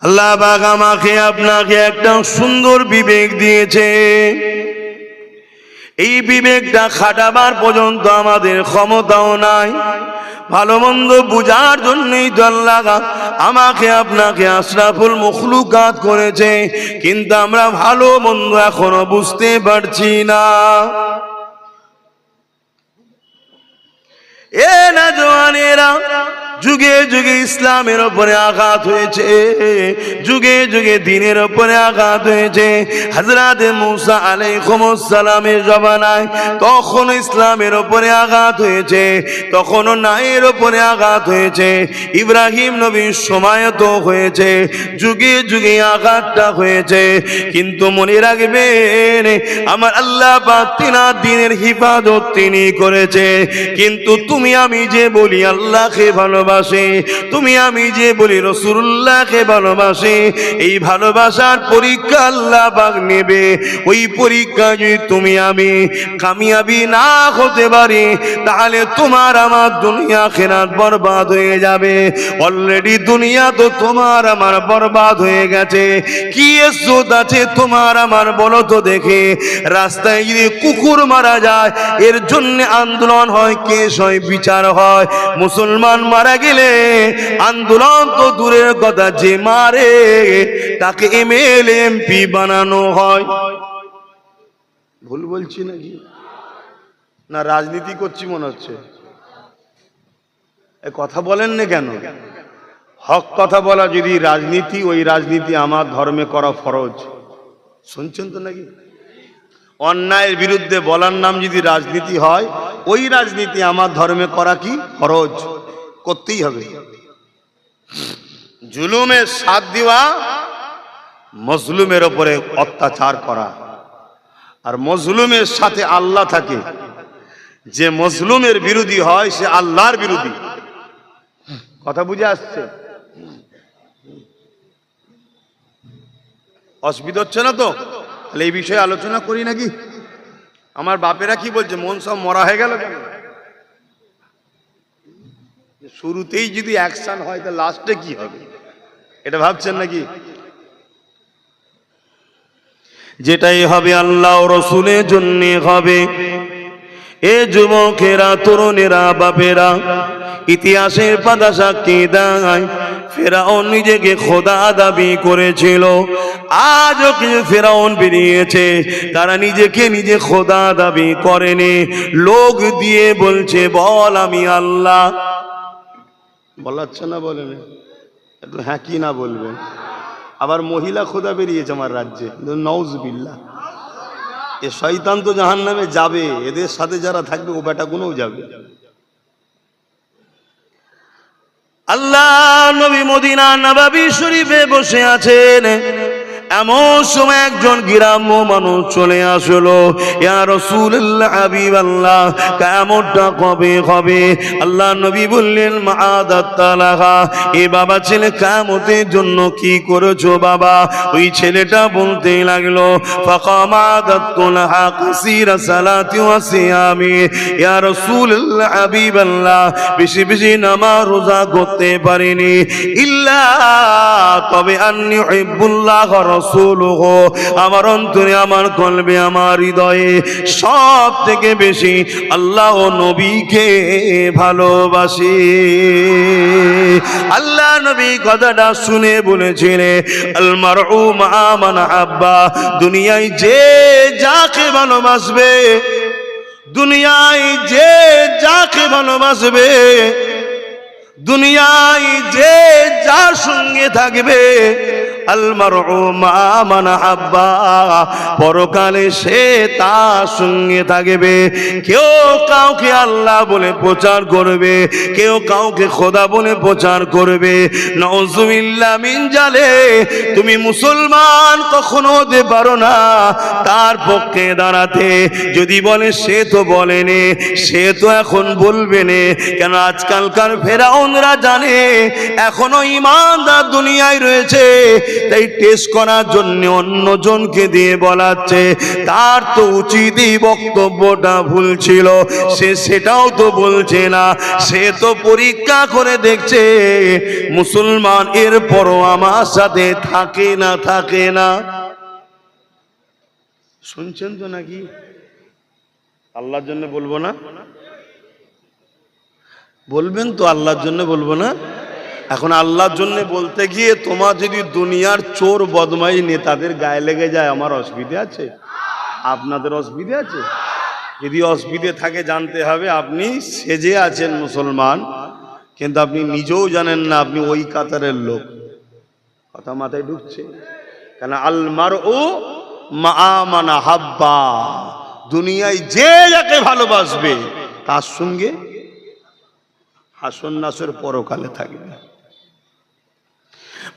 আল্লাহ পাক আমাকে আপনাকে একটা সুন্দর বিবেক দিয়েছে। এই বিবেকটা খাটাবার পর্যন্ত আমাদের ক্ষমতাও নাই। ভালো মন্দ বুঝার জন্যই তো আল্লাহ আমাকে আপনাকে আশরাফুল মখলুকাত করেছে, কিন্তু আমরা ভালো মন্দ এখনো বুঝতে পারছি না। এ নওজওয়ানেরা, যুগে যুগে ইসলামের উপরে আঘাত হয়েছে, যুগে যুগে দ্বীনের উপরে আঘাত হয়েছে। হযরত মূসা আলাইহিস সালামের জমানায় তখন ইসলামের উপরে আঘাত হয়েছে, তখন নায়ের উপরে আঘাত হয়েছে, ইব্রাহিম নবীর সময়তো হয়েছে, যুগে যুগে আঘাতটা হয়েছে। কিন্তু মনে রাখবেন, আমার আল্লাহ পাক তিনার দ্বীনের হিফাজত তিনি করেছে। কিন্তু তুমি আমি যে বলি আল্লাহকে ভালোবাসে, তুমি আমি যে বলি রাসূলুল্লাহকে ভালোবাসে, এই ভালোবাসার পরীক্ষা আল্লাহ পাক নেবে। ওই পরীক্ষা যদি তুমি আমি কামিয়াবি না হতে পারি, তাহলে তোমার আমার দুনিয়া আখিরাত বরবাদ হয়ে যাবে। অলরেডি দুনিয়া তো তোমার আমার বরবাদ হয়ে গেছে। কি ইজ্জত আছে তোমার আমার বলো তো দেখে? রাস্তায় যদি কুকুর মারা যায়, এর জন্য আন্দোলন হয়, কেস হয়, বিচার হয়। মুসলমান মারা গেলে আন্দোলন তো দূরের কথা, যে মারে তাকে এমএলএ এমপি বানানো হয়। ভুল বলছি নাকি? না রাজনীতি করছি মনে হচ্ছে? এ কথা বলেন না কেন? হক কথা বলা যদি রাজনীতি, ওই রাজনীতি আমার ধর্মে করা ফরজ। শুনছেন তো নাকি? অন্যায়ের বিরুদ্ধে বলার নাম যদি রাজনীতি হয়, ওই রাজনীতি আমার ধর্মে করা কি ফরজ, করতেই হবে। জুলুমের সাথ দেওয়া, মজলুমের উপরে অত্যাচার করা। আর মজলুমের সাথে আল্লাহ থাকে। যে মজলুমের বিরোধী হয় সে আল্লাহর বিরোধী। কথা বুঝে আসছে? অসুবিধা হচ্ছে না তো? তাহলে এই বিষয়ে আলোচনা করি নাকি? আমার বাপেরা কি বলছে, মন সব মরা হয়ে গেল কেন? শুরুতেই যদি অ্যাকশন হয়, তা লাস্টে কি হবে এটা ভাবছেন নাকি? যেটাই হবে আল্লাহ ও রাসূলের জন্য হবে। এ যুবকেরা, তরুণেরা, বাপেরা, ইতিহাসের পাতা সাক্ষী দেয়, ফেরাউন নিজেকে খোদা দাবি করেছিল। আজও কিছু ফেরাউন বেরিয়েছে, তারা নিজেকে নিজে খোদা দাবি করেনি, লোক দিয়ে বলছে বল আমি আল্লাহ। বলাচ্ছে না? বলেন একটু হ্যাঁ কি না বলবেন। আবার মহিলা খোদা বেরিয়েছে আমার রাজ্যে, নাউজুবিল্লাহ। এ শয়তান তো জাহান্নামে যাবে, এদের সাথে যারা থাকবে ও বেটাগুলোও যাবে। আল্লাহ নবী মদিনা নববী শরীফে বসে আছেন, এমন সময় একজন গ্রাম্য মানুষ চলে আসলো। ইয়া রাসূলুল্লাহ, হাবিবাল্লাহ, কিয়ামতটা কবে হবে? আল্লাহ নবী বললেন মাআদাতালাহা, এ বাবা ছেলে কিয়ামতের জন্য কি করেছো বাবা? ওই ছেলেটা বলতে লাগলো ফাকামাদাতুলহা কাসীরা সালাতি ওয়া সিয়ামি। ইয়া রাসূলুল্লাহ, হাবিবাল্লাহ, বেশি বেশি নামাজ রোজা করতে পারিনি, ইল্লা তবে আন্নী উহিব্বুল্লাহ রাসূলুহু, আমার অন্তরে, আমার কলবে, আমার হৃদয়ে সব থেকে বেশি আল্লাহ ও নবীকে ভালোবাসি। আল্লাহ নবী কথাটা শুনে বলেছিলেন আল মারউ মা মান আহাব্বা, দুনিয়ায় যে যাকে ভালোবাসবে, দুনিয়ায় যে যাকে ভালোবাসবে, দুনিয়ায় যে যার সঙ্গে থাকবে, আল মারউ মা মান আহাব্বা, পরকালে সে তার সঙ্গে থাকবে। কেউ কাউকে আল্লাহ বলে প্রচার করবে, কেউ কাউকে খোদা বলে প্রচার করবে। নাউজুবিল্লাহ মিন জালে। তুমি মুসলমান কখনো হতে পারো না তার পক্ষে দাঁড়াতে। যদি বলে সে তো বলেনি, সে তো এখন বলবে না, কেন আজকালকার ফেরাউনরা জানে এখনো ঈমানদার দুনিয়ায় রয়েছে, তাই টেস্ট করার জন্য অন্যজনকে দিয়ে বলাচ্ছে। তার তো উচিত এই বক্তব্যটা ভুল ছিল, সে সেটাও তো বলছে না। সে তো পরীক্ষা করে দেখছে মুসলমান এরপরও আমার সাথে থাকে না থাকে না। শুনছেন তো নাকি? আল্লাহর জন্য বলবো না? বলবেন তো আল্লাহর জন্য বলবো না? এখন আল্লাহর জন্য বলতে গিয়ে তোমার যদি দুনিয়ার চোর বদমাই নেতাদের গায়ে লেগে যায়, আমার অসুবিধা আছে? আপনাদের অসুবিধা আছে? যদি অসুবিধে থাকে জানতে হবে আপনি সেজে আছেন মুসলমান, কিন্তু আপনি নিজেও জানেন না আপনি ওই কাতারের লোক। কথা মাথায় ঢুকছে? কেন আলমারউ মা মান হাব্বা, দুনিয়ায় যে যাকে ভালোবাসবে তার সঙ্গে হাসর নাসর পরকালে থাকবে।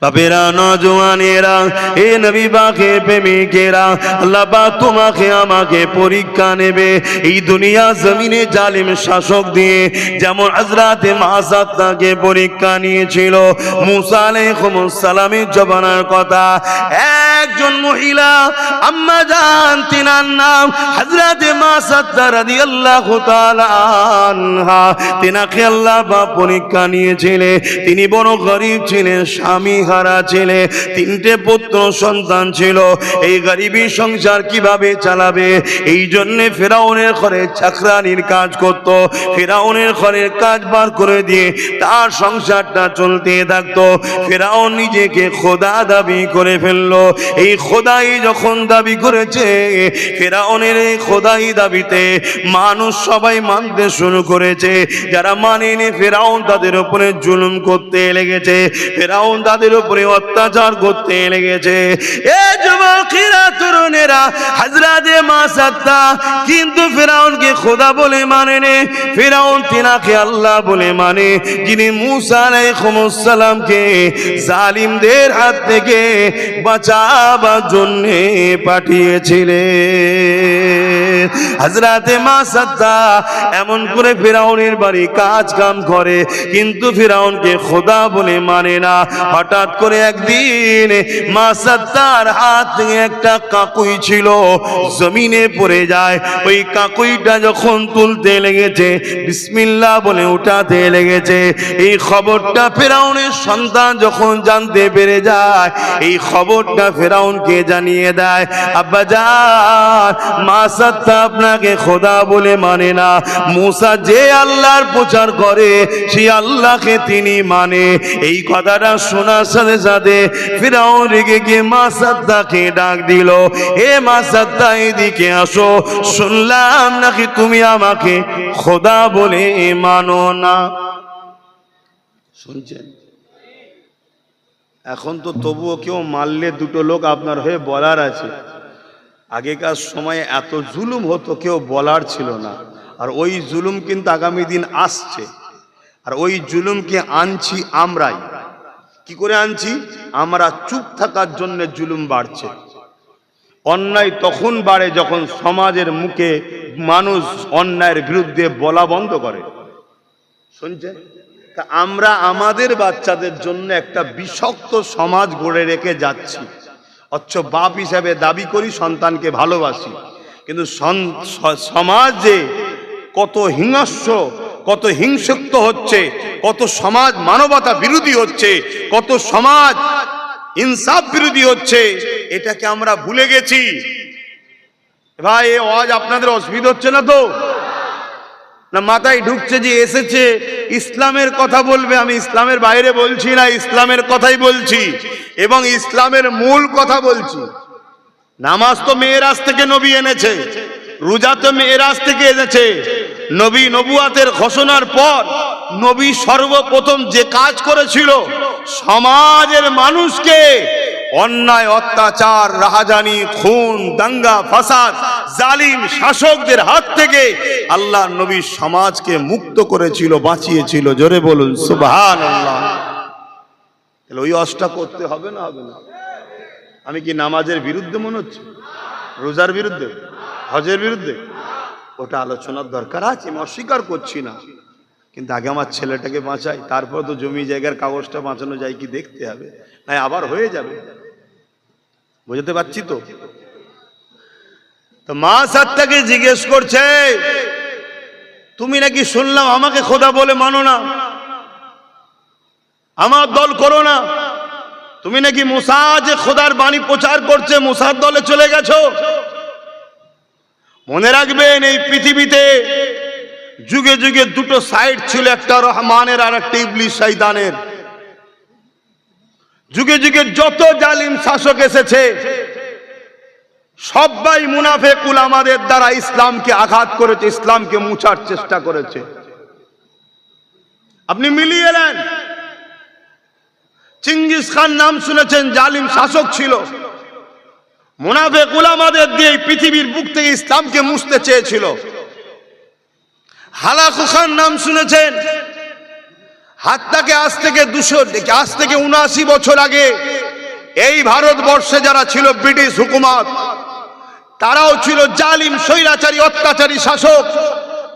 বাপেরা, নজওয়ানেরা, এ নবী পাকের প্রেমিকেরা, আল্লাহ পাক তোমাকে আমাকে পরীক্ষা নেবে। এই দুনিয়া জমিনে জালিম শাসক দিয়ে যেমন হযরতে মাসাত্তাকে পরীক্ষা নিয়েছিল, মুসা আলাইহিস সালামের জবানার কথা। একজন মহিলা আম্মা জান, তিনার নাম হযরতে মাসাত্তা রাদিয়াল্লাহু তাআলা আনহা, তিনাকে আল্লাহ পাক পরীক্ষা নিয়েছিলেন। তিনি বড় গরীব ছিলেন, স্বামী হারা ছেলে, তিনটে পুত্র সন্তান ছিল। এই গরিবী সংসার কিভাবে চালাবে, এই জন্য ফেরাউনের ঘরে চাকরানির কাজ করত। ফেরাউনের ঘরের কাজ বার করে দিয়ে তার সংসারটা চলতে থাকতো। ফেরাউন নিজেকে খোদা দাবি করে ফেললো। এই খোদাই যখন দাবি করেছে, ফেরাউনের এই খোদাই দাবিতে মানুষ সবাই মানতে শুরু করেছে। যারা মানেনি ফেরাউন তাদের উপরে জুলুম করতে লেগেছে, ফেরাউন তাদের উপরে অত্যাচার করতে লেগেছে। এ যুবকেরা, তরুণেরা, হযরতে মাসাত্তা কিন্তু ফেরাউনকে খোদা বলে মানে নে। ফেরাউন তিনাকে আল্লাহ বলে মানে, যিনি মুসা আলাইহিস সালামকে জালিমদের হাত থেকে বাঁচাবার জন্য পাঠিয়েছিলেন। হযরতে মাসাত্তা এমন করে ফেরাউনের বাড়ি কাজ কাম করে, কিন্তু ফেরাউনকে খোদা বলে মানে না। হঠাৎ করে একদিন মাসাত্তার হাত থেকে একটা কাকুই ছিল জমিনে পড়ে যায়। ওই কাকুইটা যখন তুলতে লেগেছে, বিসমিল্লাহ বলে উঠাতে লেগেছে। এই খবরটা ফেরাউনের সন্তান যখন জানতে পেরে যায়, এই খবরটা ফেরাউনকে জানিয়ে দেয়, আব্বাজান, মাসাত্তা আপনাকে খোদা বলে মানে না। মুসা যে আল্লাহর প্রচার করে সেই আল্লাহকে তিনি মানে। এই কথাটা শোনার সাথে সাথে ফিরাউন রেগে গিয়ে মাসাত্তাকে ডাক দিল, হে মাসাত্তা, এদিকে আসো, শুনলাম নাকি তুমি আমাকে খোদা বলে মানো না। শুনছেন? এখন তো তবুও কেউ মারলে দুটো লোক আপনার হয়ে বলার আছে। আগেকার সময়ে এত জুলুম হতো, কেউ বলার ছিল না। আর ওই জুলুম কিন্তু আগামী দিন আসছে, আর ওই জুলুমকে আনছি আমরাই। কি করে আনছি? আমরা চুপ থাকার জন্য জুলুম বাড়ছে। অন্যায় তখন বাড়ে যখন সমাজের মুখে মানুষ অন্যায়ের বিরুদ্ধে বলা বন্ধ করে। শুনছেন? তা আমরা আমাদের বাচ্চাদের জন্য একটা বিষাক্ত সমাজ গড়ে রেখে যাচ্ছি, অথচ বাপ হিসাবে দাবি করি সন্তানকে ভালোবাসি, কিন্তু সমাজে কত হিংস্র, কত হিংসুক্ত হচ্ছে, কত সমাজ মানবতা বিরোধী হচ্ছে, কত সমাজ ইনসাফ বিরোধী হচ্ছে, এটাকে আমরা ভুলে গেছি। ভাই, এই আওয়াজ আপনাদের অসুবিধা হচ্ছে না তো? না মাথায় ঢুকছে যে এসেছে ইসলামের কথা বলবে? আমি ইসলামের বাইরে বলছি না, ইসলামের কথাই বলছি এবং ইসলামের মূল কথা বলছি। নামাজ তো মেয়েরাজ থেকে নবী এনেছে, রোজা তো মেয়েরাজ থেকে এনেছে। নবী নবুয়াতের ঘোষণার পর নবী সর্বপ্রথম যে কাজ করেছিল, সমাজের মানুষকে অন্যায়, অত্যাচার, রাহাজানি, খুন, দাঙ্গা, ফাসাদ, জালিম শাসকদের হাত থেকে আল্লাহ নবী সমাজকে মুক্ত করেছিল, বাঁচিয়েছিল। জোরে বলুন সুবহানাল্লাহ। তাহলে ওই অষ্টা করতে হবে না? হবে না? আমি কি নামাজের বিরুদ্ধে মনে হচ্ছে? রোজার বিরুদ্ধে? হজের বিরুদ্ধে? ওটা আলোচনার দরকার আছে, আমি অস্বীকার করছি না, কিন্তু আগে আমার ছেলেটাকে বাঁচাই, তারপর তো জমি জায়গার কাগজটা বাঁচানো যায় কি দেখতে হবে, না আবার হয়ে যাবে। বুঝতে পারছি তো। তো মা সাত্তাকে জিজ্ঞেস করছে, তুমি নাকি শুনলাম আমাকে খোদা বলে মানো না, আমার দল করো না, তুমি নাকি মুসা যে খোদার বাণী প্রচার করছে মুসার দলে চলে গেছো। মনে রাখবেন এই পৃথিবীতে যুগে যুগে দুটো সাইড ছিল, একটা রহমানের আর একটা ইবলিস শয়তানের। যুগে যুগে যত জালিম শাসক এসেছে সবাই মুনাফিক উলামাদের দ্বারা ইসলামকে আঘাত করেছে, ইসলামকে মুছার চেষ্টা করেছে। আপনি মিলিয়ে নেন, চিঙ্গিস খান নাম শুনেছেন, জালিম শাসক ছিল, মুনাফিক উলামাদের দিয়ে পৃথিবীর বুক থেকে ইসলামকে মুছতে চেয়েছিল। হালাকু খান নাম শুনেছেন, হাত্তাকে আজ থেকে 79 বছর আগে এই ভারতবর্ষে যারা ছিল ব্রিটিশ হুকুমত, তারাও ছিল জালিম স্বৈরাচারী অত্যাচারী শাসক,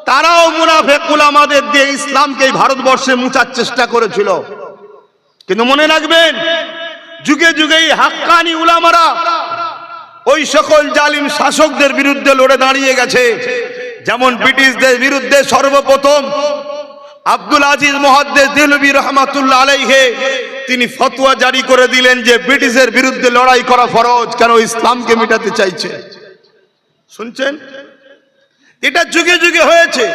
তারাও মুনাফিক উলামাদের দিয়ে ইসলামকে এই ভারতবর্ষে মুছার চেষ্টা করেছিল। কিন্তু মনে রাখবেন যুগে যুগে হাক্কানি উলামারা ওই সকল জালিম শাসকদের বিরুদ্ধে লড়ে দাঁড়িয়ে গেছে। যেমন ব্রিটিশদের বিরুদ্ধে সর্বপ্রথম আব্দুল আজিজ মুহাদ্দিস দেহলভী রহমাতুল্লাহ আলাইহি তিনি ফতোয়া জারি করে দিলেন যে ব্রিটিশের বিরুদ্ধে লড়াই করা ফরজ, কেন ইসলামকে মিটাতে চাইছে। শুনছেন, এটা যুগে যুগে হয়েছে।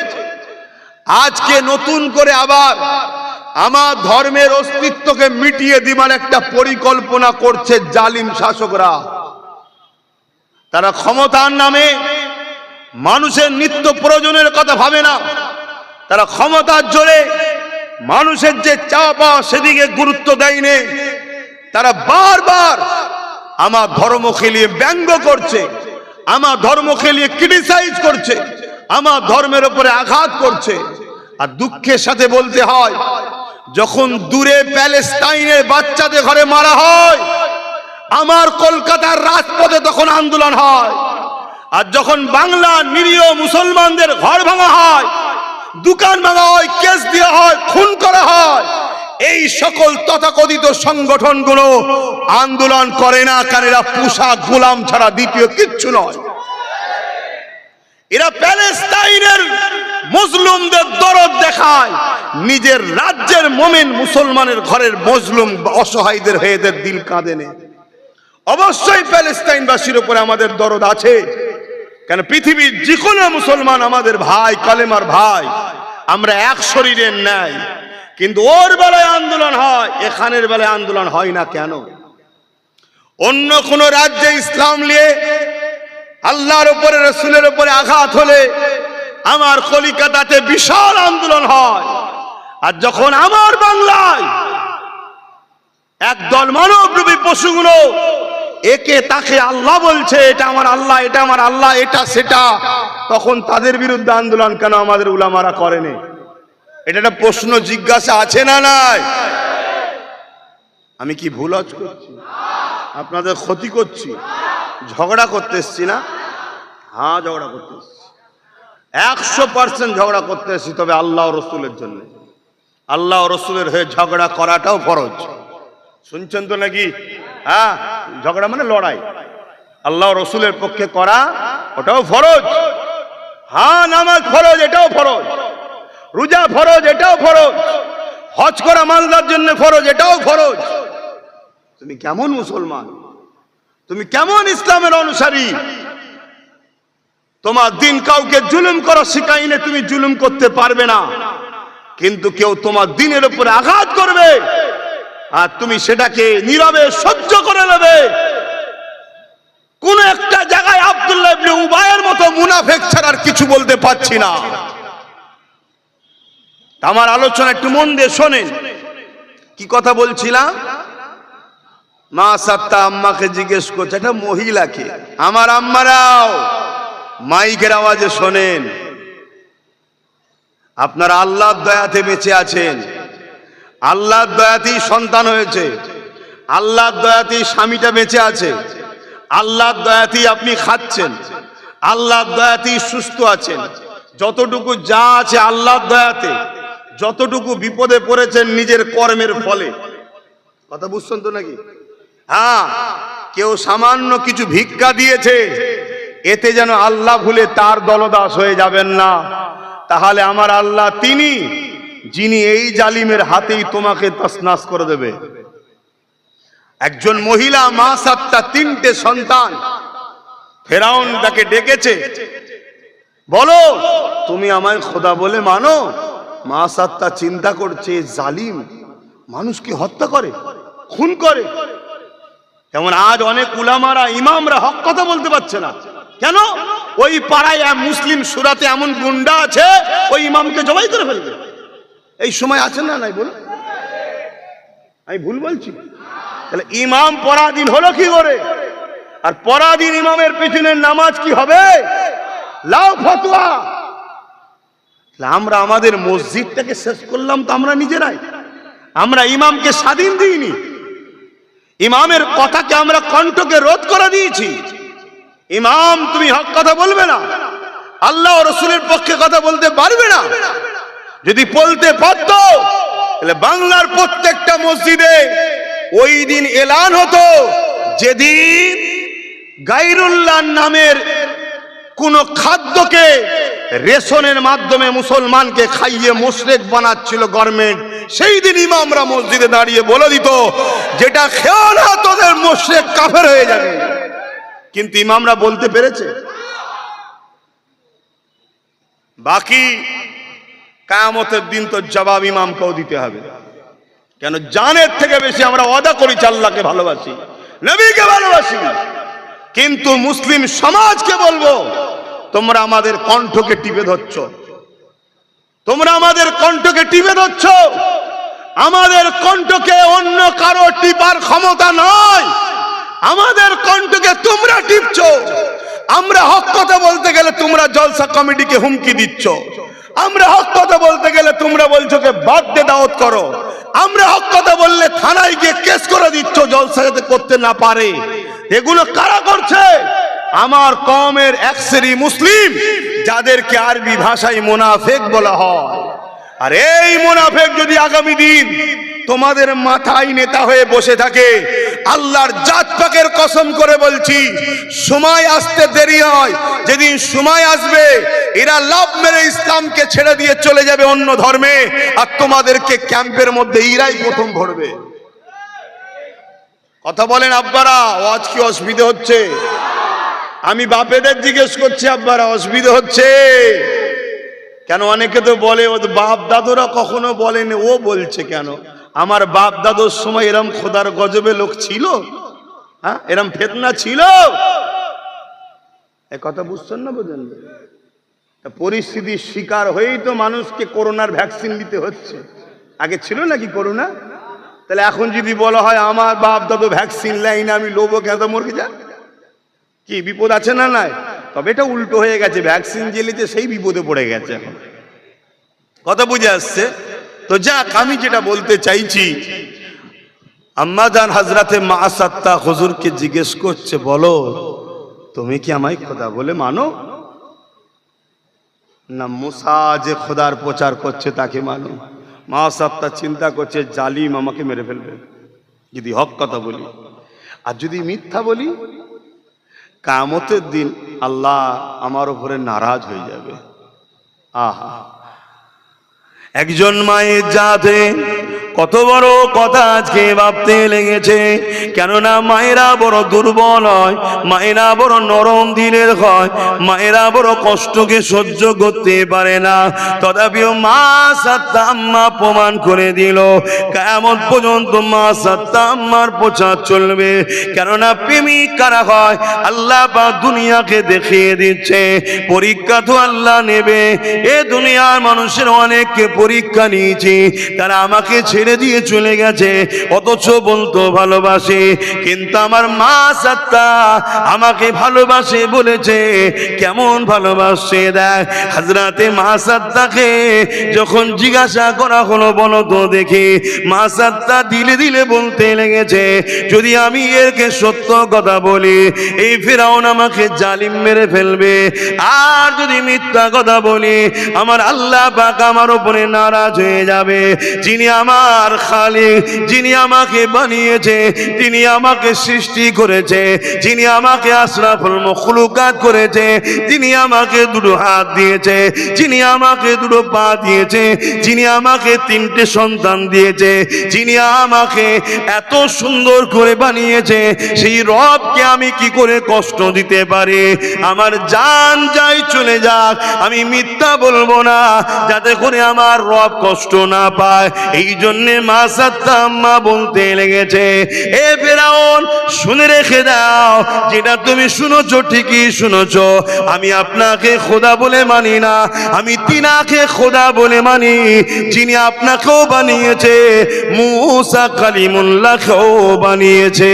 আজকে নতুন করে আবার আমার ধর্মের অস্তিত্বকে মিটিয়ে দিবার একটা পরিকল্পনা করছে জালিম শাসকরা। তারা ক্ষমতার নামে মানুষের নিত্য প্রয়োজনের কথা ভাবে না, তারা ক্ষমতার জোরে মানুষের যে চাওয়া পাওয়া সেদিকে গুরুত্ব দেয়নি। তারা বারবার আমার ধর্মকে নিয়ে ব্যঙ্গ করছে, আমার ধর্মকে নিয়ে ক্রিটিসাইজ করছে, আমার ধর্মের উপরে আঘাত করছে। আর দুঃখের সাথে বলতে হয়, যখন দূরে প্যালেস্টাইনের বাচ্চাদের ঘরে মারা হয়, আমার কলকাতার রাজপথে তখন আন্দোলন হয়। আর যখন বাংলা নিরীহ মুসলমানদের ঘর ভাঙা হয়, দোকান ভাঙা হয়, কেস দেওয়া হয়, খুন করা হয়, এই সকল তথাকথিত সংগঠনগুলো আন্দোলন করে না, কারণ এরা পোশাক গোলাম ছাড়া দ্বিতীয় কিচ্ছু নয়। এরা প্যালেস্টাইনের মুসলিমদের দরদ দেখায়, নিজের রাজ্যের মুমিন মুসলমানের ঘরের মজলুম অসহায়দের হয়ে এদের দিল কাঁদে না। অবশ্যই প্যালেস্টাইনবাসীর উপরে আমাদের দরদ আছে, কেন পৃথিবীর যে কোনো মুসলমান আমাদের ভাই, কালেমার ভাই, আমরা এক শরীরের ন্যায়। কিন্তু ওর বেলায় আন্দোলন হয়, এখানের বেলায় আন্দোলন হয় না কেন? অন্য কোন রাজ্যে ইসলাম নিয়ে আল্লাহর উপরে রাসূলের উপরে আঘাত হলে আমার কলিকাতাতে বিশাল আন্দোলন হয়। আর যখন আমার বাংলায় একদল মানবরূপী পশুগুলো একে তাকে আল্লাহ বলছে, এটা আমার আল্লাহ, এটা আমার আল্লাহ, এটা সেটা, তখন তাদের বিরুদ্ধে আন্দোলন কেন আমাদের উলামারা করেনি? এটা একটা প্রশ্ন জিজ্ঞাসা আছে না নাই? আমি কি ভুল করছি? আপনাদের ক্ষতি করছি? ঝগড়া করতে এসছি না? হ্যাঁ, ঝগড়া করতে এসছি, 100% ঝগড়া করতে এসছি, তবে আল্লাহ ও রসুলের জন্য। আল্লাহ ও রসুলের হয়ে ঝগড়া করাটাও ফরজ। শুনছেন তো নাকি? হ্যাঁ, ঝগড়া মানে লড়াই, আল্লাহ ও রসুলের পক্ষে করা ওটাও ফরজ। হ্যাঁ, নামাজ ফরজ, এটাও ফরজ। রোজা ফরজ, এটাও ফরজ। হজ করা মালদার জন্য ফরজ, এটাও ফরজ। তুমি কেমন মুসলমান? তুমি কেমন ইসলামের অনুসারী? তোমার দিন কাউকে জুলুম করা শিখাইলে তুমি জুলুম করতে পারবে না, কিন্তু কেউ তোমার দিনের উপরে আঘাত করবে আর তুমি সেটাকে নীরবে সহ্য করে নেবে। কোন একটা জায়গায় আব্দুল্লাহ ইবনে উবাইয়ের মতো মুনাফিক ছাড়া আর কিছু বলতে পারছি না। আমার আলোচনা একটু মন দিয়ে শোনেন। কি কথা বলছিলাম? মা সাত্তা আম্মাকে জিজ্ঞেস করছে, এটা মহিলাকে। আমার আম্মারাও মাইকের আওয়াজে শোনেন, আপনারা আল্লাহর দয়াতে বেঁচে আছেন, আল্লাহর দয়াতেই সন্তান হয়েছে, আল্লাহর দয়াতেই স্বামীটা বেঁচে আছে, আল্লাহর দয়াতেই আপনি খাচ্ছেন, আল্লাহর দয়াতেই সুস্থ আছেন। যতটুকু যা আছে আল্লাহর দয়াতে। যতটুকু বিপদে পড়েছেন নিজের কর্মের ফলে। কথা বুঝছেন তো নাকি? হ্যাঁ, কেউ সামান্য কিছু ভিক্ষা দিয়েছে, এতে যেন আল্লাহ ভুলে তার দলদাস হয়ে যাবেন না। তাহলে আমার আল্লাহ তিনি, যিনি এই জালিমের হাতেই তোমাকে তছনছ করে দেবে। একজন মহিলা, মা সাতটা, 3টে সন্তান, ফেরাউন তাকে ডেকেছে, বলো তুমি আমায় খোদা বলে মানো? মা সাতটা চিন্তা করছে, জালিম মানুষকে হত্যা করে, খুন করে। যেমন আজ অনেক উলামারা, ইমামরা হক কথা বলতে পারছে না। কেন? ওই পাড়ায় মুসলিম সুরাতে এমন গুন্ডা আছে, ওই ইমামকে জবাই করে ফেলবে। এই সময় আছে না নাই বলুন? আমি ভুল বলছি? তাহলে ইমাম পরাধীন হলো কি করে? আর পরাধীন ইমামের পেছনে নামাজ কি হবে? লাও ফতোয়া। আমরা আমাদের মসজিদটাকে শেষ করলাম তো আমরা নিজেরাই। আমরা ইমামকে স্বাধীন দিইনি, ইমামের কথাকে আমরা কণ্ঠকে রোধ করে দিয়েছি। ইমাম তুমি হক কথা বলবে না, আল্লাহ ও রাসূলের পক্ষে কথা বলতে পারবে না। যদি বলতে পারতো তাহলে বাংলার প্রত্যেকটা মসজিদে ওই দিন এলান হতো, যেদিন গায়রুল্লাহ নামের কোন খাদ্যকে রেশনের মাধ্যমে মুসলমানকে খাইয়ে মুশরিক বানাচ্ছিল গভর্নমেন্ট, সেই দিন ইমামরা মসজিদে দাঁড়িয়ে বলে দিত, যেটা খেও না তোদের মুশরিক কাফের হয়ে যাবে। কিন্তু ইমামরা বলতে পেরেছে? বাকি কিয়ামতের দিন তো জবাব ইমামকেও দিতে হবে। কেন? জানের থেকে বেশি আমরা ওয়াদা করি আল্লাহকে ভালোবাসি, নবীকে ভালোবাসি, কিন্তু মুসলিম সমাজকে বলবো, তোমরা আমাদের কণ্ঠকে টিপে ধরছ, তোমরা আমাদের কণ্ঠকে টিপে ধরছ। আমাদের কণ্ঠকে অন্য কারো টিপার ক্ষমতা নয়, আমাদের কণ্ঠকে তোমরা টিপছ। আমরা হক কথা বলতে গেলে তোমরা জলসা কমিটিকে হুমকি দিচ্ছ, আমরা হক কথা বলতে গেলে তোমরা বলছো যে বাদ দে, দাওয়াত করো। আমরা হক কথা বললে থানায় গিয়ে কেস করে দিচ্ছ, জলসা যাতে করতে না পারে। এগুলো কারা করছে? আমার কওমের এক শ্রেণী মুসলিম, যাদেরকে আরবি ভাষায় মুনাফিক বলা হয়। আর এই মুনাফিক যদি আগামী দিন তোমাদের মাথায় নেতা হয়ে বসে থাকে, আল্লাহর জাত পাকের কসম করে বলছি, সময় আসতে দেরি হয়, যেদিন সময় আসবে এরা লাভ মেরে ইসলামকে ছেড়ে দিয়ে চলে যাবে অন্য ধর্মে, আর তোমাদেরকে ক্যাম্পের মধ্যে এরাই প্রথম ভরবে। কথা বলেন আব্বারা, আজ কি অসুবিধা হচ্ছে? আমি বাপেদের জিজ্ঞেস করছি, আব্বারা অসুবিধা হচ্ছে কেন? অনেকে তো বলে ও বাপ দাদুরা কখনো বলেনি, ও বলছে কেন? আমার বাপ দাদুর সময় এরম খোদার গজবে লোক ছিল? হ্যাঁ, এরম ফিতনা ছিল? এ কথা বুঝছেন না? বুঝেন? পরিস্থিতির শিকার হয়েই তো মানুষকে করোনার ভ্যাকসিন নিতে হচ্ছে। আগে ছিল নাকি করোনা? তাহলে এখন যদি বলা হয় আমার বাপ দাদু ভ্যাকসিন নেয় না, আমি লোবো কেন? মরে যা, কি বিপদ আছে না? নাই। তবে এটা উল্টো হয়ে গেছে, ভ্যাকসিন জেলেছে সেই বিপদে পড়ে গেছে এখন। কথা বুঝে আসছে তো? যাক, আমি যেটা বলতে চাইছি, আম্মা জান হযরতে মা সাত্তা হুজুরকে জিজ্ঞেস করছে, বলো তুমি কি আমায় খোদা বলে মানো? না মুসা যে খোদার প্রচার করছে তাকে মানো? মা সাত্তা চিন্তা করছে, জালিম আমাকে মেরে ফেলবে যদি হক কথা বলি, আর যদি মিথ্যা বলি কিয়ামতের দিন আল্লাহ আমার উপরে নারাজ হয়ে যাবে। আহা, একজন মায়ের জাতে কত বড় কথা আজকে ভাবতে লেগেছে। কেননা মায়েরা বড় দুর্বল হয়, মায়েরা বড় নরম দিলের হয়, মায়েরা বড় কষ্টকে সহ্য করতে পারে না। তথাপিও মা সাত্তা আম্মা প্রমাণ করে দিল, কিয়ামত পর্যন্ত মা সাত্তা আম্মার প্রচার চলবে। কেননা প্রেমিক কারা হয়? আল্লাহ পাক দুনিয়াকে দেখিয়ে দিচ্ছে, পরীক্ষা তো আল্লাহ নেবে। এ দুনিয়ার মানুষের অনেককে পরীক্ষা নিয়েছি, তারা আমাকে ছেড়ে দিয়ে চলে গেছে, অথচ বলতো ভালোবাসে। কিন্তু আমার মা সাত্তা আমাকে ভালোবাসে বলেছে। কেমন ভালোবাসে দেয়! হযরতে মা সাত্তাকে যখন জিজ্ঞাসা করা হলো, বলো তো দেখি, মা সাত্তা দিলে দিলে বলতে লেগেছে, যদি আমি এরকে সত্য কথা বলি এই ফিরাউন আমাকে জালিম মেরে ফেলবে, আর যদি মিথ্যা কথা বলি আমার আল্লাহ পাক আমার উপরে নারাজ হয়ে যাবে। যিনি আমার আমার খালিক, যিনি আমাকে বানিয়েছে, যিনি আমাকে সৃষ্টি করেছে, যিনি আমাকে আশরাফুল মখলুকাত করেছে, যিনি আমাকে দুটো হাত দিয়েছে, যিনি আমাকে দুটো পা দিয়েছে, যিনি আমাকে তিনটে সন্তান দিয়েছে, যিনি আমাকে এত সুন্দর করে বানিয়েছে, সেই রবকে আমি কি করে কষ্ট দিতে পারি? আমার জান যাই চলে যাক, আমি মিথ্যা বলবো না, যাতে করে আমার রব কষ্ট না পায়। এই জন্যে মা সাত্তা আম্মা বলতে লেগেছে, এ ফেরাউন শুনে রেখে দাও, যেটা তুমি শুনেছো ঠিকই শুনেছো, আমি আপনাকে খোদা বলে মানি না, আমি তিনাকে খোদা বলে মানি, যিনি আপনাকেও বানিয়েছে, মূসা কালিমুল্লাহকেও বানিয়েছে।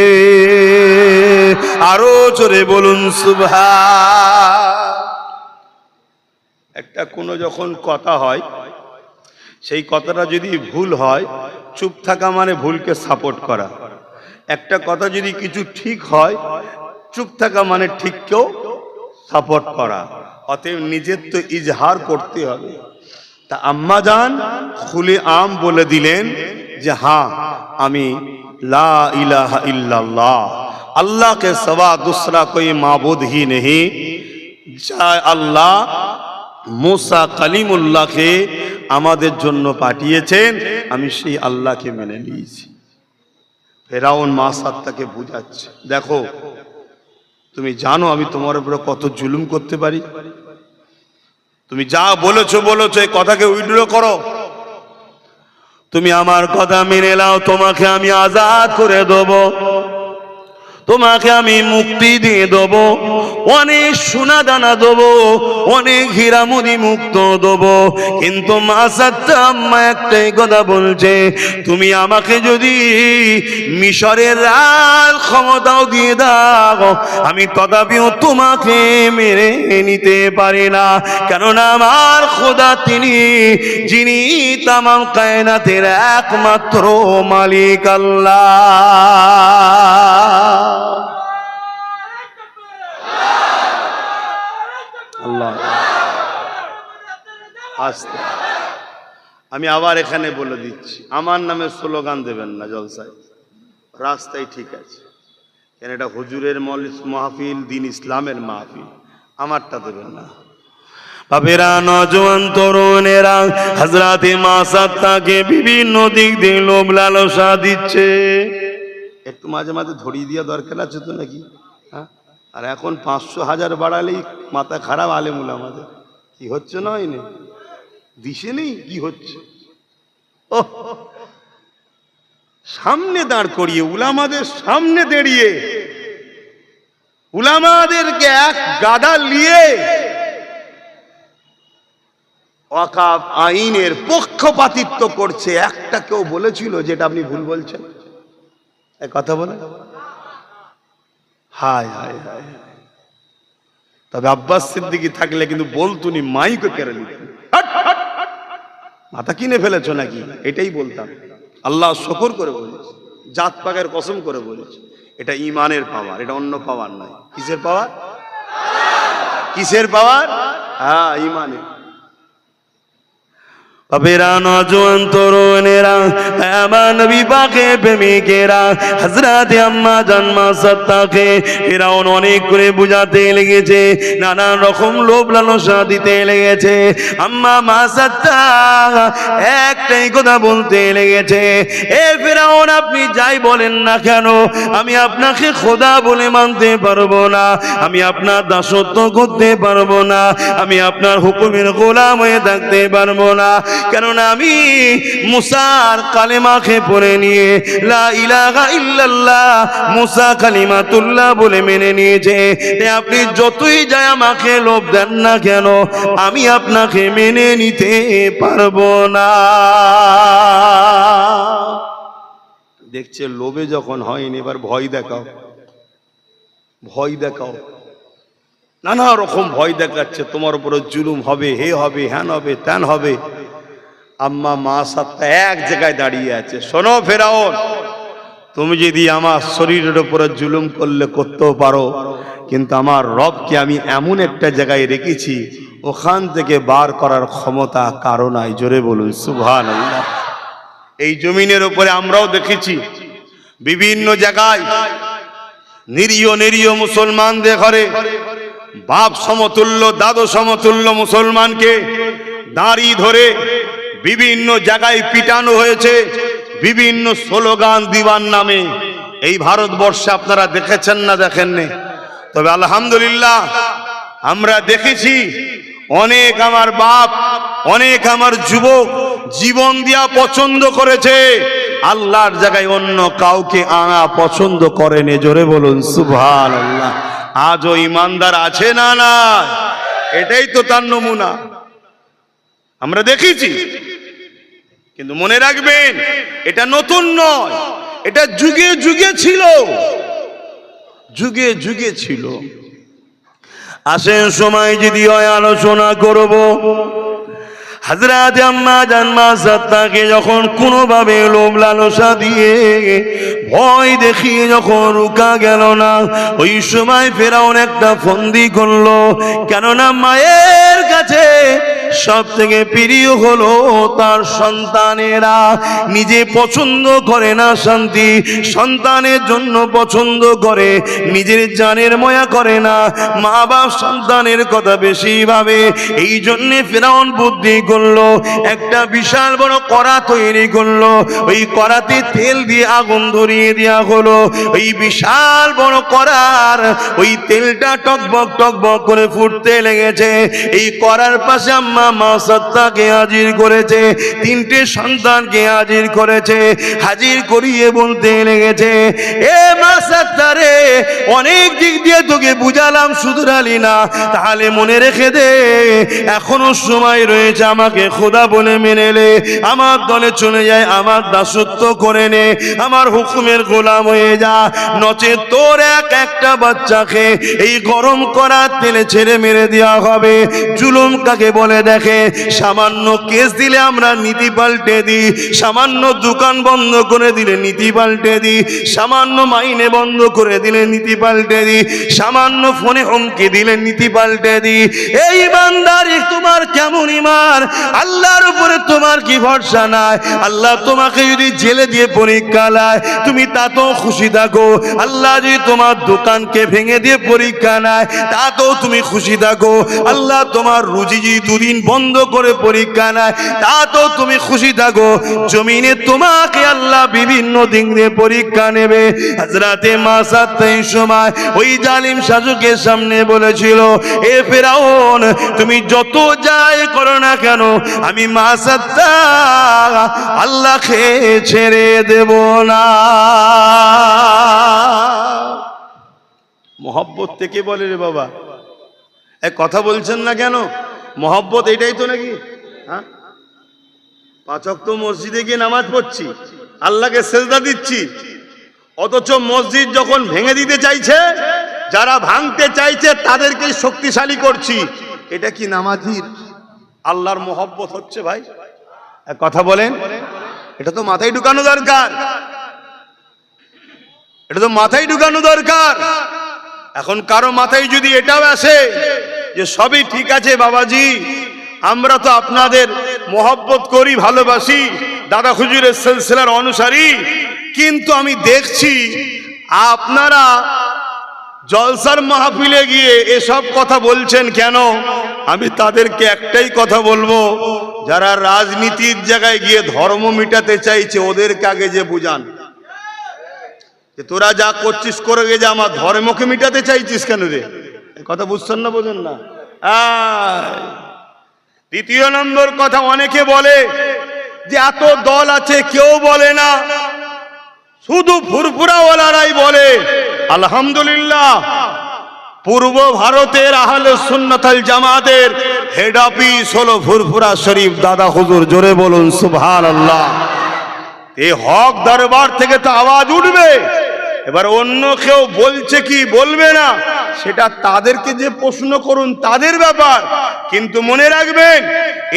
আরো জোরে বলুন সুবহান। একটা কোনো যখন কথা হয়, সেই কথাটা যদি ভুল হয়, চুপ থাকা মানে ভুলকে সাপোর্ট করা। একটা কথা যদি কিছু ঠিক হয়, চুপ থাকা মানে ঠিককেও সাপোর্ট করা। অতএব নিজের তো ইজহার করতে হবে। তা আম্মা জান খুলে আম বলে দিলেন যে হ্যাঁ, আমি লা ইলাহা ইল্লাল্লাহ, अल्लाह के सिवा दूसरा कोई माबूद ही नहीं, चाहे अल्लाह मूसा कलीमुल्लाहকে আমাদের জন্য পাঠিয়েছেন, আমি সেই আল্লাহকে মেনে নিয়েছি। ফেরাউন মা সাত্তাকে বুঝাচ্ছে, দেখো তুমি জানো আমি তোমার উপরে কত জুলুম করতে পারি, তুমি যা বলেছো এই কথাকে উইথড্র করো, তুমি আমার কথা মেনে নাও, তোমাকে আমি আজাদ করে দেবো, তোমাকে আমি মুক্তি দিয়ে দেবো, অনেক সোনা দানা দেবো, অনেক হীরামণি মুক্ত দেবো। কিন্তু মা সাত্তা আম্মা একটাই কথা বলছে, তুমি আমাকে যদি মিশরের রাজ ক্ষমতাও দিয়ে দাও, আমি তথাপিও তোমাকে মেনে নিতে পারি না। কেননা আমার খোদা তিনি, যিনি তামাম কায়নাতের একমাত্র মালিক আল্লাহ। আল্লাহ আস্তে, আমি আবার এখানে বলে দিচ্ছি, আমার নামে স্লোগান দেবেন না জলসায়, রাস্তায় ঠিক আছে, কেন এটা হুজুরের মাহফিল, দিন ইসলামের মাহফিল, আমারটা দেবেন না। বাবেরা, নজওয়ান তরুণেরা হযরতে মা সাত্তাকে বিভিন্ন দিক দিয়ে লোভ লালসা দিচ্ছে। একটু মাঝে মাঝে ধরিয়ে দেওয়া দরকার আছে তো নাকি? হ্যাঁ, আর এখন 500,000 বাড়ালেই মাথা খারাপ আলেমুল আমাদের, কি হচ্ছে না হয়নি, দিশে নেই কি হচ্ছে। ও সামনে দাঁড় করিয়ে, উলামাদের সামনে দাঁড়িয়ে, উলামাদেরকে এক গাদা নিয়ে ওয়াকাফ আইনের পক্ষপাতিত্ব করছে। একটা কেউ বলেছিল যেটা আপনি ভুল বলছেন, এক কথা বলে, হায় হায় হায়। তবে আব্বাস সিদ্দিকী থাকলে কিন্তু বলতুনি, মাইকে কেড়ে নিতেন, মাথা কিনে ফেলেছো নাকি, এটাই বলতাম। আল্লাহ শুকর করে বলেছে, জাত পাকের কসম করে বলেছে, এটা ইমানের পাওয়ার, এটা অন্য পাওয়ার নয়। কিসের পাওয়ার? কিসের পাওয়ার? হ্যাঁ, ইমানের। বাবেরা, নজওয়ান তরুণেরা, আমার নবী পাকের প্রেমিকেরা, হযরতে আম্মা জান মা সাত্তাকে ফিরআউন অনেক করে বুঝাতে লেগেছে, নানান রকম লোভ লালসা দিতে লেগেছে। আম্মা মা সাত্তা একটাই কথা বলতে লেগেছে, এ ফিরআউন আপনি যাই বলেন না কেন, আমি আপনাকে খোদা বলে মানতে পারবো না, আমি আপনার দাসত্ব করতে পারবো না, আমি আপনার হুকুমের গোলাম হয়ে থাকতে পারবো না। কেননা আমি মুসার কালেমাকে পড়ে নিয়ে লা ইলাহা ইল্লাল্লাহ মুসা কালিমাতুল্লাহ বলে মেনে নিয়েছে। আপনি যতই যায় আমাকে লোভ দেন না কেন, আমি আপনাকে মেনে নিতে পারবো না। দেখছে লোভে যখন হয়নি, এবার ভয় দেখাও, ভয় দেখাও, নানা রকম ভয় দেখাচ্ছে, তোমার উপরে জুলুম হবে, হে হবে, হ্যান হবে, ত্যান হবে। আম্মা মা সাত্তা এক জায়গায় দাঁড়িয়ে আছে, শোনো ফেরাউন, তুমি যদি আমার শরীরের উপরে জুলুম করলে করতেও পারো, কিন্তু আমার রবকে আমি এমন একটা জায়গায় রেখেছি, ওখান থেকে বার করার ক্ষমতা কারো নাই। জোরে বলুন সুবহানাল্লাহ। এই জমিনের উপরে আমরাও দেখেছি বিভিন্ন জায়গায় নিরীহ নিরীহ মুসলমানদের ঘরে বাপ সমতুল্য দাদু সমতুল্য মুসলমানকে দাঁড়ি ধরে বিভিন্ন জায়গায় পিটানো হয়েছে বিভিন্ন স্লোগান দিবার নামে। এই ভারতবর্ষে আপনারা দেখেছেন না দেখেননি? তবে আলহামদুলিল্লাহ আমরা দেখেছি অনেক আমার বাপ অনেক আমার যুবক জীবন দিয়া পছন্দ করেছে, আল্লাহর জায়গায় অন্য কাউকে আনা পছন্দ করেনি। জোরে বলুন সুবহানাল্লাহ। আজও ইমানদার আছে না? না, এটাই তো তার নমুনা আমরা দেখেছি। কিন্তু মনে রাখবেন এটা নতুন নয়, এটা যুগে যুগে ছিল, যুগে যুগে ছিল। আসেন সময় যদি হয় আলোচনা করব হযরত আম্মা জান মা সাত্তাকে যখন কোনোভাবে লোভ লালসা দিয়ে ভয় দেখিয়ে যখন রুকা গেল না, ওই সময় ফেরাউন একটা ফন্দি করলো। কেননা মায়ের কাছে সব থেকে প্রিয় হলো তার সন্তানেরা। নিজে পছন্দ করে না শান্তি, সন্তানের জন্য পছন্দ করে, নিজের জানের ময়া করে না, মা বাপ সন্তানের কথা বেশি ভাবে। এই জন্য ফেরাউন বুদ্ধি করলো, একটা বিশাল বড় কড়া তৈরি করলো। ওই কড়াতে তেল দিয়ে আগুন ধরিয়ে দেওয়া হলো। ওই বিশাল বড় কড়ার ওই তেলটা টকবক টকবক করে ফুটতে লেগেছে। এই কড়ার পাশে আম্মা মা সাত্তাকে হাজির করেছে, তিনটে সন্তানকে হাজির করেছে। হাজির করিয়ে বলতে লেগেছে, এ মা সাত্তা রে, অনেক দিক দিয়ে তোকে বুঝালাম, শুধরালি না, তাহলে মনে রেখে দে এখনো সময় রয়েছে। আমাকে খোদা বলে মেনে নে, আমার দলে চলে যায়, আমার দাসত্ব করে নে, আমার হুকুমের গোলাম হয়ে যা, নচেত তোর একটা বাচ্চাকে এই গরম করা তেলে ছেড়ে মেরে দেওয়া হবে। জুলুম কাকে বলে দেখে? সামান্য কেস দিলে আমরা নীতি পাল্টে দিই, সামান্য দোকান বন্ধ করে দিলে নীতি পাল্টে দিই, সামান্য মাইনে বন্ধ করে দিলে নীতি পাল্টে দিই, সামান্য ফোনে হুমকি দিলে নীতি পাল্টে দিই। এই ইমানদারি তোমার কেমন ইমান? আল্লাহর উপরে তোমার কি ভরসা নাই? আল্লাহ তোমাকে যদি জেলে দিয়ে পরীক্ষা নেয় তুমি তাতেও খুশি থাকো। আল্লাহ যদি তোমার দোকানকে ভেঙে দিয়ে পরীক্ষা নেয় তাতেও তুমি খুশি থাকো। আল্লাহ তোমার রুজি যদি দুদিন বন্ধ করে পরীক্ষা নেয় তাতেও তুমি খুশি থাকো। জমিনে তোমাকে আল্লাহ বিভিন্ন দিন দিয়ে পরীক্ষা নেবে। হযরতে মা সাত্তা এই সময় ওই জালিম শাসকের সামনে বলেছিল, এ ফেরাউন, তুমি যত যাই করো না কেন আমি মা সাত্তা আল্লাহকে ছেড়ে দেব না। মহব্বত থেকে বলে রে বাবা, এক কথা বলছেন না কেন? মহব্বত এটাই তো নাকি? হ্যাঁ, 5 ওয়াক্ত মসজিদে গিয়ে নামাজ পড়ছি, আল্লাহকে সেজদা দিচ্ছি, অথচ মসজিদ যখন ভেঙে দিতে চাইছে, যারা ভাঙতে চাইছে তাদেরকে শক্তিশালী করছি। এটা কি নামাজির আল্লাহর মহব্বত হচ্ছে? ভাই এক কথা বলেন, এটা তো মাথায় ঢুকানো দরকার, এটা তো মাথায় ঢুকানো দরকার। এখন কারো মাথায় যদি এটাও আসে যে সবই ঠিক আছে বাবাজি, আমরা তো আপনাদের মহব্বত করি, ভালোবাসি, দাদা হুজুরের সিলসিলার অনুসারী, কিন্তু আমি দেখছি আপনারা জলসার মাহফিলে গিয়ে এসব কথা বলছেন কেন? আমি তাদেরকে একটাই কথা বলবো, যারা রাজনীতির জায়গায় গিয়ে ধর্ম মিটাতে চাইছে ওদেরকে আগে যে বুঝান যে তোরা যা করছিস করে গে, যে আমার ধর্মকে মিটাতে চাইছিস কেন রে? কথা বুঝছেন না, বোঝেন না? দ্বিতীয় নম্বর কথা, অনেকে বলে যে এত দল আছে, কেউ বলে না, শুধু ফুরফুরাওয়ালারাই বলে। আলহামদুলিল্লাহ, পূর্ব ভারতের আহলে সুন্নাত ওয়াল জামাতের হেড অফিস হলো ফুরফুরা শরীফ। দাদা হুজুর জোরে বলুন সুবহানাল্লাহ। এই হক দরবার থেকে তো আওয়াজ উঠবে। এবার অন্য কেউ বলছে কি বলবে না সেটা তাদেরকে যে প্রশ্ন করুন, তাদের ব্যাপার। কিন্তু মনে রাখবেন,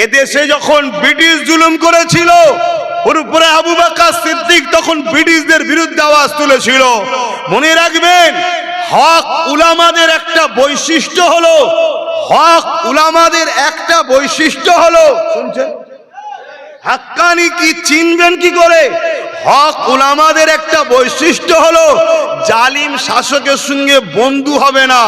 এদেশে যখন ব্রিটিশ জুলুম করেছিল, ফুরফুরা আবু বকর সিদ্দিক তখন ব্রিটিশদের বিরুদ্ধে আওয়াজ তুলেছিল। মনে রাখবেন, হক উলামাদের একটা বৈশিষ্ট্য হলো, হক উলামাদের একটা বৈশিষ্ট্য হলো, শুনছেন? হাক্কানি কি চিনবেন কি করে? হক উলামাদের একটা বৈশিষ্ট্য হলো জালিম শাসকের সঙ্গে বন্ধু হবে না,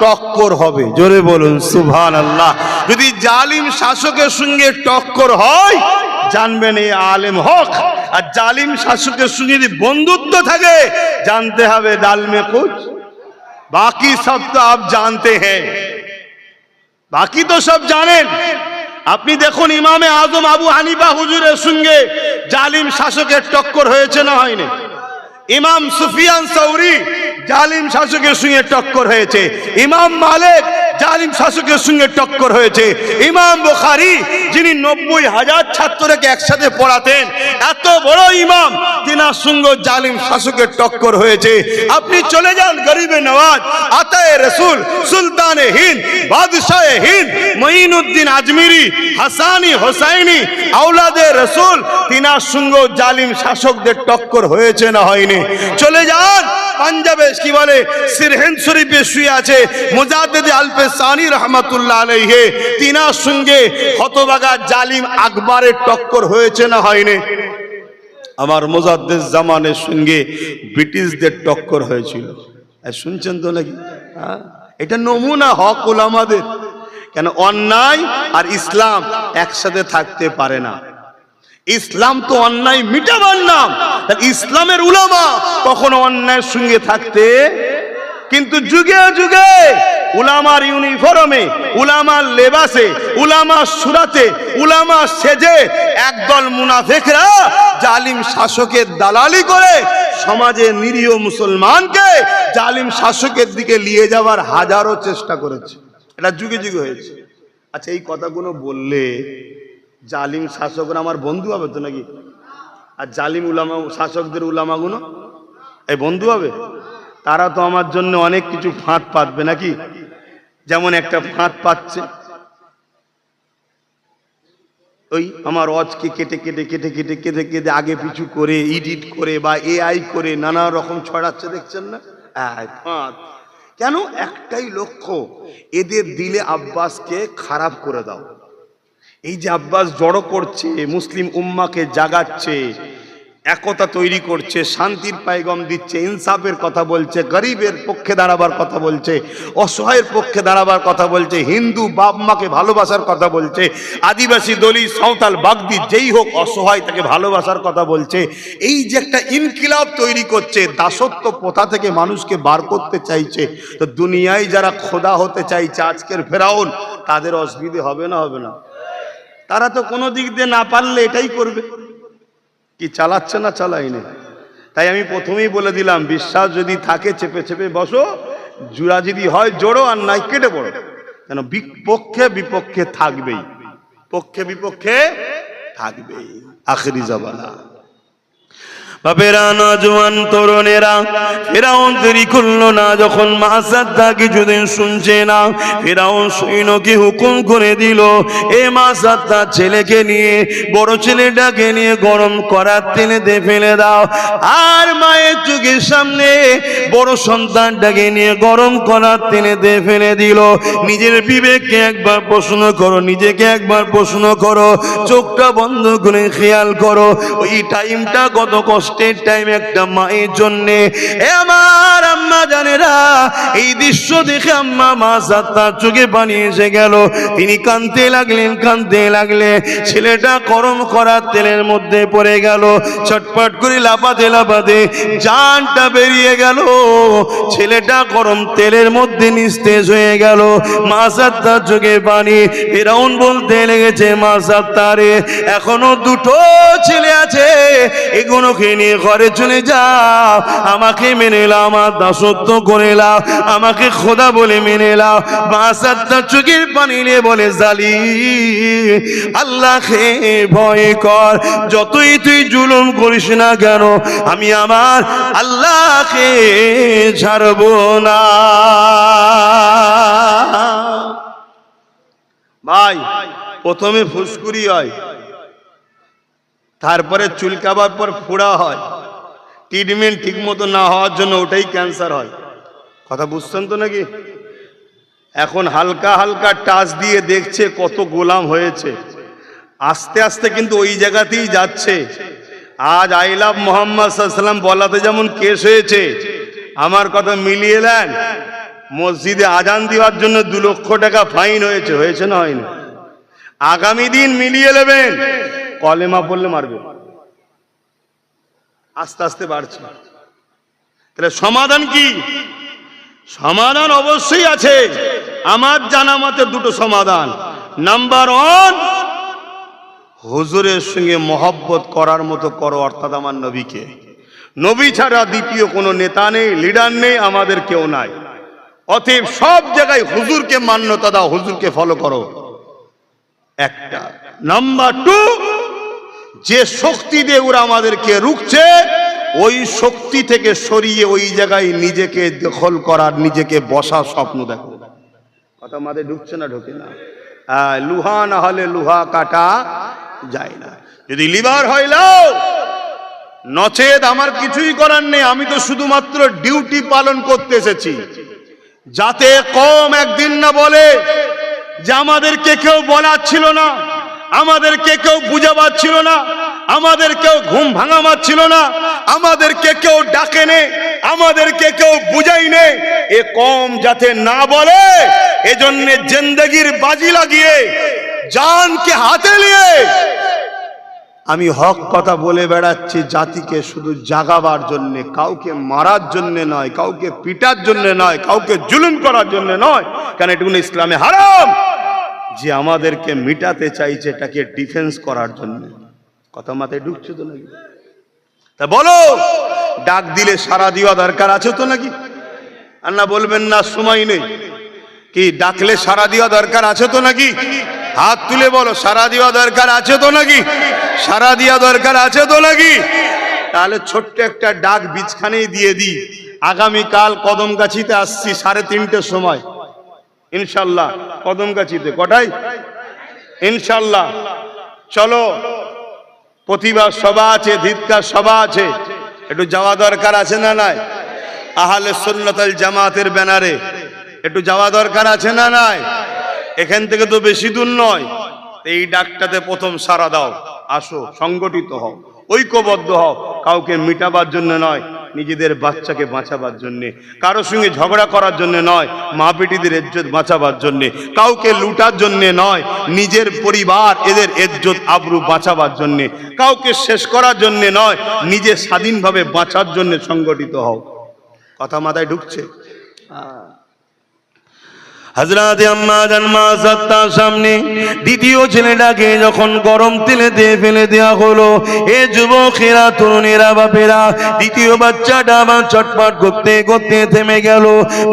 টক্কর হবে। জোরে বলুন সুবহানাল্লাহ। যদি জালিম শাসকের সঙ্গে টক্কর হয় জানবেন এই আলেম হক। আর জালিম শাসকের সঙ্গে যদি বন্ধুত্ব থাকে জানতে হবে দাল মে কুছ, বাকি সব তো আপ জানতে হ্যাঁ, বাকি তো সব জানেন। আপনি দেখুন ইমামে আজম আবু হানিফা হুজুরের সঙ্গে জালিম শাসকের টক্কর হয়েছে না হয়নি? ইমাম সুফিয়ান সাউরি জালিম শাসকের সঙ্গে টক্কর হয়েছে। ইমাম মালিক জালিম শাসকের সঙ্গে টক্কর হয়েছে। ইমাম বুখারী যিনি 90,000 ছাত্রকে একসাথে পড়াতেন, এত বড় ইমাম, তিনার সঙ্গে জালিম শাসকের টক্কর হয়েছে। আপনি চলে যান গরিবে নওয়াজ, আতায়ে রসুল, সুলতানে হিন্দ, বাদশাহে হিন্দ, মঈনুদ্দিন আজমিরি, হাসানি হোসাইনি, আওলাদে রসুল, তিনার সঙ্গে জালিম শাসকদের টক্কর হয়েছে না হয়নি? চলে যান পাঞ্জাবে কি বলে সিরহিন্দ শরীফে শুয়ে আছে মুজাদ্দিদ আলফেসানি রহমাতুল্লাহ আলাইহি, তিনার সঙ্গে হতভাগা জালিম আকবরের টক্কর হয়েছে না হয়নি? আমার মুজাদ্দিদ জামানের সঙ্গে ব্রিটিশদের টক্কর হয়েছিল। শুনছেন তো নাকি? এটা নমুনা হক উলামাদের। কেন অন্যায় আর ইসলাম একসাথে থাকতে পারে না। ইসলাম তো অন্যায় মিটাবার নাম, ইসলামের উলামা কখনো অন্যায়ের সঙ্গে থাকতে, কিন্তু যুগে যুগে উলামার ইউনিফর্মে, উলামার লেবাসে, উলামার সুরাতে, উলামার সেজে একদল মুনাফিকরা জালিম শাসকের দালালি করে সমাজে নিরীহ মুসলমানকে জালিম শাসকের দিকে নিয়ে যাওয়ার হাজারো চেষ্টা করেছে। এটা যুগে যুগে হয়েছে। আচ্ছা, এই কথাগুলো বললে জালিম শাসকরা আমার বন্ধু হবে তো নাকি? আর জালিম উলামা শাসকদের উলামাগুলো এই বন্ধু হবে? তারা তো আমার জন্য অনেক কিছু ফাঁদ পাতবে নাকি? যেমন একটা ফাঁদ পাচ্ছে, ওই আমার ওয়াজকে কেটে কেটে কেটে কেটে কেটে কেটে আগে পিছু করে এডিট করে বা এআই করে নানা রকম ছড়াচ্ছে, দেখছেন না? ফাঁদ। কেন? একটাই লক্ষ্য, এদের দিলে আব্বাসকে খারাপ করে দাও। এই যে আব্বাস জড়ো করছে, মুসলিম উম্মাকে জাগাচ্ছে, একতা তৈরি করছে, শান্তির পায়গাম দিচ্ছে, ইনসাফের কথা বলছে, গরিবের পক্ষে দাঁড়াবার কথা বলছে, অসহায়ের পক্ষে দাঁড়াবার কথা বলছে, হিন্দু বাপ মাকে ভালোবাসার কথা বলছে, আদিবাসী দলিত সাঁওতাল বাগদি যেই হোক অসহায় তাকে ভালোবাসার কথা বলছে। এই যে একটা ইনকিলাব তৈরি করছে, দাসত্ব প্রথা থেকে মানুষকে বার করতে চাইছে, তো দুনিয়ায় যারা খোদা হতে চাইছে আজকের ফেরাউন, তাদের অসুবিধে হবে না? হবে না? তারা তো কোনো দিক দিয়ে না পারলে এটাই করবে। কি চালাচ্ছে না? চালাইনি। তাই আমি প্রথমেই বলে দিলাম, বিশ্বাস যদি থাকে চেপে চেপে বসো, জুড়া যদি হয় জোড়ো, আর নাই কেটে পড়ো। কেন? পক্ষে বিপক্ষে থাকবেই, পক্ষে বিপক্ষে থাকবেই। আখেরি জামানা বাপেরা, নজওয়ান তরুণেরা, ফেরাউন দেরি করলো না। যখন মাসাদ্দা কিছুদিন শুনছে না, ফেরাউন সৈন্যকে হুকুম করে দিল, এ মাসাদ্দা ছেলেকে নিয়ে, বড় ছেলেটাকে নিয়ে গরম করার তেলেতে ফেলে দাও। আর মায়ের চোখের সামনে বড় সন্তানটাকে নিয়ে গরম করার তেলেতে ফেলে দিল। নিজের বিবেককে একবার প্রশ্ন করো, নিজেকে একবার প্রশ্ন করো, চোখটা বন্ধ করে খেয়াল করো, ওই টাইমটা কত কষ্ট টাইম একটা মায়ের জন্যে। আমার আম্মা জানেরা, এই দৃশ্য দেখে আম্মা মাসাত্তার চোখে পানি এসে গেল। তিনি কাঁদতে লাগলেন, কাঁদতে লাগলেন। ছেলেটা গরম করার তেলের মধ্যে পড়ে গেল, ছটপট করে লাফাতে লাফাতে জানটা বেরিয়ে গেল। ছেলেটা গরম তেলের মধ্যে নিস্তেজ হয়ে গেল। মাসাত্তার চোখে পানি। ফেরাউন বলতে লেগেছে, মাসাত্তারে এখনো দুটো ছেলে আছে, এগুলোকে নিয়ে ঘরে চলে যাও, আমাকে মেনে নাও, আমার দাসত্ব করে নাও, আমাকে খোদা বলে মেনে নাও। মাসাত্তার চোখের পানি নিয়ে বলে, জালিম, আল্লাহকে ভয় কর, যতই তুই জুলুম করিস না কেন, আমি আমার আল্লাহকে ছাড়ব না। ভাই, প্রথমে ফুসকুড়ি হয়, তারপরে চুলকাবার পর ফোড়া হয়, ট্রিটমেন্ট ঠিক মতো না হওয়ার জন্য ওটাই ক্যান্সার হয়। কথা বুঝছেন তো নাকি? এখন হালকা হালকা টাচ দিয়ে দেখছে কত গোলাম হয়েছে, আস্তে আস্তে কিন্তু ওই জায়গাতেই যাচ্ছে। আজ আই লাভ মোহাম্মদ সাল্লাল্লাহু আলাইহি ওয়াসাল্লাম বলাতে যেমন কেস হয়েছে, আমার কথা মিলিয়ে দেন, মসজিদে আজান দেওয়ার জন্য 2 লক্ষ টাকা ফাইন হয়েছে, হয়েছে না হয়নি? আগামী দিন মিলিয়ে নেবেন, কলেমা পড়লে মারবে, আস্তে আস্তে বাড়ছে। তাহলে সমাধান কি? সমাধান অবশ্যই আছে। আমার জানা মতে 2টো সমাধান। নাম্বার 1, হুজুরের সঙ্গে মহব্বত করার মতো করো, অর্থাৎ আমার নবীকে। নবী ছাড়া দ্বিতীয় কোনো নেতা নেই, লিডার নেই, আমাদের কেউ নাই। অতএব সব জায়গায় হুজুরকে মান্যতা দাও, হুজুরকে ফলো করো, একটা। নাম্বার 2, যে শক্তি দিয়ে ওরা আমাদেরকে রুখছে, ওই শক্তি থেকে সরিয়ে ওই জায়গায় নিজেকে দখল করার, নিজেকে বসার স্বপ্ন দেখো। কথা মাথায় ঢুকছে না? ঢোকে না। লোহা না হলে লোহা কাটা যায় না। যদি লিভার হয় লাও, নচেত আমার কিছুই করার নেই। আমি তো শুধুমাত্র ডিউটি পালন করতে এসেছি, যাতে কম একদিন না বলে যে আমাদেরকে কেউ বলার ছিল না, আমাদেরকে কেউ বুঝাবার ছিল না, আমাদের কেউ ঘুম ভাঙাবার ছিল না, আমাদেরকে কেউ ডাকে নে, আমাদেরকে কেউ বুঝাই নে, এ কম যাতে না বলে, এজন্য জিন্দেগির বাজি লাগিয়ে, জানকে হাতে নিয়ে আমি হক কথা বলে বেড়াচ্ছি, জাতিকে শুধু জাগাবার জন্য, কাউকে মারার জন্য নয়, কাউকে পিটার জন্য নয়, কাউকে জুলুম করার জন্য নয়। কারণ এটুকু ইসলামে হারাম। যে আমাদেরকে মিটাতে চাইছে, এটাকে ডিফেন্স করার জন্য। কথা মাথায় ঢুকছে তো নাকি? তা বলো, ডাক দিলে সাড়া দেওয়া দরকার আছে তো নাকি? আর না বলবেন না সময় নেই, কি ডাকলে সাড়া দেওয়া দরকার আছে তো নাকি? হাত তুলে বলো, সাড়া দেওয়া দরকার আছে তো নাকি? সাড়া দেওয়া দরকার আছে তো নাকি? তাহলে ছোট্ট একটা ডাক বীজখানেই দিয়ে দিই। আগামীকাল কদমগাছিতে আসছি 3:30টার সময় ইনশাল্লাহ। কদমগাছিতে কটায়? ইনশাল্লাহ। চলো, প্রতিবাদ সভা আছে, ধিক্কার সভা আছে, একটু যাওয়া দরকার আছে না নাই? আহলে সুন্নাত ওয়াল জামাতের ব্যানারে একটু যাওয়া দরকার আছে না নাই? এখান থেকে তো বেশি দূর নয়। এই ডাকটাতে প্রথম সাড়া দাও, আসো, সংগঠিত হও, ঐক্যবদ্ধ হও। কাউকে মিটাবার জন্য নয়, নিজেদের বাচ্চাকে বাঁচাবার জন্যে, কারোর সঙ্গে ঝগড়া করার জন্য নয়, মা বেটিদের ইজ্জত বাঁচাবার জন্যে, কাউকে লুটার জন্যে নয়, নিজের পরিবার এদের ইজ্জত আবরু বাঁচাবার জন্যে, কাউকে শেষ করার জন্যে নয়, নিজে স্বাধীনভাবে বাঁচার জন্য সংগঠিত হও। কথা মাথায় ঢুকছে? হযরত আম্মা জান মা সাত্তার সামনে দ্বিতীয় ছেলেটাকে যখন গরম তেলে দিয়ে ফেলে দেওয়া হলো, এ যুবকেরা, তরুণেরা, বাপেরা, দ্বিতীয় বাচ্চাটা আবার চটপট করতে করতে থেমে গেল।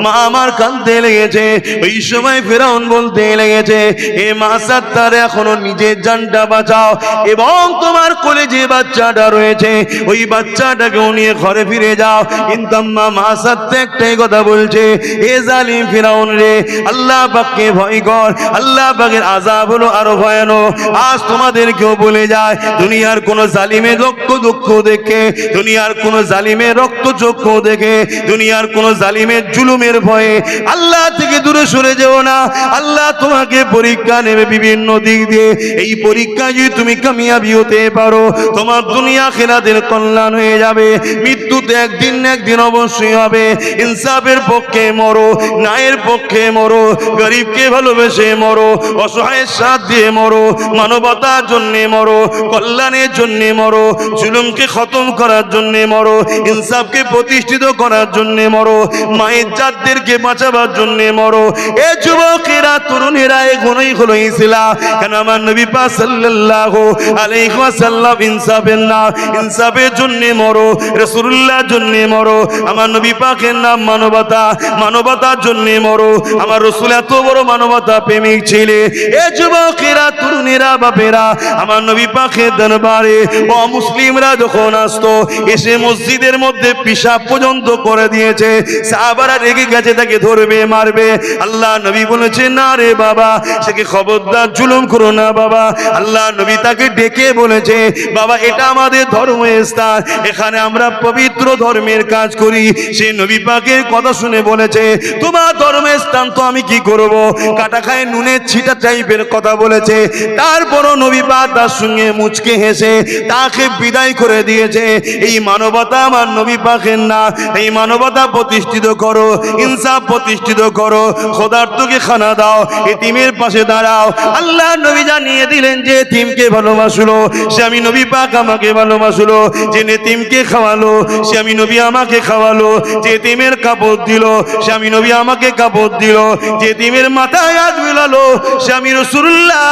মা আমার কাঁদতে লেগেছে। ওই সময় ফেরাউন বলতে লেগেছে, এ মা সাত্তার, এখনো নিজের জানটা বাঁচাও এবং তোমার কোলে যে বাচ্চাটা রয়েছে ওই বাচ্চাটাকেও নিয়ে ঘরে ফিরে যাও। কিন্তু আম্মা মা সাত্তার একটাই কথা বলছে, এ জালিম ফেরাউন রে, আল্লাহ পাককে ভয় কর, আল্লাহ পাকের আযাব হলো আরো ভয়ানক। আজ তোমাদেরকেও বলে যায়, দুনিয়ার কোন জালিমের রক্ত দুঃখ দেখে, দুনিয়ার কোন জালিমের রক্ত চক্ষু দেখে, দুনিয়ার কোন জালিমের জুলুমের ভয়ে আল্লাহ থেকে দূরে সরে যেও না। আল্লাহ তোমাকে পরীক্ষা নেবে বিভিন্ন দিক দিয়ে। এই পরীক্ষায় যদি তুমি কামিয়াবি হতে পারো, তোমার দুনিয়া আখিরাতের কল্যাণ হয়ে যাবে। মৃত্যুতে একদিন না একদিন অবশ্যই হবে। ইনসাফের পক্ষে মরো, ন্যায়ের পক্ষে মরো, গরিবকে ভালোবেসে মরো, অসহায়ের সাথ দিয়ে মরো, মানবতার জন্য মরো, কল্যাণের জন্য মরো, জুলুমকে খতম করার জন্য মরো, ইনসাফকে প্রতিষ্ঠিত করার জন্য মরো, মায়ের জাতদেরকে বাঁচাবার জন্য মরো। এ যুবকেরা, তরুণেরা, এগুলোই হলো ইসলাম। কেন আমার নবী পাক সাল্লাল্লাহু আলাইহি ওয়াসাল্লাম ইনসাফের নাম, ইনসাফের জন্য মরো, রাসূলুল্লাহর জন্য মরো। আমার নবী পাকের নাম মানবতা, মানবতার জন্য মরো। আমার রাসূল এত বড় মানবতা প্রেমিক ছিলেন। এ যুবকেরা, তরুণেরা, বাপেরা, আমার নবী পাকের দরবারে অমুসলিমরা যখন আসতো, এসে মসজিদের মধ্যে পিশাব পর্যন্ত করে দিয়েছে। সাহাবারা রেগে গেছে, তাকে ধরবে, মারবে। আল্লাহ নবী বলেছে, না রে বাবা, সেকে খবরদার জুলুম করো না বাবা। আল্লাহ নবী তাকে ডেকে বলেছে, বাবা, এটা আমাদের ধর্মস্থান, এখানে আমরা পবিত্র ধর্মের কাজ করি। সে নবী পাকের কথা শুনে বলেছে, তোমার ধর্মের স্থান তো আমি আমি কি করব, কাটা খায় নুনের ছিটা টাইপের কথা বলেছে। তারপরও নবী পাক তার সঙ্গে মুচকে হেসে তাকে বিদায় করে দিয়েছে। এই মানবতা আমার নবী পাকের না। এই মানবতা প্রতিষ্ঠিত করো, ইনসাফ প্রতিষ্ঠিত করো, খোদার্থকে খানা দাও, এতিমের পাশে দাঁড়াও। আল্লাহ নবী জানিয়ে দিলেন যে এতিমকে ভালোবাসলো সে আমি নবী পাক আমাকে ভালোবাসলো, যে এতিমকে খাওয়ালো সে আমি নবী আমাকে খাওয়ালো, যে এতিমের কাপড় দিল সে আমি নবী আমাকে কাপড় দিল, যে এতিমের মাথায় হাত বুলালো সে আমি রাসূলুল্লাহ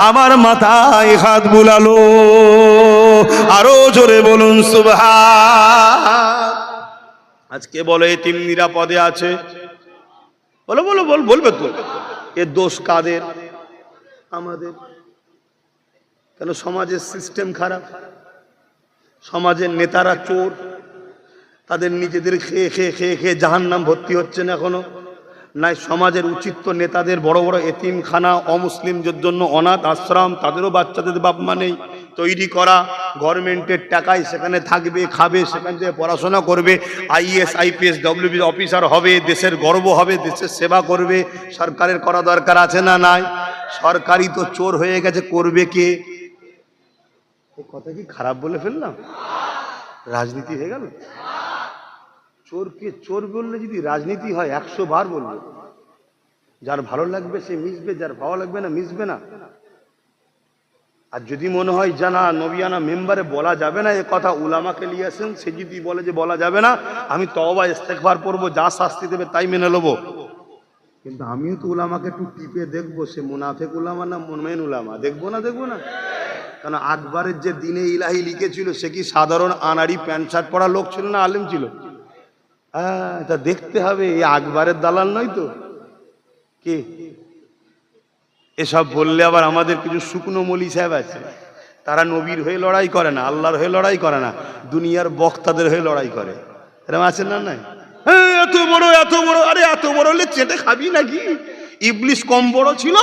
আমার মাথায় হাত বুলালো। আরো জোরে বলুন সুবহান। আজকে বলো এতিম নিরাপদে আছে? বলো বলো বলবে তো। এর দোষ কাদের? আমাদের। কেন? সমাজের সিস্টেম খারাপ, সমাজের নেতারা চোর, তাদের নিজেদের খেয়ে খেয়ে খেয়ে খেয়ে জাহান্নাম ভর্তি হচ্ছে না এখনো। নাই সমাজের উচিত তো নেতাদের বড় বড় এতিমখানা, অমুসলিমদের জন্য অনাথ আশ্রম, তাদেরও বাচ্চাদের বাপ মা নেই, তৈরি করা, গভর্নমেন্টের টাকায় সেখানে থাকবে, খাবে, সেখান থেকে পড়াশোনা করবে, আইএস আইপিএস ডব্লিউবি অফিসার হবে, দেশের গর্ব হবে, দেশের সেবা করবে। সরকারের করা দরকার আছে না নাই? সরকারই তো চোর হয়ে গেছে, করবে কে? এই কথা কি খারাপ বলে ফেললাম? রাজনীতি হয়ে গেল? চোরকে চোর বললে যদি রাজনীতি হয় 100 বার বলবে। যার ভালো লাগবে সে মিশবে, যার ভালো লাগবে না মিশবে না। আর যদি মনে হয় জানা নবিয়ানা মেম্বারে বলা যাবে না এ কথা, উলামাকে নিয়ে আসেন, সে যদি বলে যে বলা যাবে না, আমি তওবা ইস্তেগফার পড়বো, যা শাস্তি দেবে তাই মেনে নেবো। কিন্তু আমিও তো উলামাকে একটু টিপে দেখবো, সে মুনাফেক উলামা না মুমিন উলামা, দেখবো না দেখবো না? কারণ আকবরের যে দিনে ইলাহি লিখেছিল সে কি সাধারণ আনাড়ি প্যান্ট শার্ট পরা লোক ছিল না আলেম ছিল? হ্যাঁ, এটা দেখতে হবে। এই আকবরের দালাল নয় তো কি? এসব বললে আবার আমাদের কিছু শুকনো মলি সাহেব আছে, তারা নবীর হয়ে লড়াই করে না, আল্লাহর হয়ে লড়াই করে না, দুনিয়ার বক্তাদের হয়ে লড়াই করে। এরকম আছে না? নাই? হ্যাঁ, এত বড় এত বড়, আরে এত বড় হলে চেটে খাবি নাকি? ইবলিস কম বড় ছিল?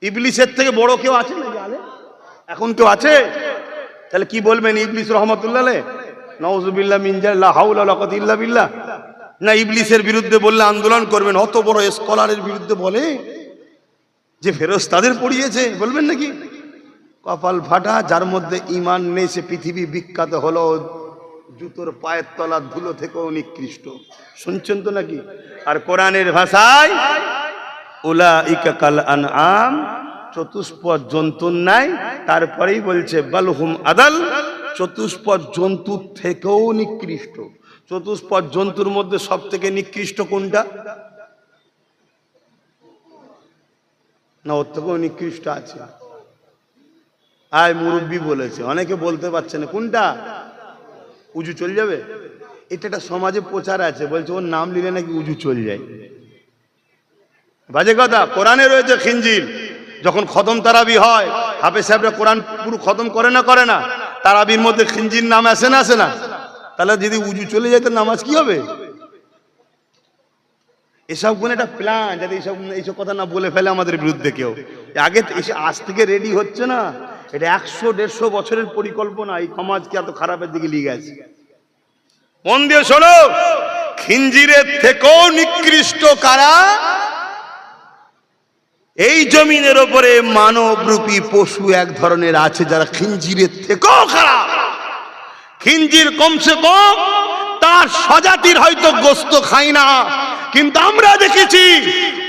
ইবলিসের থেকে বড় কেউ আছে নাকি আলে? এখন কেউ আছে? তাহলে কি বলবেন? ইবলিস রহমতুল্লাহ আলাইহি, নাউযুবিল্লাহ মিন জাল লা হাওলা ওয়ালা কুওয়াতা ইল্লা বিল্লাহ। না ইবলিসের বিরুদ্ধে বললে আন্দোলন করবেন? অত বড় স্কলারের বিরুদ্ধে বলে যে ফেরেশতাদের পড়িয়েছে, বলবেন নাকি? কপাল ফাটা, যার মধ্যে ঈমান নেই সে পৃথিবী বিখ্যাত হলো জুতোর পায়ের তলার ধুলো থেকেও নিকৃষ্ট। শুনছেন তো নাকি? আর কোরআনের ভাষায় উলাইকা কাল আনআম, চতুষ্পদ জন্তুর নাই। তারপরেই বলছে বালহুম আদাল, চতুষ্পদ জন্তুর থেকেও নিকৃষ্ট। চতুষ্পদ জন্তুর মধ্যে সব থেকে নিকৃষ্ট কোনটা? না ওর থেকেও নিকৃষ্ট আছে? আয় মুরব্বী বলেছে, অনেকে বলতে পারছে না কোনটা। উজু চলে যাবে, এটা একটা সমাজে প্রচার আছে, বলছে ওর নাম নিলে নাকি উজু চলে যায়। বাজে কথা। কোরআনে রয়েছে খিনজির। যখন খতম তারাবি হয়, হাফেজ সাহেবরা কোরআন পুরো খতম করে না করে না, তারাবির মধ্যে খিনজির নাম আসে না আসে না? তাহলে যদি উজু চলে যায় তো নামাজ কি হবে? এসব কোন একটা প্ল্যান, যাতে এইসব কথা না বলে ফেলে আমাদের বিরুদ্ধে কেউ। আগে আজ থেকে রেডি হচ্ছে না, এটা 100-150 বছরের পরিকল্পনা। এই সমাজকে এত খারাপের দিকে নিয়ে গেছে। মন দিয়ে শোনো, খিনজিরের থেকেও নিকৃষ্ট কারা? এই জমিনের ওপরে মানবরূপী পশু এক ধরনের আছে যারা খিনজিরের থেকেও খারাপ। খিনজির কমসে কম তার স্বজাতির হয়তো গোস্ত খায় না, কিন্তু আমরা দেখেছি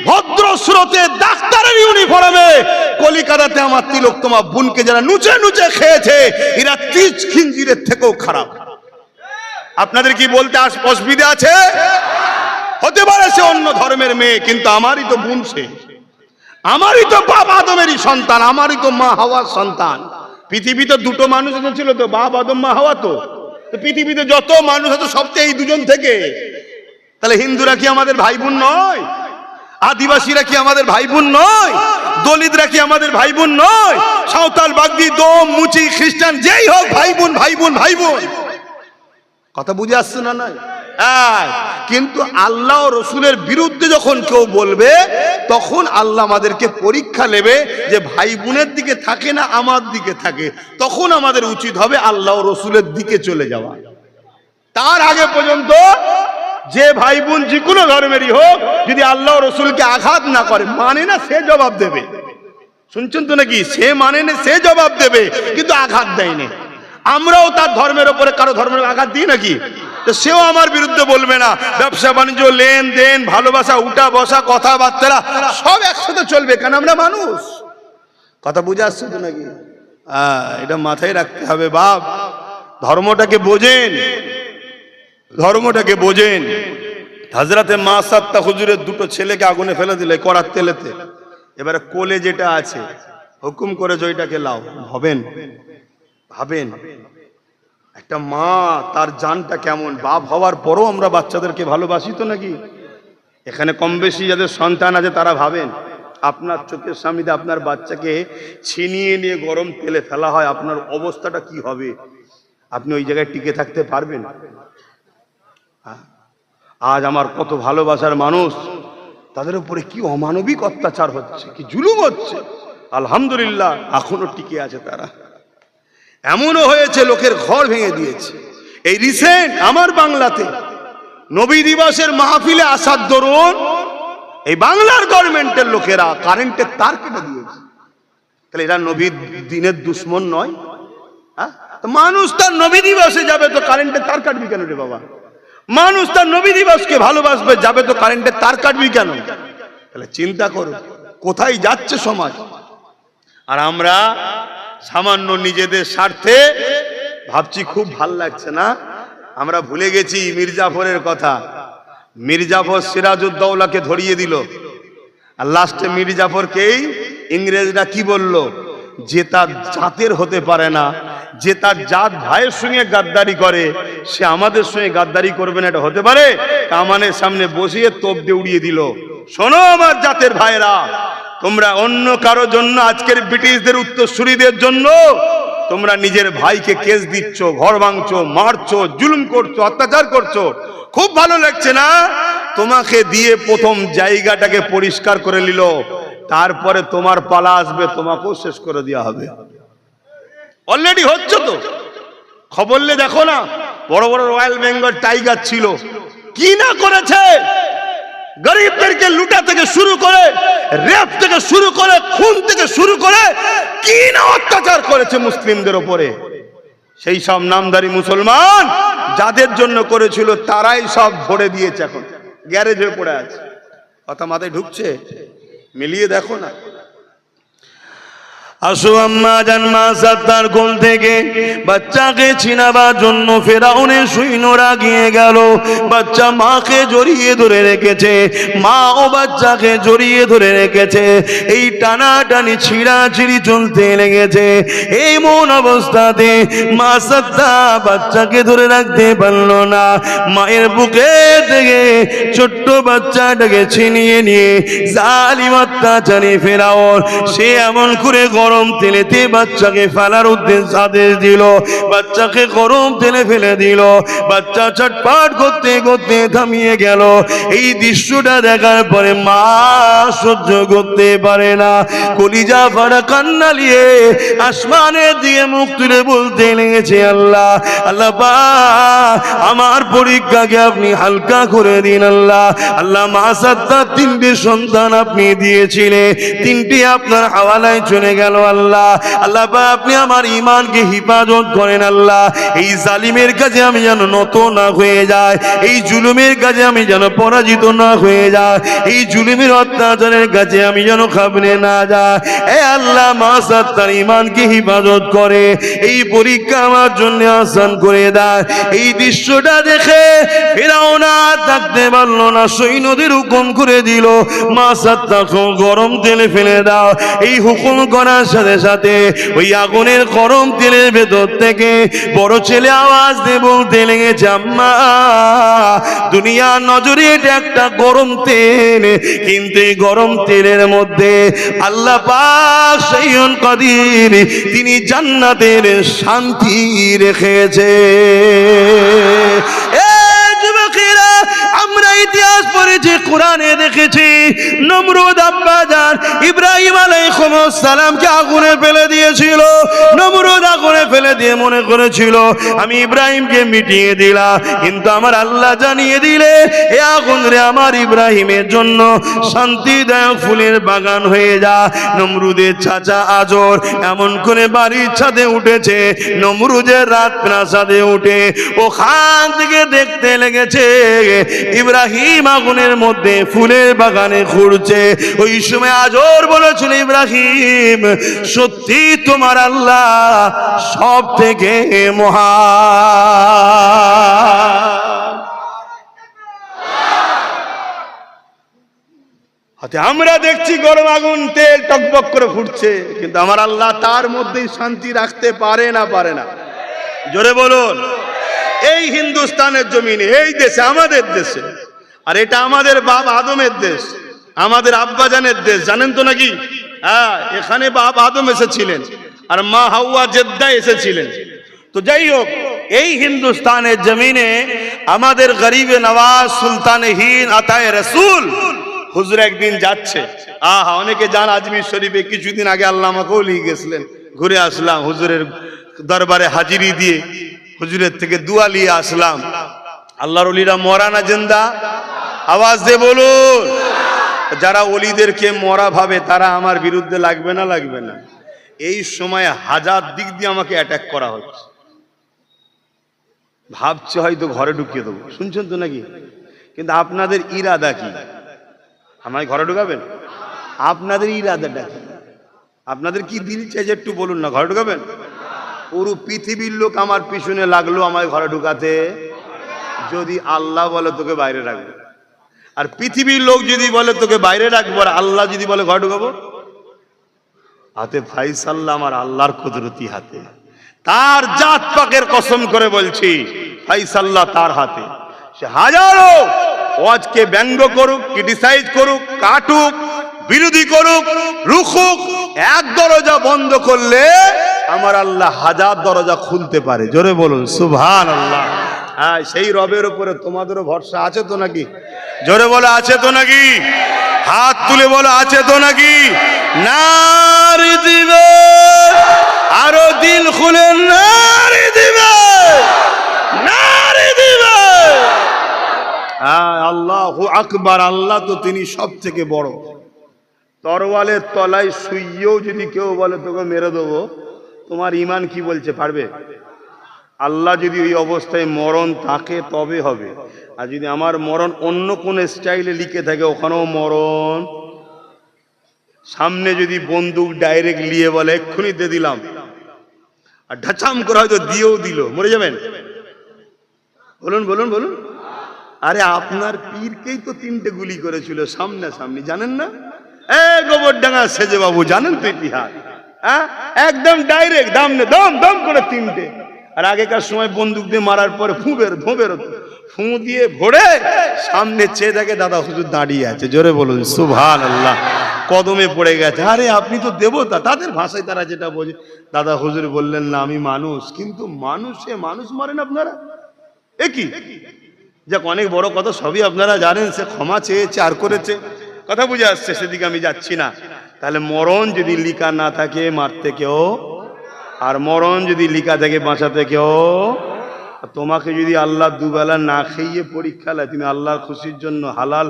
ভদ্র স্রোতে ডাক্তারের ইউনিফর্মে কলিকাতাতে আমার তিলক তোমার বোনকে যারা নুচে নুচে খেয়েছে, এরা তিজ খিনজিরের থেকেও খারাপ। আপনাদের কি বলতে অসুবিধা আছে? হতে পারে সে অন্য ধর্মের মেয়ে, কিন্তু আমারই তো বোন, সে আমারই তো বাপ আদমেরই সন্তান, আমারই তো মা হাওয়ার সন্তান। পৃথিবীতে দুটো মানুষ ছিল তো, বাপ আদম মা হাওয়া। তো পৃথিবীতে যত মানুষ আছে সবচেয়ে এই দুজন থেকে। তাহলে হিন্দুরা কি আমাদের ভাই বোন নয়? আদিবাসীরা কি আমাদের ভাই বোন নয়? দলিতরা কি আমাদের ভাই বোন নয়? সাঁওতাল, বাগদি, দোম, মুচি, খ্রিস্টান যেই হোক, ভাই বোন ভাই বোন ভাই বোন। কথা বুঝে আসছে না? নাই? কিন্তু আল্লাহ ও রসুলের বিরুদ্ধে যখন কেউ বলবে, তখন আল্লাহ আমাদেরকে পরীক্ষা নেবে যে ভাই বোনের দিকে থাকে না আমার দিকে থাকে। তখন আমাদের উচিত হবে আল্লাহ ও রসুলের দিকে চলে যাওয়া। তার আগে পর্যন্ত যে ভাই বোন যে কোনো ধর্মেরই হোক, যদি আল্লাহ রসুলকে আঘাত না করে, মানে না, সে জবাব দেবে। শুনছেন তো নাকি? সে মানে না, সে জবাব দেবে, কিন্তু আঘাত দেয়নি। আমরাও তার ধর্মের ওপরে কারো ধর্মের আঘাত দিই নাকি? তো সেও আমার বিরুদ্ধে বলবে না। ব্যবসা বাণিজ্য, লেনদেন, ভালোবাসা, উঠা বসা, কথাবার্তা সব একসাথে চলবে, কারণ আমরা মানুষ। কথা বুঝে আসছে তো নাকি? এটা মাথায় রাখতে হবে বাপ। ধর্মটাকে বোঝেন, ধর্মটাকে বোঝেন। হযরতে মা সাত্তা হুজুরের দুটো ছেলেকে আগুনে ফেলে দিলে কড়ার তেলেতে। এবারে কোলে যেটা আছে হুকুম করে জয়টাকে লাও। ভাবেন, ভাবেন একটা মা তার জানটা কেমন। বাপ হওয়ার পরও আমরা বাচ্চাদেরকে ভালোবাসি তো নাকি? এখানে কম বেশি যাদের সন্তান আছে তারা ভাবেন, আপনার চোখের সামনে আপনার বাচ্চাকে ছিনিয়ে নিয়ে গরম তেলে ফেলা হয়, আপনার অবস্থাটা কি হবে? আপনি ওই জায়গায় টিকে থাকতে পারবেন? আজ আমার কত ভালোবাসার মানুষ, তাদের উপরে কি অমানবিক অত্যাচার হচ্ছে, কি জুলুম হচ্ছে। আলহামদুলিল্লাহ এখনো টিকে আছে তারা। এমনও হয়েছে লোকের ঘর ভেঙে দিয়েছে। এই রিসেন্ট আমার বাংলাতে নবী দিবসের মাহফিলে আসার দরুন এই বাংলার গভর্নমেন্টের লোকেরা কারেন্টের তার কেটে দিয়েছে। তাহলে এরা নবীর দিনের দুশ্মন নয়? হ্যাঁ, মানুষ তার নবী দিবসে যাবে তো কারেন্টের তার কাটবি কেন রে বাবা? মানুষ তার নবী দিবসকে ভালোবাসবে, যাবে তো কারেন্টের তার কাটবি কেন? তাহলে চিন্তা করো কোথায় যাচ্ছে সমাজ। আর আমরা সামান্য নিজেদের স্বার্থে ভাবছি খুব ভাল লাগছে না। আমরা ভুলে গেছি মির্জাফরের কথা। মির্জাফর সিরাজউদ্দৌলাকে ধরিয়ে দিল, আর লাস্টে মির্জাফরকেই ইংরেজরা কি বলল? যে তার জাতের হতে পারে না, যে তার জাত ভাইয়ের সঙ্গে গাদ্দারি করে, সে আমাদের সঙ্গে গাদ্দারি করবে না, এটা হতে পারে? কামানের সামনে বসিয়ে তোপ দিয়ে উড়িয়ে দিল। শোনো আমার জাতের ভাইরা, তোমরা অন্য কারো জন্য, আজকের ব্রিটিশদের উত্তরসূরিদের জন্য তোমরা নিজের ভাইকে কেস দিচ্ছ, ঘর ভাঙছো, মারছো, জুলুম করছো, অত্যাচার করছো। খুব ভালো লাগছে না? তোমাকে দিয়ে প্রথম জায়গাটাকে পরিষ্কার করে নিল, তারপরে তোমার পালা আসবে, তোমাকেও শেষ করে দেওয়া হবে। অলরেডি হচ্ছে তো, খবর লে দেখো না, বড় বড় রয়্যাল বেঙ্গল টাইগার ছিল, কি না করেছে। গরিবদেরকে লুটা থেকে শুরু করে, রেপ থেকে শুরু করে, খুন থেকে শুরু করে, কি না অত্যাচার করেছে মুসলিমদের ওপরে। সেই সব নামধারী মুসলমান যাদের জন্য করেছিল তারাই সব ভরে দিয়েছে, এখন গ্যারেজে পড়ে আছে। কথা মাথায় ঢুকছে? মিলিয়ে দেখো না। আসো আম্মা জান মা সাত্তার কোল থেকে বাচ্চাকে ছিনাবার জন্য ফেরাউনের সৈন্যরা গিয়ে গেল। বাচ্চা মাকে জড়িয়ে ধরে রেখেছে, মা ও বাচ্চাকে জড়িয়ে ধরে রেখেছে। এই টানাটানি ছিঁড়াছিঁড়ি চলতে লেগেছে। এই মন অবস্থাতে মা সাত্তা বাচ্চাকে ধরে রাখতে পারল না। মায়ের বুকে থেকে ছোট্ট বাচ্চাটাকে ছিনিয়ে নিয়ে জালিম অত্যাচারী ফেরাউন সে এমন করে গরম তেলেতে বাচ্চাকে ফেলার উদ্দেশ্য আদেশ দিল। বাচ্চাকে গরম তেলে ফেলে দিল। বাচ্চা ছটফট করতে করতে থামিয়ে গেল। এই দৃশ্যটা দেখার পরে মা সহ্য করতে পারে না, কলিজা ফাড়া কান্না নিয়ে আসমানের দিকে মুখ তুলে বলতে লেগেছে, আল্লাহ আল্লাহ পাক, আমার পরীক্ষাকে আপনি হালকা করে দিন আল্লাহ। আল্লাহ মা সাত্তার তিনটে সন্তান আপনি দিয়েছিলেন, তিনটি আপনার হাওয়ালায় চলে গেল আল্লাহ। আল্লাহ পাক আপনি আমার ঈমানকে হিফাজত করেন আল্লাহ। এই জালিমের কাছে আমি যেন নত না হয়ে যায়, এই জুলুমের কাছে আমি যেন পরাজিত না হয়ে যায়, এই জুলুমের অত্যাচারের কাছে আমি যেন খাবনে না যায়। এ আল্লাহ মা সাত্তার ঈমানকে হিফাজত করে, এই পরীক্ষা আমার জন্য আসান করে দেয়। এই দৃশ্যটা দেখে ফিরআউন আর থাকতে পারল না, সৈন্যদের হুকুম করে দিল মা সাত্তাকে গরম তেলে ফেলে দাও। এই হুকুম করার সাথে সাথে ওই আগুনের গরম তেলের ভেতর থেকে বড় ছেলে আওয়াজ দিয়ে বলতে লেগেছে, আম্মা দুনিয়ার নজরে এটা একটা গরম তেল, কিন্তু এই গরম তেলের মধ্যে আল্লাহ পাক শাইউন কাদির, তিনি জান্নাতের শান্তি রেখেছে। এ যুবকেরা, আমরা ইতিহাস করেছি, কোরআনে দেখেছি নমরুদ আব্বাজান ইব্রাহিম আলাইহিস সালামকে আগুনে ফেলে দিয়েছিল। নমরুদ আগুনে ফেলে দিয়ে মনে করেছিল আমি ইব্রাহিমকে মিটিয়ে দিলাম, কিন্তু আমার আল্লাহ জানিয়ে দিলে এ আগুন রে আমার ইব্রাহিমের জন্য শান্তিদায়ক ফুলের বাগান হয়ে যা। নমরুদের চাচা আজর এমন করে বাড়ির ছাদে উঠেছে, নমরুদের রাত প্রাসাদে উঠে ওখান থেকে দেখতে লেগেছে ইব্রাহিম আগুনের মধ্যে ফুলের বাগানে ঘুরছে। ওই সময় আজর বলেছিল, ইব্রাহিম সত্যি তোমার আল্লাহ সব থেকে মহান। আমরা দেখছি গরম আগুন তেল টকবক করে ফুটছে, কিন্তু আমার আল্লাহ তার মধ্যেই শান্তি রাখতে পারে না, পারে না। জোরে বলুন। এই হিন্দুস্তানের জমিনে, এই দেশে, আমাদের দেশে, আর এটা আমাদের বাপ আদমের দেশ, আমাদের আব্বাজানের দেশ, জানেন তো নাকি? হ্যাঁ, এখানে বাপ আদম এসেছিলেন আর মা হাওয়া জেদ্দা এসেছিলেন। তো যাই হোক, এই হিন্দুস্তানের জমিনে আমাদের গরিবে নওয়াজ সুলতানে হিন্দ আতায়ে রসুল হুজুর একদিন যাচ্ছে, অনেকে যান আজমির শরীফে, কিছুদিন আগে আল্লাহ আমাকেও নিয়ে গেছিলেন, ঘুরে আসলাম, হুজুরের দরবারে হাজিরি দিয়ে হুজুরের থেকে দুয়া নিয়ে আসলাম। আল্লাহর ওলিরা মরা না জিন্দা? আওয়াজ দিয়ে বলুন। যারা ওলিদেরকে মরা ভাবে তারা আমার বিরুদ্ধে লাগবে না, লাগবে না? এই সময় হাজার দিক দিয়ে আমাকে অ্যাটাক করা হচ্ছে, ভাবছে হয়তো ঘরে ঢুকিয়ে দেবো, শুনছেন তো নাকি? কিন্তু আপনাদের ইরাদা কি? আমায় ঘরে ঢুকাবেন? আপনাদের ইরাদাটা কি? আপনাদের কি দিল চাইছে একটু বলুন না, ঘরে ঢুকাবেন? পুরো পৃথিবীর লোক আমার পিছনে লাগলো আমায় ঘরে ঢুকাতে, যদি আল্লাহ বলে তোকে বাইরে রাখবো, আর পৃথিবীর লোক যদি বলে তোকে বাইরে রাখবো, আর আল্লাহ যদি বলে ঘরে ঢুকাবো, হাতে ফাইসাল্লাহ আমার আল্লাহর কুদরতি হাতে। তার জাত পাকের কসম করে বলছি, ফাইসাল্লাহ তার হাতে। সে হাজারো ওয়াজকে ব্যঙ্গ করুক, ক্রিটিসাইজ করুক, কাটুক, বিরোধী করুক, রুখুক, এক দরজা বন্ধ করলে আমার আল্লাহ হাজার দরজা খুলতে পারে। জোরে বলুন সুবহানাল্লাহ। হ্যাঁ, সেই রবের উপরে তোমাদেরও ভরসা আছে তো নাকি? জোরে বলো, আছে তো নাকি? হাত তুলে বলো, আছে তো নাকি? নারী দিবে, আরো দিল খুলে নারী দিবে, নারী দিবে। হ্যাঁ, আল্লাহু আকবার। আল্লাহ তো তিনি সব থেকে বড়। তরওয়ালের তলায় শুইয়েও যদি কেউ বলে তোকে মেরে দেবো, তোমার ইমান কি বলছে? পারবে? আল্লাহ যদি ওই অবস্থায় মরণ থাকে তবে হবে, আর যদি আমার মরণ অন্য কোন স্টাইলে লিখে থাকে ওখানেও মরণ। সামনে যদি বন্দুক ডাইরেক্ট নিয়ে বলে এক্ষুনি দিয়ে দিলাম, আর ঢাচাম করে হয়তো দিয়েও দিল, মরে যাবেন? বলুন বলুন বলুন। আরে আপনার পীরকেই তো 3টে গুলি করেছিল সামনাসামনি, জানেন না? গোবরডাঙ্গা সেজে বাবু, জানেন তো ইতিহাস? হ্যাঁ, একদম ডাইরেক্ট দম দম করে 3টে। আর আগেকার সময় বন্দুক দিয়ে মারার পরে ফু দিয়ে ভরে সামনে চেয়ে দেখে দাদা হুজুর দাঁড়িয়ে আছে। জোরে বলুন সুবহানাল্লাহ। কদমে পড়ে গেছে। আরে আপনি তো দেবতা, তাদের ভাষায় তারা যেটা বোঝে। দাদা হুজুর বললেন না আমি মানুষ, কিন্তু মানুষে মানুষ মারেন আপনারা? একই যাক, অনেক বড় কথা, সবই আপনারা জানেন। সে ক্ষমা চেয়েছে আর করেছে, কথা বুঝে আসছে, সেদিকে আমি যাচ্ছি না। তাহলে মরণ যদি লিখা না থাকে মারতে কেউ, আর মরণ যদি লিখা থাকে বাঁচাতে কেউ। তোমাকে যদি আল্লাহ দুবেলা না খেয়ে পরীক্ষা নেয়, তুমি আল্লাহর খুশির জন্য হালাল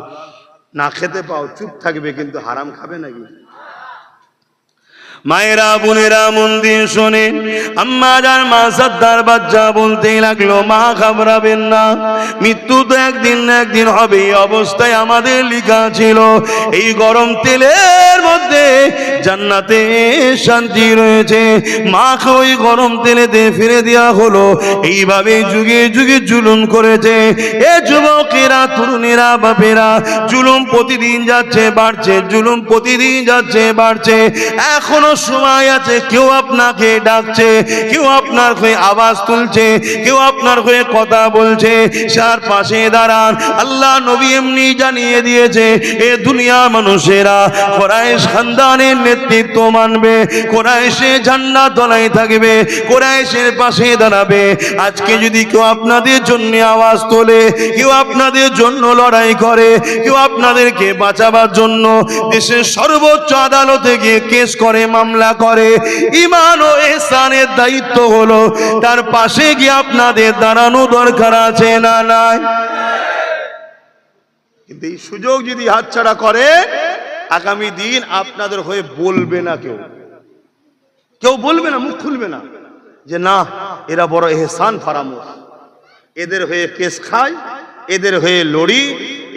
না খেতে পাও, চুপ থাকবে, কিন্তু হারাম খাবে নাকি? মায়েরা বোনেরা মন দিয়ে শোনে, আম্মা জান মা সাদ্দার বাচ্চা বলতে লাগলো, মা ঘাবড়াবেন না, মৃত্যু তো একদিন না একদিন হবে। এই অবস্থায় আমাদের লেখা ছিল এই গরম তেলের মধ্যে জান্নাতে শান্তি রয়েছে। মাকে ওই গরম তেলেতে ফিরে দেওয়া হলো। এইভাবে যুগে যুগে জুলুম করেছে এ যুবকেরা, তরুণেরা, বাপেরা। জুলুম প্রতিদিন যাচ্ছে বাড়ছে, জুলুম প্রতিদিন যাচ্ছে বাড়ছে। এখনো এখনো সময় আছে। কেউ আপনাকে ডাকছে, কেউ আপনার হয়ে আওয়াজ তুলছে, কেউ আপনার হয়ে কথা বলছে, তার পাশে দাঁড়ান। আল্লাহ নবী এমনি জানিয়ে দিয়েছে, এ দুনিয়া মানুষেরা কুরাইশ খানদানের নেতৃত্ব মানবে, কুরাইশে জান্নাত তলায় থাকবে, কুরাইশের পাশে দাঁড়াবে। আজকে যদি কেউ আপনাদের জন্য আওয়াজ তোলে, কেউ আপনাদের জন্য লড়াই করে, কেউ আপনাদেরকে বাঁচাবার জন্য দেশের সর্বোচ্চ আদালতে গিয়ে কেস করে, মামলা করে, ঈমান ও ইহসানের দায়িত্ব হলো তার পাশে গিয়ে আপনাদের দাঁড়ানো দরকার আছে না নাই? কিন্তু এই সুযোগ যদি হাতছাড়া করে, আগামী দিন আপনাদের হয়ে বলবে না, কেউ বলবে না, মুখ খুলবে না যে না এরা বড় এহসান ফারামুখ, এদের হয়ে কেস খায়, এদের হয়ে লড়ি,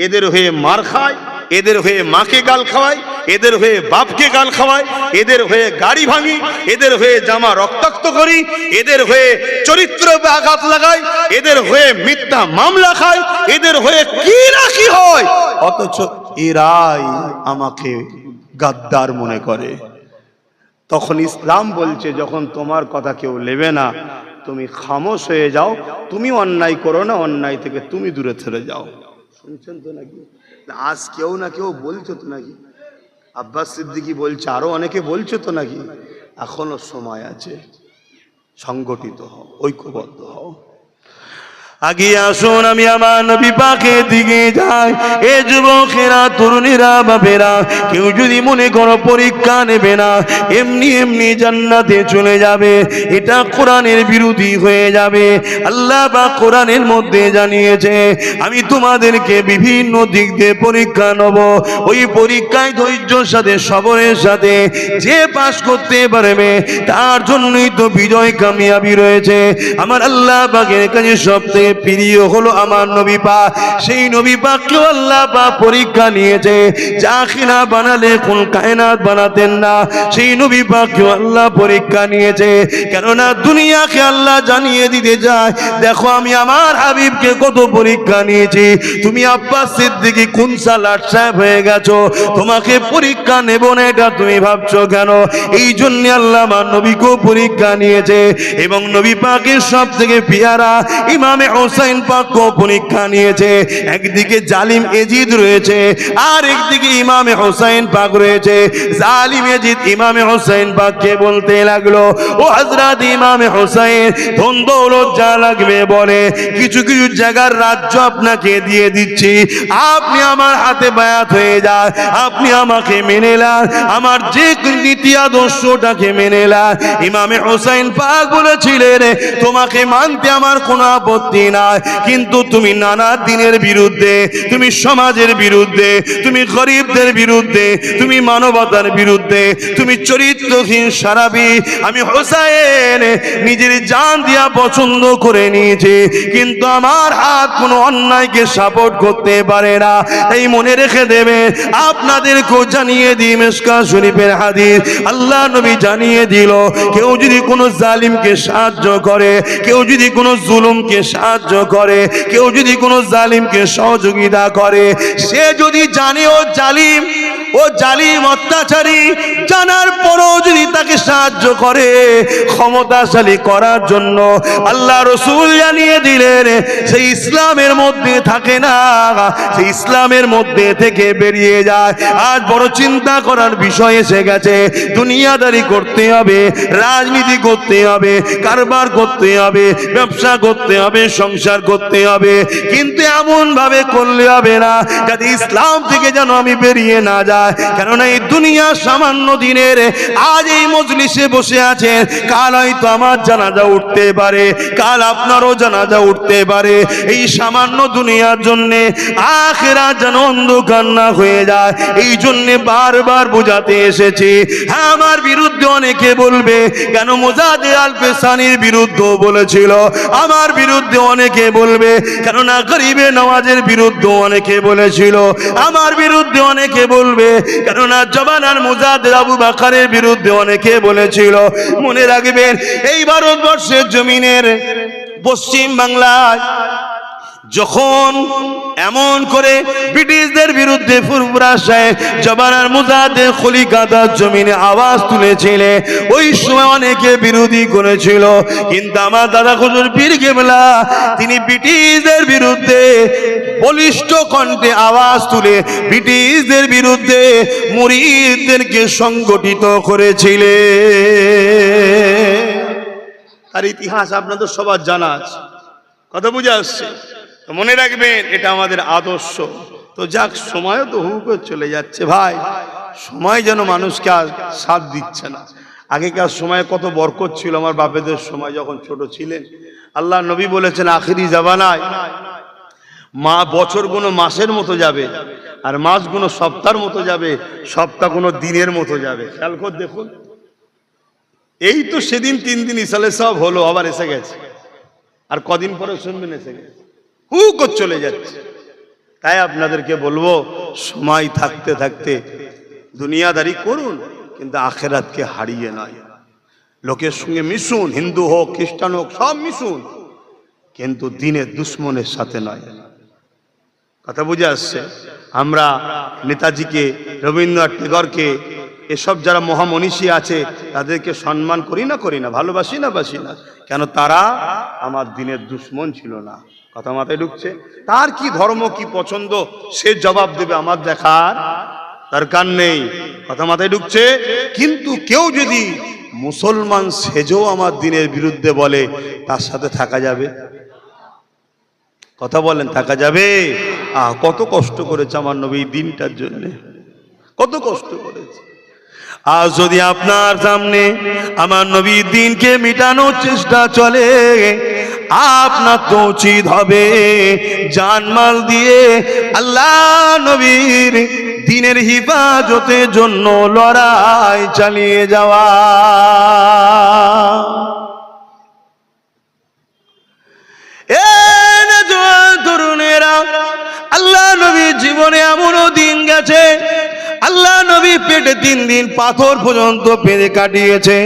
এদের হয়ে মার খায়, এদের হয়ে মাকে গাল খাওয়ায়, এদের হয়ে বাপকে গাল খাওয়ায়, এদের হয়ে গাড়ি ভাঙি, এদের হয়ে জামা রক্তাক্ত করি, এদের হয়ে চরিত্র আঘাত লাগায়, এদের হয়ে মিথ্যা মামলা খায়, এদের হয়ে কি না কি হয়, অথচ এরাই আমাকে গাদ্দার মনে করে। তখন ইসলাম বলছে, যখন তোমার কথা কেউ নেবে না, তুমি খামোশ হয়ে যাও, তুমি অন্যায় করো না, অন্যায় থেকে তুমি দূরে সরে যাও। শুনছেন তো নাকি? আজ কেউ না কেউ বলছো তো নাকি? আব্বাস সিদ্দিকী বলছে, আরো অনেকে বলছো তো নাকি? এখনো সময় আছে, সংগঠিত হও, ঐক্যবদ্ধ হও। আগে আসুন আমি আমার নবী পাকের দিকে যাই। এ যুবকেরা, তরুণীরা, বাপেরা, কেউ যদি মনে করো পরীক্ষা নেবে না, এমনি এমনি জান্নাতে চলে যাবে, এটা কোরআনের বিরোধী হয়ে যাবে। আল্লাহ পাক কোরআনের মধ্যে জানিয়েছে, আমি তোমাদেরকে বিভিন্ন দিক দিয়ে পরীক্ষা নেব, ওই পরীক্ষায় ধৈর্যের সাথে, সবরের সাথে যে পাস করতে পারবে তার জন্যই তো বিজয় কামিয়াবি রয়েছে। আমার আল্লাহ পাকের কাছে সবথেকে প্রিয় হলো আমার নবী পাক। সেই নবী পাককেও আল্লাহ পাক পরীক্ষা নিয়েছে, যা কিনা বানালে কোন কায়নাত বানাতেন না, সেই নবী পাককেও আল্লাহ পরীক্ষা নিয়েছে। কেননা দুনিয়াকে আল্লাহ জানিয়ে দিতে যায়, দেখো আমি আমার হাবিবকে কত পরীক্ষা নিয়েছি, তুমি আব্বাস সিদ্দিকী কোন সালাট সাহেব হয়ে গেছো, তোমাকে পরীক্ষা নেব না এটা তুমি ভাবছো কেন? এই জন্য আল্লাহ আমার নবীকেও পরীক্ষা নিয়েছে। এবং নবী পাকের সব থেকে পেয়ারা ইমামে হুসাইন পাককেও পরীক্ষা নিয়েছে। একদিকে জালিম এজিদ রয়েছে, আর একদিকে ইমামে হুসাইন পাক রয়েছে। জালিম এজিদ ইমামে হুসাইন পাককে বলতে লাগলো, ও হযরত ইমামে হুসাইন, ধন দৌলত যা লাগবে বলে, কিছু কিছু জায়গার রাজ্য আপনাকে দিয়ে দিচ্ছি, আপনি আমার হাতে বায়াত হয়ে যান, আপনি আমাকে মেনে নেন, আমার যে নীতি আদর্শটাকে মেনে নেন। ইমামে হুসাইন পাক বলেছিলেন, তোমাকে মানতে আমার কোনো আপত্তি নাই, কিন্তু তুমি নানা দিনের বিরুদ্ধে, তুমি সমাজের বিরুদ্ধে, তুমি গরিবদের বিরুদ্ধে, তুমি মানবতার বিরুদ্ধে, তুমি চরিত্রহীন সারাবি। আমি হুসাইন নিজের জান দিয়া পছন্দ করে নিয়েছি, কিন্তু আমার হাত কোনো অন্যায়কে সাপোর্ট করতে পারে না। এই মনে রেখে দেবে, আপনাদেরকেও জানিয়ে দিই, মিশকাত শরীফের হাদিস, আল্লাহ নবী জানিয়ে দিল, কেউ যদি কোনো জালিমকে সাহায্য করে, কেউ যদি কোনো জুলুমকে সাহায্য করে, কেউ যদি কোনো জালিমকে সহযোগিতা করে, সে যদি জানে ও জালিম, ও জালিম অত্যাচারী, জানার পরও যদি তাকে সাহায্য করে ক্ষমতাশালী করার জন্য, আল্লাহ রসুল জানিয়ে দিলেন সেই ইসলামের মধ্যে থাকে না, সেই ইসলামের মধ্যে থেকে বেরিয়ে যায়। আজ বড় চিন্তা করার বিষয় এসে গেছে, দুনিয়াদারি করতে হবে, রাজনীতি করতে হবে, কারবার করতে হবে, ব্যবসা করতে হবে, সংসার করতে হবে, কিন্তু এমন ভাবে করলে হবে না যাতে ইসলাম থেকে যেন আমি বেরিয়ে না যায়। কেননা এই দুনিয়া সামান্য দিনের, আজ এই মজলিসে বসে আছেন, কাল হয়তো আমার জানাজা উঠতে পারে, কাল আপনারও জানাজা উঠতে পারে। এই সামান্য দুনিয়ার জন্য আখিরাত যেন অন্ধকার না হয়ে যায়, এই জন্য বারবার বোঝাতে এসেছি। হ্যাঁ, আমার বিরুদ্ধে অনেকে বলবে, কেন মুজাহিদ আল পেসানির বিরুদ্ধে বলেছিল, আমার বিরুদ্ধে অনেকে বলবে, কেননা গরিবে নওয়াজের বিরুদ্ধে অনেকে বলেছিল, আমার বিরুদ্ধে অনেকে বলবে, কেননা জবানার মুজাহিদ আবু বকরের বিরুদ্ধে অনেকে বলেছিল। মনে রাখবেন, এই ভারতবর্ষের জমিনের পশ্চিম বাংলায় যখন এমন করে ব্রিটিশদের বিরুদ্ধে ফুরফুরাশায় জবানার মুজাহিদের খলিকাতার জমিনে আওয়াজ তুলেছিলে, ওই সময় অনেকে বিরোধী করেছিল, কিন্তু আমার দাদা হুজুর পীর কেবলা তিনি ব্রিটিশদের বিরুদ্ধে বলিষ্ঠ কণ্ঠে আওয়াজ তুলে ব্রিটিশদের বিরুদ্ধে মুরিদদেরকে সংগঠিত করেছিলেন। তার ইতিহাস আপনাদের সবার জানা আছে, কথা বুঝে আসছে। তো মনে রাখবেন এটা আমাদের আদর্শ। তো যাক, সময়ও তো হু করে চলে যাচ্ছে ভাই, সময় যেন মানুষকে আর সাথ দিচ্ছে না। আগেকার সময় কত বরকত ছিল, আমার বাপেদের সময় যখন ছোট ছিলেন। আল্লাহ নবী বলেছেন আখিরি জামানায় বছরগুলো মাসের মতো যাবে, আর মাসগুলো সপ্তাহের মতো যাবে, সপ্তাহগুলো দিনের মতো যাবে। খেয়াল করে দেখুন, এই তো সেদিন 3 দিন ইসালে সব হলো, আবার এসে গেছে, আর কদিন পরে শুনবেন এসে গেছে, হু করে চলে যাচ্ছে। তাই আপনাদেরকে বলবো, সময় থাকতে থাকতে দুনিয়াদারি করুন, কিন্তু আখেরাতকে হারিয়ে নয়। লোকের সঙ্গে মিশুন, হিন্দু হোক খ্রিস্টান হোক সব মিশুন, কিন্তু দিনের দুশ্মনের সাথে নয়। কথা বুঝে আসছে? আমরা নেতাজিকে, রবীন্দ্রনাথ টেগরকে, এসব যারা মহামনীষী আছে তাদেরকে সম্মান করি না, ভালোবাসি না, বাসি না, কেন? তারা আমার দিনের দুশ্মন ছিল না। কথা মাথায় ঢুকছে? তার কি ধর্ম, কি পছন্দ, সে জবাব দেবে, আমার দেখার দরকার নেই। কথা মাথায় ঢুকছে? কিন্তু কেউ যদি মুসলমান সেজেও আমার দিনের বিরুদ্ধে বলে, তার সাথে থাকা যাবে? কথা বলেন, থাকা যাবে? কত কষ্ট করেছে আমার নবী দিনটার জন্য, কত কষ্ট করেছে। আর যদি আপনার সামনে আমার নবীর দিনকে মিটানোর চেষ্টা চলে, আপনার তো উচিত হবে জানমাল দিয়ে আল্লাহ নবীর দিনের হিফাজতের জন্য লড়াই চালিয়ে যাওয়া। তরুণেরা, আল্লাহ নবীর জীবনে এমনও দিন গেছে, আল্লাহ নবী পেটে 3 দিন পাথর পর্যন্ত পেরে কাটিয়েছে।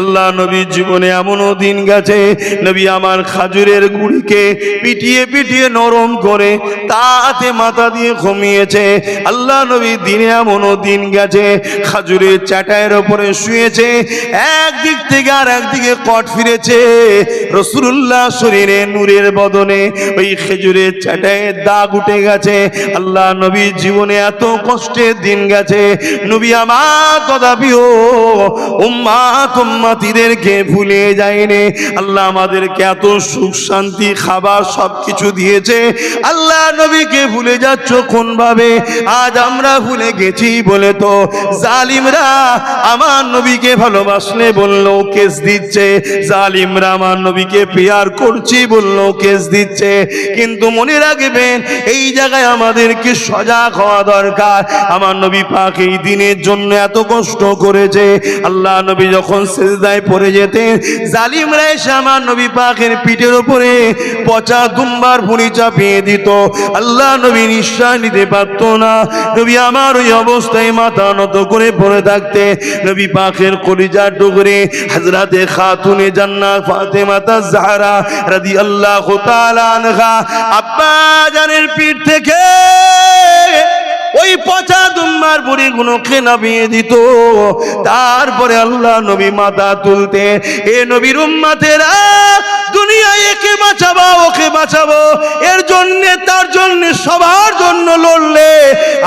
আল্লাহ নবীর জীবনে এমনও দিন গেছে, নবী আমার খাজুরের গুড়িকে পিটিয়ে পিটিয়ে নরম করে তাতে মাথা দিয়ে ঘুমিয়েছে। আল্লাহ নবীর দিনে এমনও দিন গেছে, খাজুরের চাটাইয়ের ওপরে শুয়েছে, একদিক থেকে আর একদিকে কট ফিরেছে। রাসূলুল্লাহ শরীরে নূরের বদনে ওই খেজুরের চাটাইয়ের দাগ উঠে গেছে। আল্লাহ নবীর জীবনে এত কষ্টের দিন গেছে, নবী আমার তথাপিও উম্মাতিদেরকে ভুলে যায়নি। আল্লাহ আমাদেরকে এত সুখ শান্তি খাবার সবকিছু দিয়েছে, আল্লাহ নবীকে ভুলে যাচ্ছ কোন ভাবে? আজ আমরা ভুলে গেছি বলে তো জালিমরা আমার নবীকে ভালোবাসলে বললেও কেস দিচ্ছে, জালিমরা আমার নবীকে পেয়ার করছি বললেও কেস দিচ্ছে। কিন্তু মনে রাখবেন, এই জায়গায় আমাদেরকে সজাগ হওয়া দরকার। আমার নবী পাক এই দিনের জন্য এত কষ্ট করেছে। আল্লাহ নবী যখন সিজদায় পড়ে যেতেন, জালিমরা এসে আমার নবী পাকের পিঠের উপরে পচা দুম্বার ভুঁড়ি চাপিয়ে দিত। আল্লাহ নবী নিঃশ্বাস নিতে পারত না। নবী আমার ওই অবস্থায় মাথা নত করে পড়ে থাকতে, নবী পাকের কলিজার টুকরে হযরতে খাতুনে জান্নাত ফাতেমা জাহরা রাদিয়াল্লাহু তাআলা আনহা আব্বা জানের পিঠ থেকে ওই পচা দুম্বার বুড়ি গুলোকে নামিয়ে দিত। তারপরে আল্লাহ নবী মাথা তুলতে, এ নবীর উম্মতেরা, দুনিয়ায় একে বাঁচাবো ওকে বাঁচাবো, এর জন্য তার জন্য সবার জন্য লড়লে,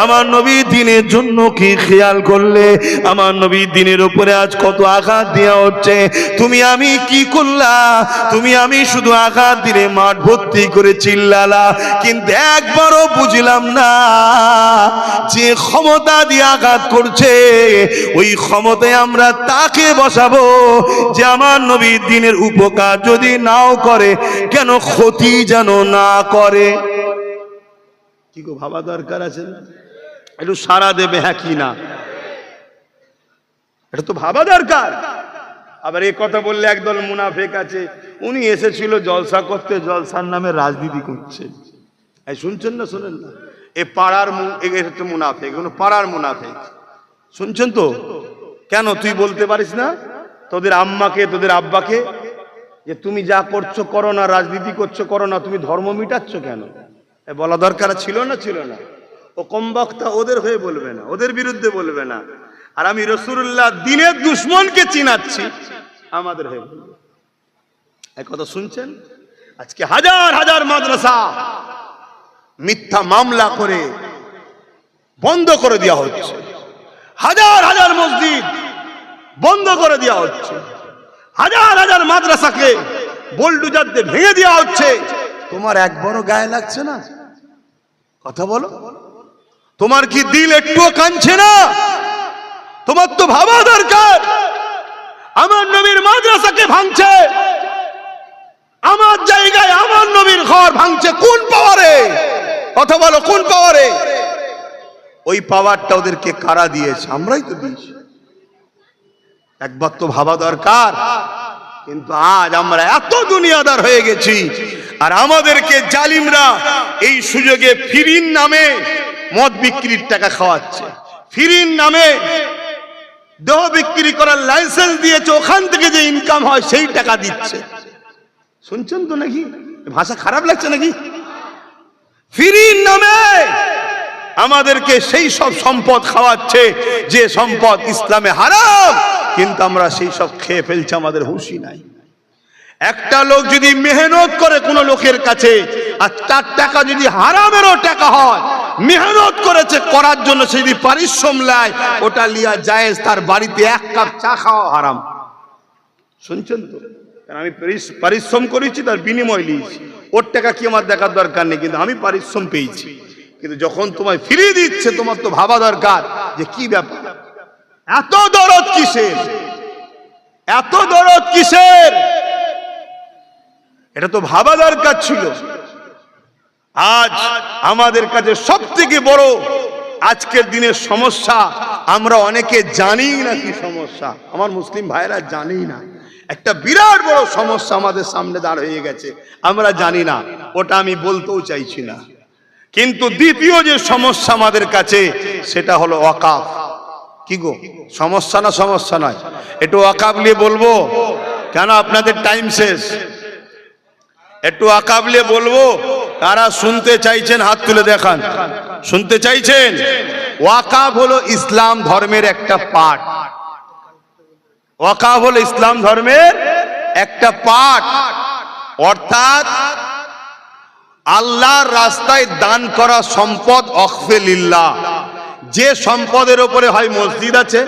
আমার নবী দিনের জন্য কি খেয়াল করলে? আমার নবী দিনের উপরে আজ কত আঘাত দেওয়া হচ্ছে। তুমি আমি কি করলা? তুমি আমি শুধু আঘাত দিলে মাঠ ভর্তি করে চিল্লালা, কিন্তু একবারও বুঝলাম না যে ক্ষমতা দিয়ে আঘাত করছে, ওই ক্ষমতায় আমরা তাকে বসাবো যে আমার নবীর দিনের উপকার যদি নাও করে, কেন ক্ষতি যেন না করে। কি গো, ভাবা দরকার আছে না? একটু সারা দেবে হ্যাঁ কি না, এটা তো ভাবা দরকার। আবার এই কথা বললে একদল মুনাফেক আছে, উনি এসেছিল জলসা করতে, জলসার নামে রাজনীতি করছে। এই শুনছেন না? শোনেন না? এ পাড়ার মুনাফেক, পাড়ার মুনাফেক, শুনছেন তো? কেন তুই বলতে পারিস না তোদের আম্মাকে, তোদের আব্বাকে, যে তুমি যা করছো করো না, রাজনীতি করছো করো না, তুমি ধর্ম মিটাচ্ছ কেন? বলা দরকার ছিল না ছিল না? ও কম বক্তা ওদের হয়ে বলবে না, ওদের বিরুদ্ধে বলবে না, আর আমি রাসূলুল্লাহ দ্বীনের দুশমনকে চিনাচ্ছি আমাদের হয়ে বলবে। এই কথা শুনছেন? আজকে হাজার হাজার মাদ্রাসা মিথ্যা মামলা করে বন্ধ করে দেওয়া হচ্ছে, হাজার হাজার মসজিদ বন্ধ করে দেওয়া হচ্ছে, হাজার হাজার মাদ্রাসাকে বোল্ডুজার দিয়ে ভেঙে দেওয়া হচ্ছে। তোমার একবারও গায়ে লাগছে না? কথা বলো, তোমার কি দিল একটুও কাঁদছে না? তোমার তো ভাবা দরকার, আমার নবীর মাদ্রাসাকে ভাঙছে, আমার জায়গায় আমার নবীর ঘর ভাঙছে, কোন পাওয়ারে? কথা বলো, কোন পাওয়ারে? ওই পাওয়ারটা ওদেরকে কারা দিয়েছে? আমরাই তো দিয়েছি। একবার তো ভাবা দরকার। কিন্তু আজ আমরা এত দুনিয়াদার হয়ে গেছি, আর আমাদেরকে জালিমরা এই সুযোগে ফিরিন নামে মদ বিক্রির টাকা খাওয়াচ্ছে, ফিরিন নামে দেহ বিক্রি করার লাইসেন্স দিয়েছে, ওখান থেকে যে ইনকাম হয় সেই টাকা দিচ্ছে। শুনছেন তো নাকি? ভাষা খারাপ লাগছে নাকি? ফিরিন নামে আমাদেরকে সেই সব সম্পদ খাওয়াচ্ছে যে সম্পদ ইসলামে হারাম, কিন্তু আমরা সেই সব খেয়ে ফেলছি, আমাদের হুঁশই নাই। একটা লোক যদি মেহনত করে কোনো লোকের কাছে, আর তার টাকা যদি হারামেরও টাকা হয়, মেহনত করেছে করার জন্য, সে যদি পারিশ্রম নেয়, ওটা লিয়া জায়েজ, তার বাড়িতে এক কাপ চা খাওয়া হারাম। শুনছেন তো? আমি পারিশ্রম করেছি, তার বিনিময় নিয়েছি, ওর টাকা কি আমার দেখার দরকার নেই, কিন্তু আমি পারিশ্রম পেয়েছি। কিন্তু যখন তোমায় ফিরিয়ে দিচ্ছে, তোমার তো ভাবা দরকার যে কি ব্যাপার, এত দরদ কিসের, এত দরদ কিসের? এটা তো ভাবা দরকার ছিল। আজ আমাদের কাছে সব থেকে বড় আজকের দিনের সমস্যা, আমরা অনেকে জানি না কি সমস্যা, আমার মুসলিম ভাইরা জানি না। একটা বিরাট বড় সমস্যা আমাদের সামনে দাঁড় হয়ে গেছে, আমরা জানি না, ওটা আমি বলতেও চাইছি না। কিন্তু দ্বিতীয় যে সমস্যা আমাদের কাছে, সেটা হলো ওয়াকাফ। কি গো, সমস্যা না? সমস্যা নয়, একটু ওয়াকাফ নিয়ে বলবো। কেন? আপনাদের টাইম শেষ, একটু ওয়াকাফ নিয়ে বলবো। কারা শুনতে চাইছেন হাত তুলে দেখান, শুনতে চাইছেন? ওয়াকাফ হলো ইসলাম ধর্মের একটা পার্ট। ওয়াকাফ হলো ইসলাম ধর্মের একটা পার্ট, অর্থাৎ আল্লাহর রাস্তায় দান করা সম্পদ, ওয়াকফে লিল্লাহ। যে সম্পদের উপরে হয় মসজিদ আছে,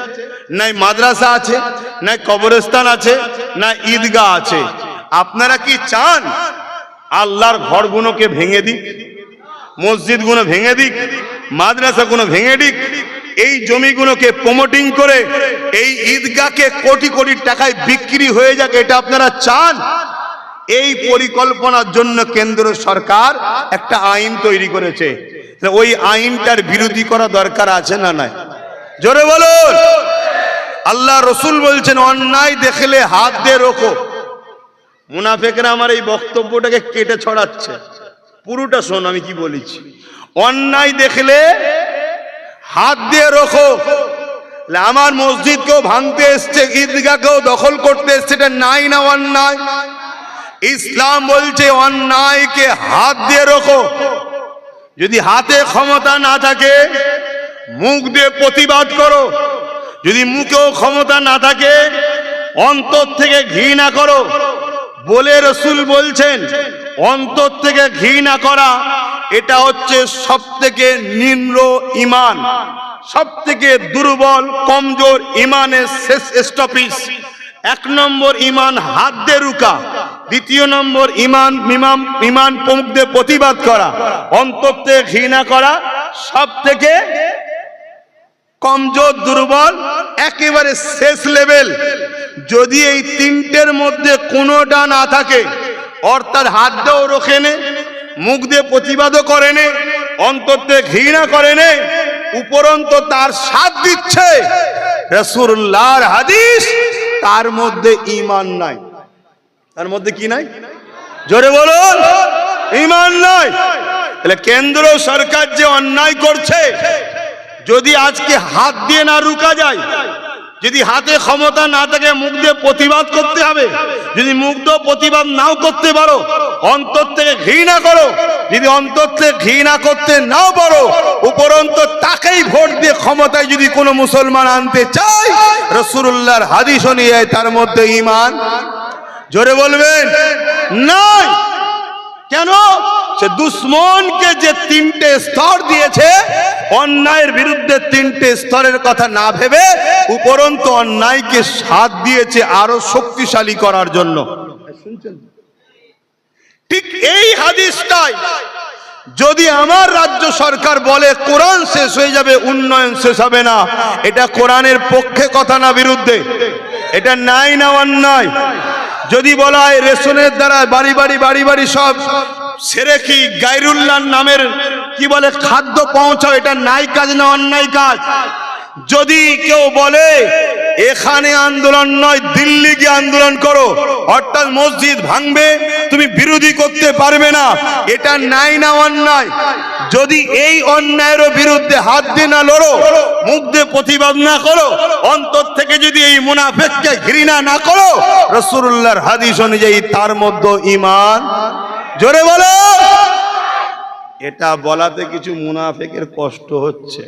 নাই মাদ্রাসা আছে, নাই কবরস্থান আছে, না ঈদগাহ আছে, আপনারা কি চান আল্লাহর ঘরগুলোকে ভেঙে দিক, মসজিদগুলো ভেঙে দিক, মাদ্রাসাগুলো ভেঙে দিক, এই জমিগুলোকে প্রমোটিং করে এই ঈদগাহকে কোটি কোটি টাকায় বিক্রি হয়ে যাক, এটা আপনারা চান? এই পরিকল্পনার জন্য কেন্দ্র সরকার একটা আইন তৈরি করেছে। ওই আইনটার বিরোধী করা দরকার আছে না নাই? জোরে বলুন। আল্লাহ রসুল বলছেন, অন্যায় দেখলে হাত দিয়ে রোখো। মুনাফেকরা আমার এই বক্তব্যটাকে কেটে ছড়াচ্ছে, পুরোটা শোন আমি কি বলেছি। অন্যায় দেখলে হাত দিয়ে রোখো। আমার মসজিদকেও ভাঙতে এসছে, ঈদগাহকেও দখল করতে এসছে, এটা নাই না অন্যায়? ইসলাম বলছে অন্যায়কে হাত দিয়ে রোখো। যদি হাতে ক্ষমতা না থাকে, মুখ দিয়ে প্রতিবাদ করো। যদি মুখেও ক্ষমতা না থাকে, অন্তর থেকে ঘৃণা করো। বলে রসুল বলছেন, অন্তর থেকে ঘৃণা করা এটা হচ্ছে সব থেকে নিম্ন ঈমান, সব থেকে দুর্বল কমজোর ঈমানের শেষ স্টপিস। এক নম্বর ঈমান হাত দিয়ে রুকা, দ্বিতীয় নম্বর ঈমান মুখ দিয়ে প্রতিবাদ করা, অন্তর থেকে ঘৃণা করা সব থেকে কমজোর দুর্বল একেবারে শেষ লেভেল। যদি এই তিনটের মধ্যে কোনোটা না থাকে, অর্থাৎ হাত দিয়েও রোখে নে, মুখ দিয়ে প্রতিবাদও করে নে, অন্তর থেকে ঘৃণা করে নে, উপরন্ত তার সাথ দিচ্ছে রাসূলুল্লাহর হাদিস, তার মধ্যে ঈমান নাই। তার মধ্যে কি নাই? জোরে বলুন, ঈমান নাই। তাহলে কেন্দ্র সরকার যে অন্যায় করছে, যদি আজকে হাত দিয়ে না রুকা যায়, যদি হাতে ক্ষমতা না থাকে মুখ দিয়ে প্রতিবাদ করতে হবে। যদি মুখ দিয়ে প্রতিবাদ নাও করতে পারো, অন্তর থেকে ঘৃণা করো। যদি অন্তর থেকে ঘৃণা করতে নাও পারো, উপরন্তু তাকেই ভোট দিয়ে ক্ষমতায় যদি কোনো মুসলমান আনতে চায়, রাসূলুল্লাহর হাদিস অনুযায়ী তার মধ্যে ঈমান, জোরে বলবেন, নাই। কেন? সে দুশ্মনকে যে তিনটে স্তর দিয়েছে, অন্যায়ের বিরুদ্ধে তিনটে স্তরের কথা না ভেবে উপরন্তু অন্যায়কে সাথ দিয়েছে আরো শক্তিশালী করার জন্য। ঠিক এই হাদিসটাই যদি আমার রাজ্য সরকার বলে কোরআন শেষ হয়ে যাবে, উন্নয়ন শেষ হবে না, এটা কোরআনের পক্ষে কথা না বিরুদ্ধে? এটা নাই না অন্যায়? যদি বলা হয় রেশনের দ্বারা বাড়ি বাড়ি সব সেরেকি গায়রুল্লাহর নামের কি বলে খাদ্য পৌঁছাও, এটা নাই কাজ না অন্যায় কাজ? যদি কেউ বলে এখানে আন্দোলন নয়, দিল্লি গিয়ে আন্দোলন করো, অর্থাৎ মসজিদ ভাঙবে, তুমি বিরোধী করতে পারবে না, এটা নাই না অন্যায়? যদি এই অন্যায়ের বিরুদ্ধে হাত দিয়ে না লড়ো, মুখ দিয়ে প্রতিবাদ না করো, অন্তর থেকে যদি এই মুনাফিককে ঘৃণা না করো, রাসূলুল্লাহর হাদিস অনুযায়ী তার মধ্যে ঈমান, জোরে বলো। এটা বলাতে কিছু মুনাফিকের কষ্ট হচ্ছে,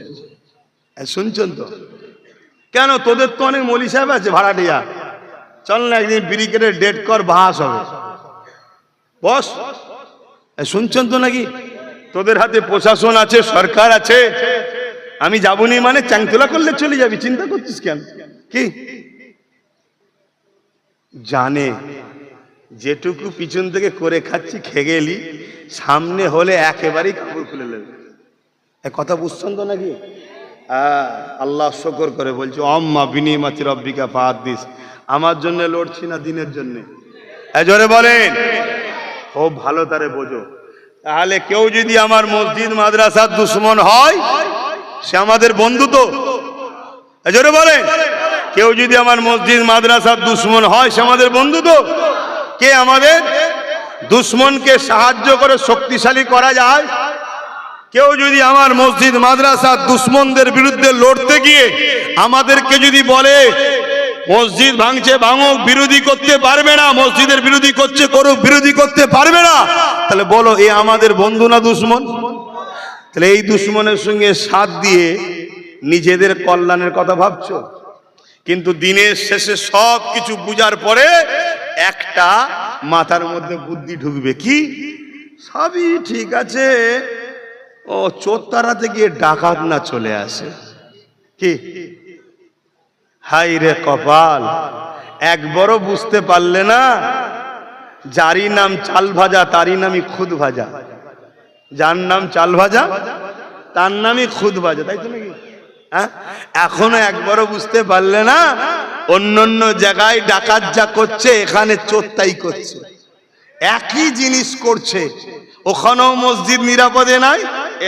শুনছেন তো? কেন? তোদের তো অনেক মৌলী সাহেব আছে ভাড়াটিয়া, চল না একদিন ব্রিগেডের ডেট কর, বাহাস হবে, বস। শুনছেন তো নাকি? তোদের হাতে প্রশাসন আছে, সরকার আছে, আমি যাবনি মানে চাংতলা করলে চলে যাবি, চিন্তা করছিস কেন? কি জানে যেটুকু পিছন থেকে করে খাচ্ছি খেগেলি, সামনে হলে একেবারেই কাপড় খুলে নেবে। কথা বুঝছেন তো নাকি? আল্লাহ শুকর করে বলছে আম্মা বিনিমাতি রব্বিকা ফাহাদ্দিস, আমার জন্য লড়ছি না দিনের জন্য। জোরে বলেন, খুব ভালো তারে বোঝো। তাহলে কেউ যদি আমার মসজিদ মাদ্রাসার দুশ্মন হয়, সে আমাদের বন্ধু তো? জোরে বলেন, কেউ যদি আমার মসজিদ মাদ্রাসার দুশ্মন হয়, সে আমাদের বন্ধু তো? কে আমাদের দুশ্মনকে সাহায্য করে শক্তিশালী করা যায়? কেউ যদি আমার মসজিদ মাদ্রাসার দুশ্মনদের বিরুদ্ধে লড়তে গিয়ে আমাদেরকে যদি বলে মসজিদ ভাঙছে ভাঙুক, বিরোধী করতে পারবে না, মসজিদের বিরোধী করছে করুক, বিরোধী করতে পারবে না, তাহলে বলো এ আমাদের বন্ধু না দুশ্মন? তাহলে এই দুশ্মনের সঙ্গে সাথ দিয়ে নিজেদের কল্যাণের কথা ভাবছো, কিন্তু দিনের শেষে সব কিছু বুঝার পরে একটা মাথার মধ্যে বুদ্ধি ঢুকবে, কি সবই ঠিক আছে, ও চোর তাড়াতে গিয়ে ডাকাত না চলে আসে। কি হাই রে কপাল, একবারও বুঝতে পারলে না, যারই নাম চাল ভাজা তারই নামই খুদ ভাজা, যার নাম চাল ভাজা তার নামই খুদ ভাজা, তাই তো নাকি? হ্যাঁ, এখনো একবারও বুঝতে পারলে না, অন্য জায়গায় ডাকাত যা করছে এখানে চোর তাই করছে, একই জিনিস করছে। ওখানেও মসজিদ নিরাপদে নাই,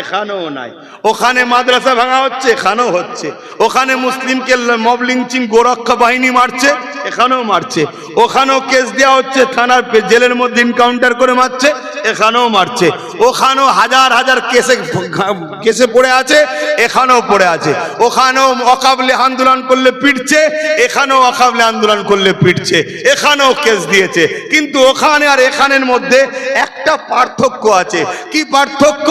এখানেও নাই। ওখানে মাদ্রাসা ভাঙা হচ্ছে, এখানেও হচ্ছে। ওখানে মুসলিমকে মব লিঞ্চিং গোরক্ষা বাহিনী মারছে, এখানেও মারছে। ওখানেও কেস দেওয়া হচ্ছে, থানার জেলের মধ্যে এনকাউন্টার করে মারছে, এখানেও মারছে। ওখানেও হাজার হাজার কেসে পড়ে আছে, এখানেও পড়ে আছে। ওখানেও অকাবলে আন্দোলন করলে পিটছে, এখানেও অকাবলে আন্দোলন করলে পিটছে, এখানেও কেস দিয়েছে। কিন্তু ওখানে আর এখানের মধ্যে একটা পার্থক্য আছে। কি পার্থক্য?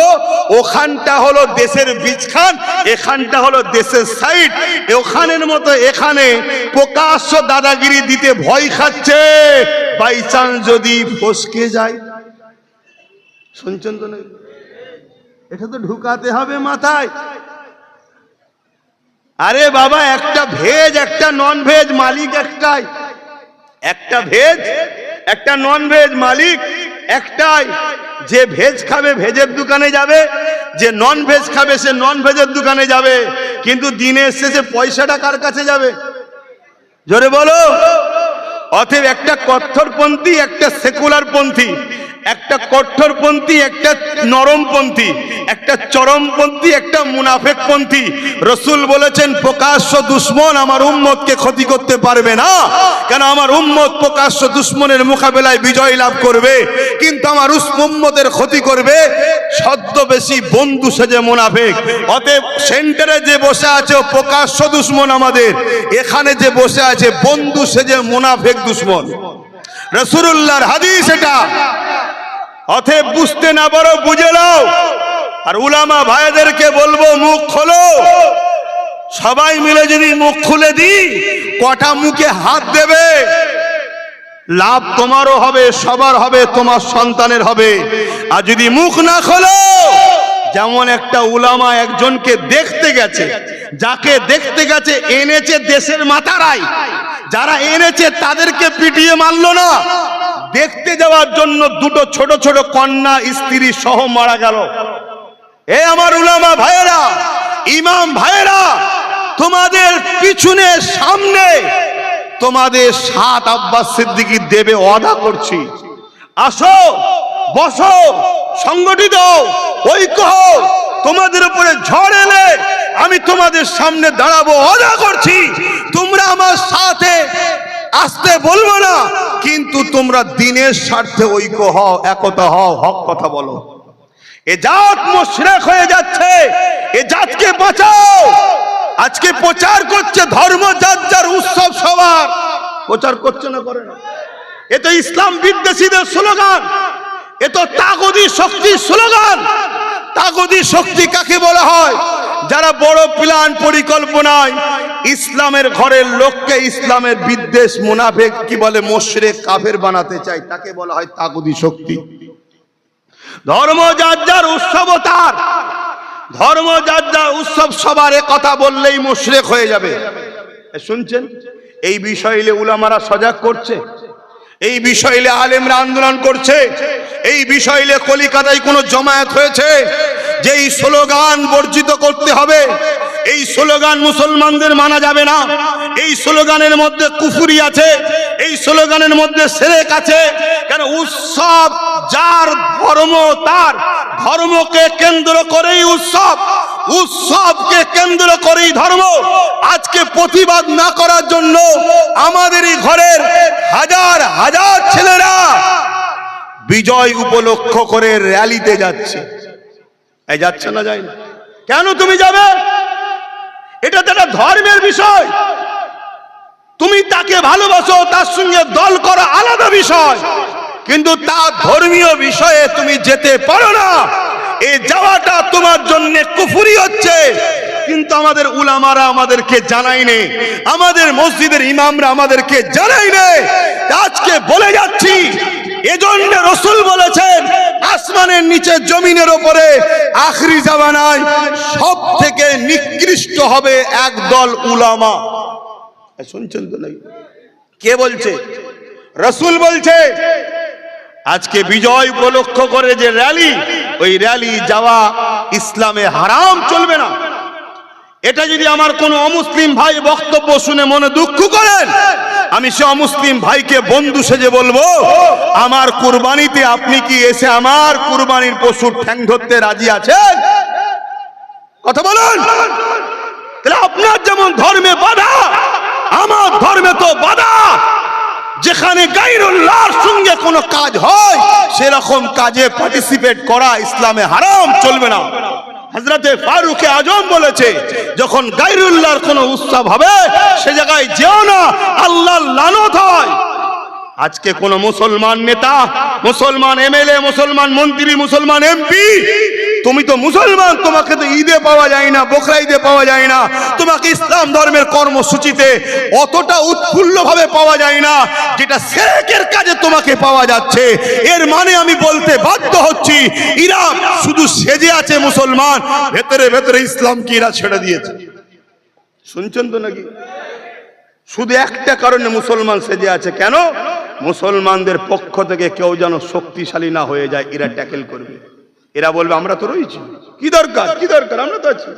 ওখানটা হলো দেশের বীজখান, এখানটা হলো দেশের সাইড। ওখানের মতো এখানে প্রকাশ্য দাদাগিরি দিতে ভয় খাচ্ছে, বাই চান্স যদি ফসকে যায়। শুনছেন তো না? এটা তো ঢুকাতে হবে মাথায়। আরে বাবা, একটা ভেজ একটা নন ভেজ মালিক একটাই, একটা ভেজ একটা নন ভেজ মালিক একটাই। যে ভেজ খাবে ভেজের দোকানে যাবে, যে নন ভেজ খাবে সে নন ভেজের দোকানে যাবে, কিন্তু দিনের শেষে পয়সাটা কার কাছে যাবে? জোরে বলো। অতএব একটা কট্টরপন্থী একটা সেকুলার পন্থী, একটা কঠোরপন্থী, একটা নরমপন্থী, একটা চরমপন্থী, একটা মুনাফেকপন্থী। রসুল বলেছেন প্রকাশ্য দুশ্মন আমার উম্মতকে ক্ষতি করতে পারবে না, কেন আমার উম্মত প্রকাশ্য দুশ্মনের মোকাবেলায় বিজয় লাভ করবে, কিন্তু আমার উম্মতের ক্ষতি করবে ছদ্মবেশী বন্ধু সেজে মুনাফেক। অতএব সেন্টারে যে বসে আছে ও প্রকাশ্য দুশ্মন আমাদের, এখানে যে বসে আছে বন্ধু সেজে মুনাফেক দুশ্মন। রাসূলুল্লাহর হাদিস এটা। অতএব বুঝতে না পারো বুঝে নাও। আর উলামা ভাইদেরকে বলবো মুখ খোলো। সবাই মিলে যদি মুখ খুলে দিই, কটা মুখে হাত দেবে? লাভ তোমারও হবে, সবার হবে, তোমার সন্তানের হবে। আর যদি মুখ না খোলো, যেমন একটা উলামা একজনকে দেখতে গেছে, যাকে দেখতে গেছে এনেছে দেশের মাতারাই, যারা এনেছে তাদেরকে পিটিয়ে মারলো না, দেখতে যাওয়ার জন্য দুটো ছোট ছোট কন্যা স্ত্রী সহ মারা গেল। এ আমার উলামা ভাইয়েরা, ইমাম ভাইয়েরা, তোমাদের পিছনে সামনে তোমাদের 7 আব্বাস সিদ্দিকী দেবে ওয়াদা করছি। আসো, বসো, সংগঠিত ঐক্য হও। তোমাদের উপরে ঝড় এলে আমি তোমাদের সামনে দাঁড়াবো, ওয়াদা করছি। তোমরা আমার সাথে আসতে বলবো না, কিন্তু তোমরা দিনের স্বার্থে ঐক্য হও, একতা হও, হক কথা বলো। এ জাত মুশরিক হয়ে যাচ্ছে, এ জাতকে বাঁচাও। আজকে প্রচার করছে ধর্ম যার যার, উৎসব সবার। প্রচার করছে না, করে না? এ তো ইসলাম বিদ্বেষীদের স্লোগান, এ তো তাগুতি শক্তির স্লোগান। তাগুতি শক্তি কাকে বলা হয়? যারা বড় প্ল্যান পরিকল্পনায় ইসলামের ঘরের লোককে ইসলামের বিদ্বেষ, মুনাফিক কি বলে, মুশরিক, কাফের বানাতে চায়, তাকে বলা হয় তাগুতি শক্তি। ধর্ম যার যার, উৎসব তার। ধর্ম যার যার, উৎসব সবার, এ কথা বললেই মুশরিক হয়ে যাবে। শুনছেন? এই বিষয়ে উলামারা সজাগ করছে, এই বিষয়ে আলেমরা আন্দোলন করছে, এই বিষয়ে কলিকাতায় কোন জমায়েত হয়েছে যে এই স্লোগান বর্জিত করতে হবে। এই স্লোগান মুসলমানদের মানা যাবে না। এই স্লোগানের মধ্যে কুফরি আছে, এই স্লোগানের মধ্যে শিরক আছে। কেন? উৎসব যার, ধর্ম তার। ধর্মকে কেন্দ্র করেই উৎসব, উৎসবকে কেন্দ্র করেই ধর্ম। আজকে প্রতিবাদ না করার জন্য আমাদেরই ঘরের হাজার হাজার ছেলেরা বিজয় উপলক্ষ করে র্যালিতে যাচ্ছে। এই যাচ্ছে না, যায় না? কেন তুমি যাবে? এটা তো একটা ধর্মের বিষয়। তুমি তাকে ভালোবাসো, তার সঙ্গে দল করা আলাদা বিষয়, কিন্তু তার ধর্মীয় বিষয়ে তুমি যেতে পারো না। এই যাওয়াটা তোমার জন্য কুফরি হচ্ছে। কিন্তু আমাদের উলামারা আমাদেরকে জানায়নি, আমাদের মসজিদের ইমামরা আমাদেরকে জানায়নি। আজকে বলে যাচ্ছি, এজন্য রাসূল বলেছেন আসমানের নিচে জমিনের উপরে আখরি জামানায় সব থেকে নিকৃষ্ট হবে একদল উলামা। শুনছেন তো নাকি? কে বলছে? রাসূল বলছে। আজকে বিজয় উপলক্ষ করে যে র্যালি, ওই র্যালি যাওয়া ইসলামে হারাম, চলবে না। এটা যদি আমার কোন অমুসলিম ভাই বক্তব্য শুনে মনে দুঃখ করেন, আমি সে অমুসলিম ভাইকে বন্ধু সেজে বলবো, আমার কুরবানিতে আপনি কি এসে আমার কুরবানির পশুর ঠ্যাং ধরতে রাজি আছেন? কথা বলুন। তাহলে আপনার যেমন ধর্মে বাধা, আমার ধর্মে তো বাধা। যেখানে গায়রুল্লাহর সঙ্গে কোনো কাজ হয়, সেরকম কাজে পার্টিসিপেট করা ইসলামে হারাম, চলবে না। হযরতে ফারুক আজম বলেছে, যখন গায়রুল্লাহর কোনো উৎসব হবে সে জায়গায় যেও না, আল্লাহর লানত হয়। আজকে কোন মুসলমান নেতা, মুসলমান এমএলএ, মুসলমান মন্ত্রী, মুসলমান এমপি, তুমি তো মুসলমান, তোমাকে তো ঈদে পাওয়া যায় না, বকরা ঈদে পাওয়া যায় না, তোমাকে ইসলাম ধর্মের কর্মসূচিতে অতটা উৎফুল্লভাবে পাওয়া যায় না যেটা শিরকের কাজে তোমাকে পাওয়া যাচ্ছে। এর মানে আমি বলতে বাধ্য হচ্ছি, এরা শুধু সেজে আছে মুসলমান, ভেতরে ভেতরে ইসলামকে এরা ছেড়ে দিয়েছে। শুনছেন তো নাকি? শুধু একটা কারণে মুসলমান সেজে আছে। কেন? মুসলমানদের পক্ষ থেকে কেউ যেন শক্তিশালী না হয়ে যায়, এরা ট্যাকেল করবে। এরা বলবে আমরা তো রয়েছি, কি দরকার, কি দরকার, আমরা তো আছি।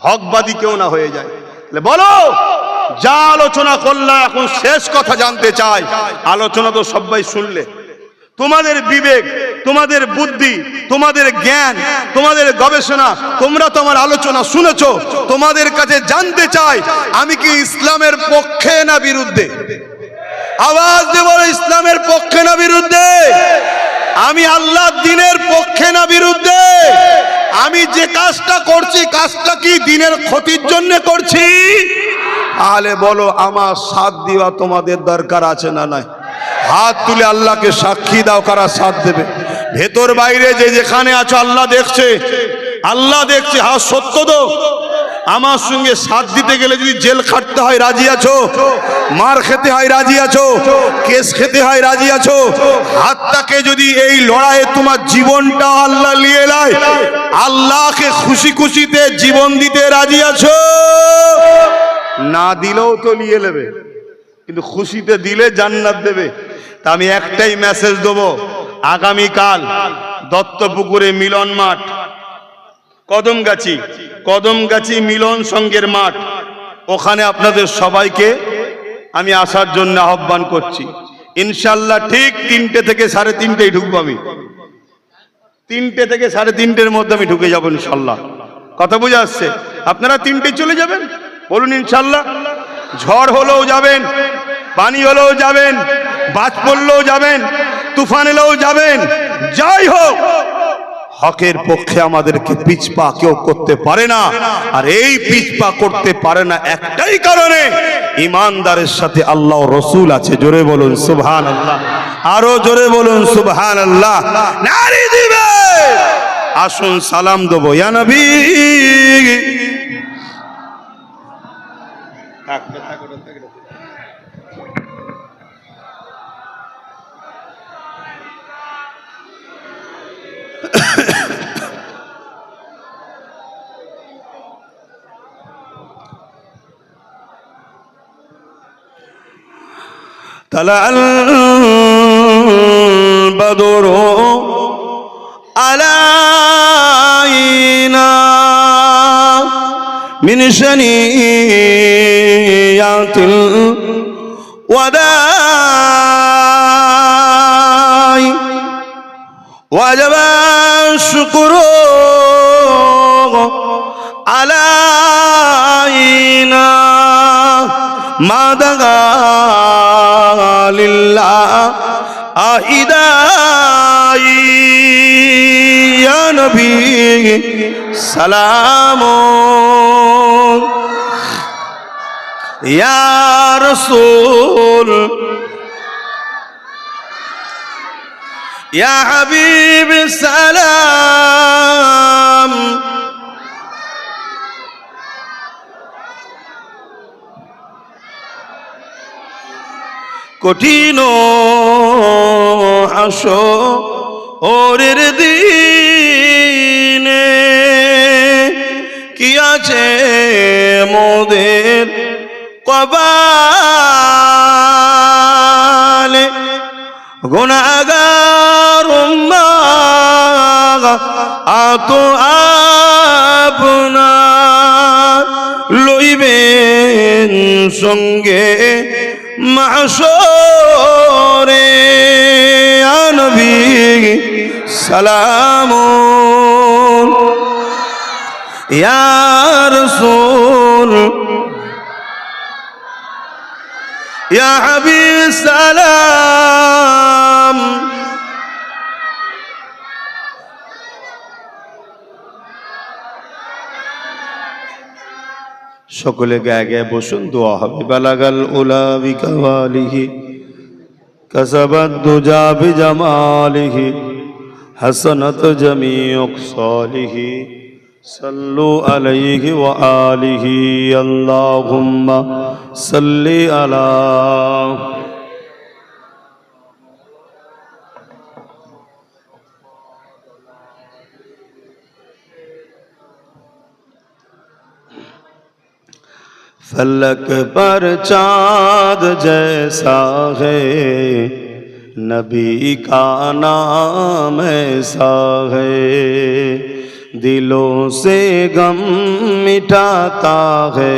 হকবাদী কেউ না হয়ে যায়। বলো, যা আলোচনা করলাম এখন শেষ কথা জানতে চাই। আলোচনা তো সবাই শুনলে, তোমাদের বিবেক, তোমাদের বুদ্ধি, তোমাদের জ্ঞান, তোমাদের গবেষণা, তোমরা তো আমার আলোচনা শুনেছো। তোমাদের কাছে জানতে চাই, আমি কি ইসলামের পক্ষে না বিরুদ্ধে? আওয়াজ দিয়ে বলো, ইসলামের পক্ষে না বিরুদ্ধে? আমি আল্লাহর দ্বীনের পক্ষে না বিরুদ্ধে? আমি যে কাজটা করছি, কাজটা কি দ্বীনের ক্ষতির জন্য করছি? তাহলে বলো, আমার সাথ দেওয়া তোমাদের দরকার আছে না নাই? হাত তুলে আল্লাহকে সাক্ষী দাও, কারা সাথ দেবে। ভেতর বাইরে যে যেখানে আছো, আল্লাহ দেখছে, আল্লাহ দেখছে। হ্যাঁ, সত্য তো। আমার সঙ্গে সাথ দিতে গেলে যদি জেল খাটতে হয়, রাজি আছো? মার খেতে হয়, রাজি আছো? কেস খেতে হয়, রাজি আছো? হাতটাকে যদি এই লড়াইয়ে তোমার জীবনটা আল্লাহ নিয়ে নেয়, আল্লাহকে খুশি খুশিতে জীবন দিতে রাজি আছো? না দিলেও তো নিয়ে নেবে, কিন্তু খুশিতে দিলে জান্নাত দেবে। তা আমি একটাই মেসেজ দেবো, আগামীকাল দত্তপুকুরে মিলন মাঠ, কদমগাছি মিলন সংঘের মাঠ, ওখানে আপনাদের সবাইকে আমি আসার জন্য আহ্বান করছি। ইনশাল্লাহ ঠিক 3টে থেকে 3:30 ঢুকবো। আমি 3টে থেকে 3:30-এর মধ্যে আমি ঢুকে যাবো ইনশাল্লাহ। কথা বুঝে আসছে? আপনারা 3টে চলে যাবেন, বলুন ইনশাল্লাহ। ঝড় হলেও যাবেন, পানি হলেও যাবেন, বাজ পড়লেও যাবেন, তুফান এলেও যাবেন। যাই হোক, হকের পক্ষে আমাদেরকে পিছপা কেউ করতে পারে না। আর এই পিছপা করতে পারে না একটাই কারণে, ইমানদারের সাথে আল্লাহ ও রসুল আছে। জোরে বলুন সুবহানাল্লাহ, আরো জোরে বলুন সুবহানাল্লাহ। নারী দিবে, আসুন সালাম দেবো। ইয়া নবী, طلع البدر علينا من شنيعة الوداع وجب الشكر علينا ما دعا لله أهداي يا نبي سلام يا رسول يا حبيب السلام কঠিন হাসরের দিনে কি আছে মোদের কপালে, গুনাহগার উম্মাহ আতো আপনার লইবেন সঙ্গে মাহশরে। ইয়া নবী সালাম ইয়া রাসূল ইয়া হাবিব সালাম। সকলে গায়ে গায়ে বসুন, দোয়া হবে। বালাগাল উলা বিকাওয়ালিহি কাসাবাদ দুজা বিজামালিহি হাসানাত জামিউ সালিহি সাল্লু আলাইহি ওয়া আলিহি আল্লাহুম্মা সাল্লি আলা फलक पर चाँद जैसा है, नबी का नाम ऐसा है, दिलों से गम मिटाता है,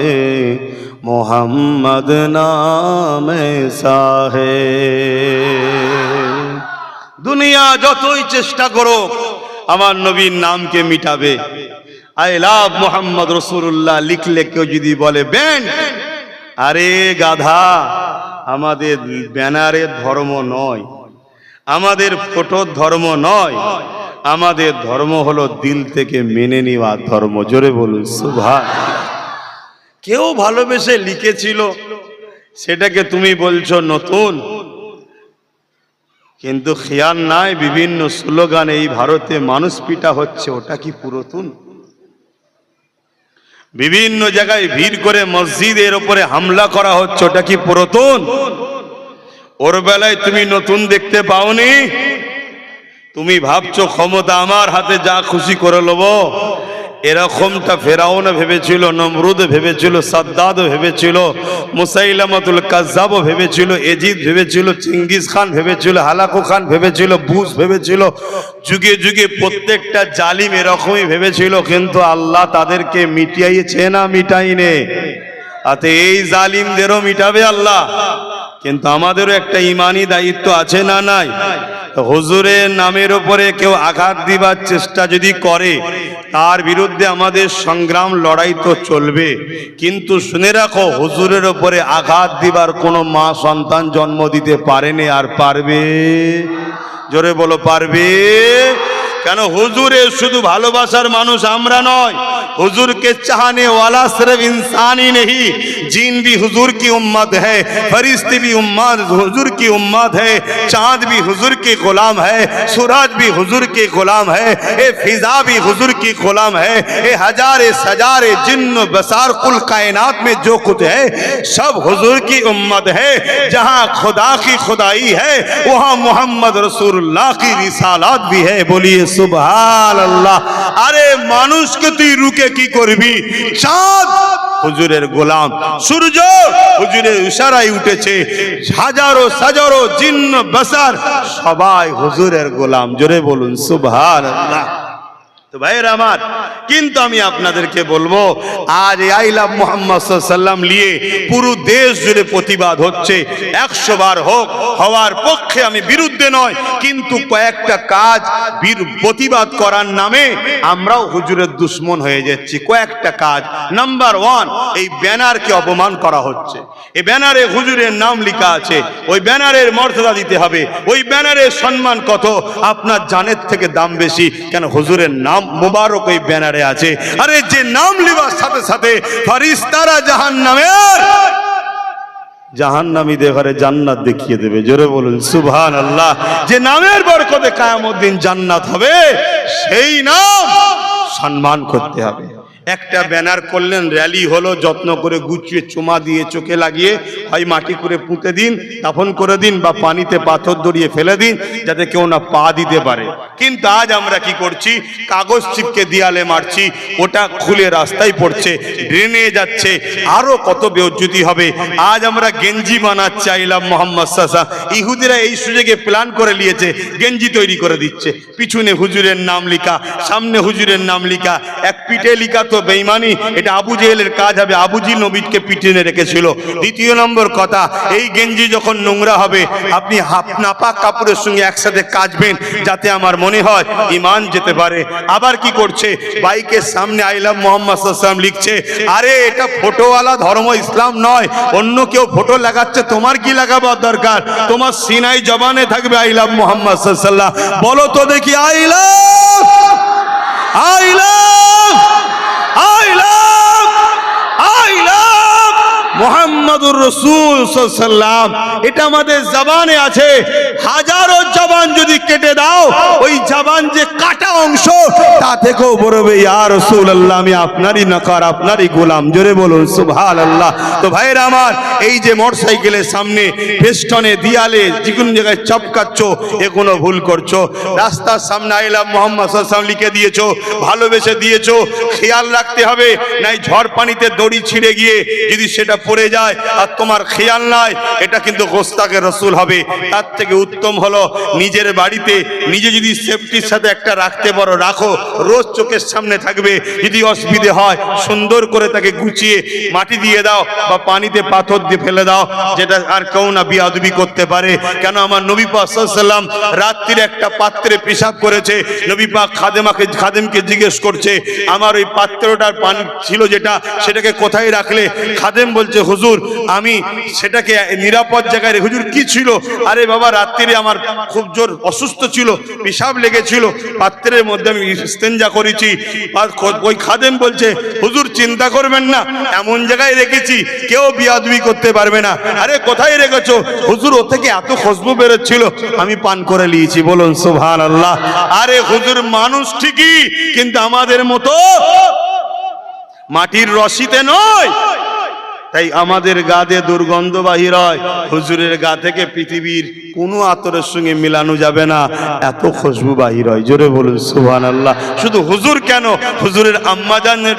मोहम्मद नाम ऐसा है। দুনিয়া যতই চেষ্টা করো আমার নবীর নামকে মিটাবে। আই লাভ মোহাম্মদ রসুল্লাহ লিখলে কেউ যদি বলে ব্যান্ড, আরে গাধা, আমাদের ব্যানারের ধর্ম নয়, আমাদের ফটোর ধর্ম নয়, আমাদের ধর্ম হলো দিল থেকে মেনে নেওয়ার ধর্ম। জোরে বলুন সুবহানাল্লাহ। কেউ ভালোবেসে লিখেছিল, সেটাকে তুমি বলছো নতুন, কিন্তু খেয়াল নাই বিভিন্ন স্লোগান এই ভারতে মানুষ পিটা হচ্ছে, ওটা কি পুরাতন? বিভিন্ন জায়গায় ভিড় করে মসজিদের উপরে হামলা করা হচ্ছে, ওটা কি পুরাতন? ওর বেলায় তুমি নতুন দেখতে পাওনি? তুমি ভাবছো ক্ষমতা আমার হাতে, যা খুশি করে নেবো। এরকমটা ফেরাউন ভেবেছিল, নমরুদ ভেবেছিল, সাদ্দাদ ভেবেছিল, মুসাইলামাতুল কাজ্জাব ভেবেছিল, এজিদ ভেবেছিল, চিঙ্গিস খান ভেবেছিল, হালাকু খান ভেবেছিল, বুশ ভেবেছিল। যুগে যুগে প্রত্যেকটা জালিম এরকমই ভেবেছিল, কিন্তু আল্লাহ তাদেরকে মিটিয়েছে না মিটাইনে। আতে এই জালিমদেরও মিটাবে আল্লাহ, কিন্তু আমাদেরও একটা ইমানি দায়িত্ব আছে না নাই? হুজুরের নামের উপরে কেউ আঘাত দিবার চেষ্টা যদি করে, তার বিরুদ্ধে আমাদের সংগ্রাম লড়াই তো চলবে, কিন্তু শুনে রাখো হুজুরের উপরে আঘাত দিবার কোনো মা সন্তান জন্ম দিতে পারেনি, আর পারবে? জোরে বলো, পারবে? কেন হুজুরের শুধু ভালোবাসার মানুষ আমরা নয়, हुजूर के चाहने वाला सिर्फ इंसान ही नहीं, जीन भी हुजूर की उम्मत है, फरिश्ते भी उम्मत हुजूर की उम्मत है, चांद भी हुजूर के गुलाम है, सूरज भी हुजूर के गुलाम है, ए फिजा भी हुजूर की गुलाम है, ए हजारे सजारे जिन्न बसार कुल कायनात में जो कुछ है सब हुजूर की उम्मत है। जहाँ खुदा की खुदाई है वहाँ मोहम्मद रसूलुल्लाह की रिसालत भी है। बोलिए सुभान अल्लाह। अरे मानुष के तु रुके কি করবি? চাঁদ হুজুরের গোলাম, সূর্য হুজুরের ইশারায় উঠেছে, হাজারো সাজারো জিন্ন বাসার সবাই হুজুরের গোলাম। জোরে বলুন সুবহানাল্লাহ। তো ভাইয়ের আমার, কিন্তু আমি আপনাদেরকে বলবো আজ আই লাভ মোহাম্মদ সাল্লাল্লাহু আলাইহি ওয়াসাল্লাম নিয়ে পুরো দেশ জুড়ে প্রতিবাদ হচ্ছে। 100 বার হোক, হওয়ার পক্ষে আমি বিরুদ্ধে নয়, কিন্তু কয়েকটা কাজ প্রতিবাদ করার নামে আমরাও হুজুরের দুশমন হয়ে যাচ্ছি। কয়েকটা কাজ। নাম্বার 1, এই ব্যানারকে অপমান করা হচ্ছে। এই ব্যানারে হুজুরের নাম লেখা আছে, ওই ব্যানারের মর্যাদা দিতে হবে। ওই ব্যানারের সম্মান কত? আপনার জানের থেকে দাম বেশি। কেন? হুজুরের নাম মুবারক ওই ব্যানারে আছে। আরে যে নাম লিবার সাথে সাথে ফেরেশতারা জাহান্নামীদের ঘরে জান্নাত দেখিয়ে দেবে। জোরে বলুন সুবহানাল্লাহ। যে নামের বরকতে কিয়ামত দিন জান্নাত হবে, সেই নাম সম্মান করতে হবে। একটা ব্যানার করলেন, র্যালি হলো, যত্ন করে গুছিয়ে চুমা দিয়ে চোখে লাগিয়ে হয় মাটি করে পুঁতে দিন, দাফন করে দিন, বা পানিতে পাথর দড়িয়ে ফেলে দিন যাতে কেউ না পা দিতে পারে। কিন্তু আজ আমরা কি করছি? কাগজ চিপকে দেয়ালে মারছি, ওটা খুলে রাস্তায় পড়ছে, ড্রেনে যাচ্ছে, আরো কত বেইজ্জতি হবে। আজ আমরা গেঞ্জি বানাচ্ছি আই লাভ মোহাম্মদ সাল্লাল্লাহু আলাইহি ওয়াসাল্লাম। ইহুদিরা এই সুযোগে প্ল্যান করে নিয়েছে, গেঞ্জি তৈরি করে দিচ্ছে, পিছনে হুজুরের নাম লেখা, সামনে হুজুরের নাম লেখা, এক পিঠে লেখা তো বেঈমানি। এটা আবু জেহেলের কাজ হবে, আবু জি নবীকে পিটিয়ে রেখেছিল। দ্বিতীয় নম্বর কথা, এই গেঞ্জি যখন নোংরা হবে আপনি নাপাক কাপড়ের সঙ্গে একসাথে কাচবেন, যাতে আমার মনে হয় ঈমান যেতে পারে। আবার কি করছে? বাইকের সামনে আই লাভ মোহাম্মদ সাল্লাল্লাহু আলাইহি ওয়াসাল্লাম লিখছে। আরে এটা ফটোওয়ালা ধর্ম, ইসলাম নয়। অন্য কেউ ফটো লাগাচ্ছে, তোমার কি লাগাবার দরকার? তোমার সিনাই জবানে থাকবে আই লাভ মোহাম্মদ সাল্লাল্লাহু আলাইহি ওয়াসাল্লাম। বলো তো দেখি, I love, I love, I love, I love মোহাম্মদুর রাসূল সাল্লাল্লাহু আলাইহি ওয়াসাল্লাম। এটা আমাদের জবানে আছে। হাজারো জবান যদি কেটে দাও, ওই জবান যে কাটা অংশ, তা থেকেও বলবে ইয়া রাসূলুল্লাহ, আমি আপনারই নকর, আপনারই গোলাম। জোরে বলুন সুবহানাল্লাহ। তো ভাইরা আমার, এই যে মোটরসাইকেলের সামনে ফেস্টনে দিয়ালে যে কোনো জায়গায় চপকাচ্ছো, এ কোনো ভুল করছো। রাস্তার সামনে আই লাভ মোহাম্মদ সাল্লাল্লাহু আলাইহি ওয়াসাল্লাম লিখে দিয়েছো, ভালোবেসে দিয়েছো, খেয়াল রাখতে হবে নাই ঝড় পানিতে দড়ি ছিঁড়ে গিয়ে যদি সেটা পড়ে যায় আর তোমার খেয়াল নাই, এটা কিন্তু গোস্তাকে রসুল হবে। তার থেকে উত্তম হলো নিজের বাড়িতে নিজে যদি সেফটির সাথে একটা রাখতে পারো রাখো, রোজ চোখের সামনে থাকবে। যদি অসুবিধে হয় সুন্দর করে তাকে গুছিয়ে মাটি দিয়ে দাও বা পানিতে পাথর দিয়ে ফেলে দাও, যেটা আর কেউ না বিয়াদবি করতে পারে। কেন আমার নবী পাক সাল্লাল্লাহু আলাইহি ওয়াসাল্লাম রাত্রির একটা পাত্রে পেশাব করেছে, নবী পাক খাদেমকে জিজ্ঞেস করছে আমার ওই পাত্রটার পানি ছিল যেটা, সেটাকে কোথায় রাখলে? খাদেম বলছে হুজুর আমি সেটাকে নিরাপদ জায়গায় রেখে। হুজুর কি ছিল? আরে বাবা রাত্রিরে আমার খুব জোর অসুস্থ ছিল, পেশাব লেগেছিল, পাত্রের মধ্যে আমি ইস্তেঞ্জা করেছি। আর ওই খাদেম বলছে হুজুর চিন্তা করবেন না, এমন জায়গায় রেখেছি কেউ বিয়াদবি করতে পারবে না। আরে কোথায় রেখেছো? হুজুর ও থেকে এত খুশবু বেরোচ্ছিল আমি পান করে নিয়েছি। বলুন সুবহানাল্লাহ। আরে হুজুর মানুষ ঠিকই, কিন্তু আমাদের মতো মাটির রশিতে নয়, তাই আমাদের গা দিয়ে দুর্গন্ধ বাহির হয়। হুজুরের গা থেকে পৃথিবীর কোনো আতরের সঙ্গে মিলানো যাবে না, এত খুশবু বাহির হয়। জোরে বলুন সুবহানাল্লাহ। শুধু হুজুর কেন, হুজুরের আম্মাজানের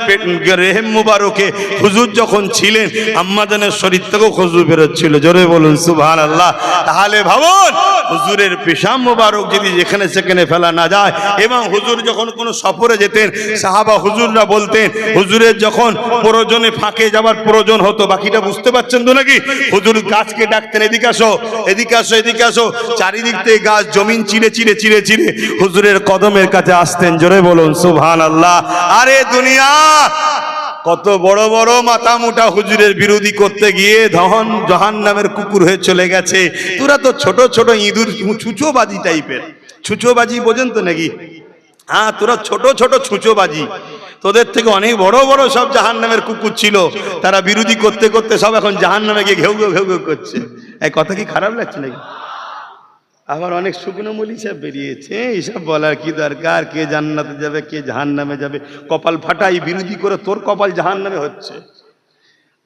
রেহেম মুবারকে হুজুর যখন ছিলেন আম্মাজানের শরীর থেকেও খুশবু বেরোচ্ছিল। জোরে বলুন সুবহানাল্লাহ। তাহলে ভাবুন হুজুরের পেশাব মুবারক যদি যেখানে সেখানে ফেলা না যায়। এবং হুজুর যখন কোনো সফরে যেতেন সাহাবা হুজুররা বলতেন, হুজুরের যখন প্রয়োজনে ফাঁকে যাবার প্রয়োজন হতো, বাকিটা বুঝতে পারছেন তো নাকি, হুজুর গাছকে ডাকতেন এদিকে আসো এদিকে আসো এদিকে আসো, চারিদিক থেকে গাছ জমিন চিরে চিরে চিরে চিরে হুজুরের কদমের কাছে আসতেন। জোরে বলুন সুবহানাল্লাহ। আরে দুনিয়া কত বড় বড় মাথা মোটা হুজুরের বিরোধী করতে গিয়ে জাহান্নামের কুকুর হয়ে চলে গেছে। তোরা তো ছোট ছোট ইঁদুর, ছুঁচোবাজি টাইপের। ছুঁচোবাজি বোঝেন তো নাকি? হ্যাঁ, তোরা ছোট ছোট ছুঁচোবাজি। তোদের থেকে অনেক বড় বড় সব জাহান্নামের কুকুর ছিল, তারা বিরোধী করতে করতে সব এখন জাহান্নামে গিয়ে ঘেউ ঘেউ ঘেউ ঘেউ করছে। এই কথা কি খারাপ লাগছে নাকি? আবার অনেক শুকনো মলি সব বেরিয়েছে, এইসব বলার কি দরকার? কে জান্নাতে যাবে কে জাহান্নামে যাবে, কপাল ফাটাই বিরোধী করে তোর কপাল জাহান্নামে হচ্ছে।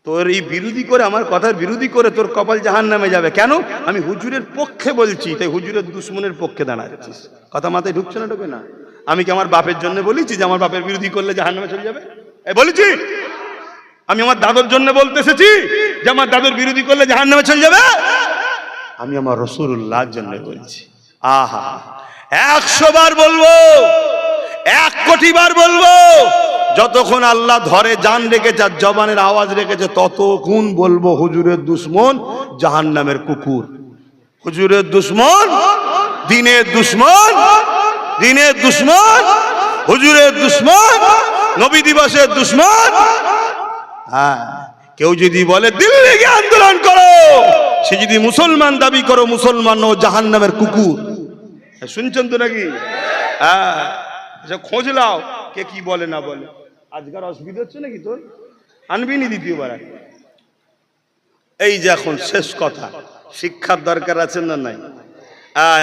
তোর এই বিরোধী করে, আমার কথার বিরোধী করে তোর কপাল জাহান্নামে যাবে। কেন? আমি হুজুরের পক্ষে বলছি, তাই হুজুরের দুশ্মনের পক্ষে দাঁড়াচ্ছিস। কথা মাথায় ঢুকছে না? ঢুকে না? আমি কি আমার বাপের জন্য বলেছি যে আমার বাপের বিরোধী করলে জাহান্নামে চলে যাবে? বলেছি? আমি আমার দাদুর জন্য বলতে এসেছি যে আমার দাদুর বিরোধী করলে জাহান্নামে চলে যাবে? আমি আমার রাসূলুল্লাহর জন্য বলছি। আহা, 100 বার বলবো, 1 কোটি বার বলবো, যতক্ষণ আল্লাহ ধরে জান রেখেছে আর জবানের আওয়াজ রেখেছে ততক্ষণ বলবো হুজুরের দুশ্মন জাহান্নামের কুকুর। হুজুরের দুশ্মন দ্বীনের দুশ্মন, দ্বীনের দুশ্মন হুজুরের দুশ্মন, নবী দিবসের দুশ্মন। হ্যাঁ, কেউ যদি বলে দিল্লি গিয়ে আন্দোলন করো, সে যদি মুসলমান দাবি করো, মুসলমান ও জাহান্নামের কুকুর। শুনছেন তো নাকি? হ্যাঁ, খোঁজ লাও কে কি বলে না বলে। আজকাল অসুবিধা হচ্ছে নাকি তোর? আনবি নি দ্বিতীয়বার? এই যে এখন শেষ কথা, শিক্ষার দরকার আছে না নাই?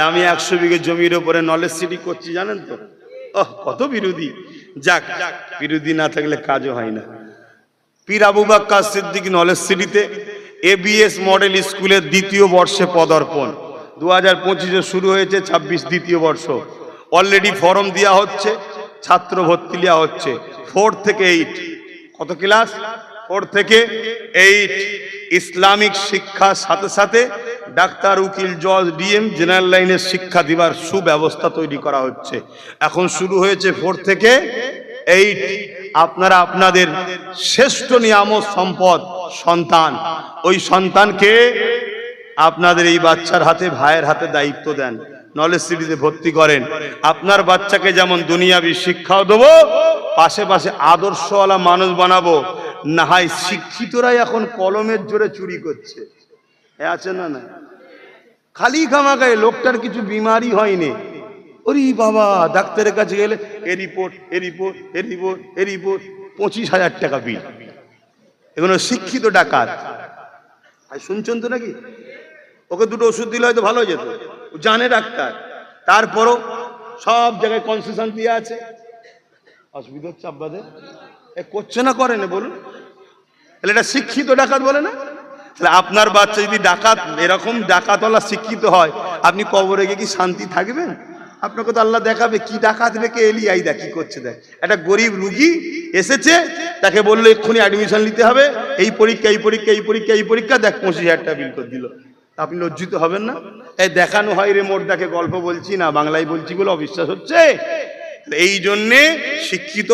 আমি 100 বিঘে জমির উপরে নলেজ সিটি করছি, জানেন তো? কত বিরোধী। যাক, বিরোধী না থাকলে কাজও হয় না। পীর আবু বকর সিদ্দিক নলেজ সিটিতে ABS মডেল স্কুলের 2য় বর্ষে পদার্পণ 2025-এ শুরু হয়েছে। 26 দ্বিতীয় বর্ষ। অলরেডি ফর্ম দেওয়া হচ্ছে, ছাত্র ভর্তি নেওয়া হচ্ছে। 4 থেকে 8, কত ক্লাস? 4 থেকে 8। ইসলামিক শিক্ষার সাথে সাথে ডাক্তার, উকিল, জজ, ডিএম, জেনারেল লাইনের শিক্ষা দিবার সুব্যবস্থা তৈরি করা হচ্ছে। এখন শুরু হয়েছে 4 থেকে 8। আপনারা আপনাদের শ্রেষ্ঠ নিয়ামত সম্পদ সন্তান, ওই সন্তানকে আপনাদের এই বাচ্চার হাতে, ভাইয়ের হাতে দায়িত্ব দেন, নলেজ সিটিতে ভর্তি করেন। আপনার বাচ্চাকে যেমন দুনিয়াবি শিক্ষাও দেবো, পাশে পাশে আদর্শওয়ালা মানুষ বানাবো। না হয় শিক্ষিতরাই এখন কলমের জোরে চুরি করছে, আছে না? না, খালি খামাখায়। লোকটার কিছু বিমারি হয়নি। ওরে বাবা, ডাক্তারের কাছে গেলে এ রিপোর্ট, এ রিপোর্ট, এ রিপোর্ট, এ রিপোর্ট, 25,000 টাকা বিল। এগুলো শিক্ষিত ডাকাত। আর শুনছেন তো নাকি? ওকে 2টো ওষুধ দিলে হয়তো ভালো হয়ে যেত, জানে ডাক্তার। তারপরও সব জায়গায় কনসেশন দিয়ে আছে। অসুবিধা হচ্ছে আপনাদের? করছে না, করে না বলুন? তাহলে এটা শিক্ষিত ডাকাত বলে না? তাহলে আপনার বাচ্চা যদি ডাকাত, এরকম ডাকাতওয়ালা শিক্ষিত হয়, আপনি কবরে গিয়ে কি শান্তি থাকবেন? আপনাকে তো আল্লাহ দেখাবে কি ডাকাত রেখে এলি, আই দেখ কি করছে। দেখ, একটা গরিব রুগী এসেছে, তাকে বললো এক্ষুনি অ্যাডমিশন নিতে হবে, এই পরীক্ষা এই পরীক্ষা এই পরীক্ষা এই পরীক্ষা, দেখ 25,000 টাকা বিল করে দিল। আপনি লজ্জিত হবেন না? এই দেখানো হয় রে মোর দেখে, গল্প বলছি না, বাংলায় বলছি বলে অবিশ্বাস হচ্ছে। এই জন্যে শিক্ষিত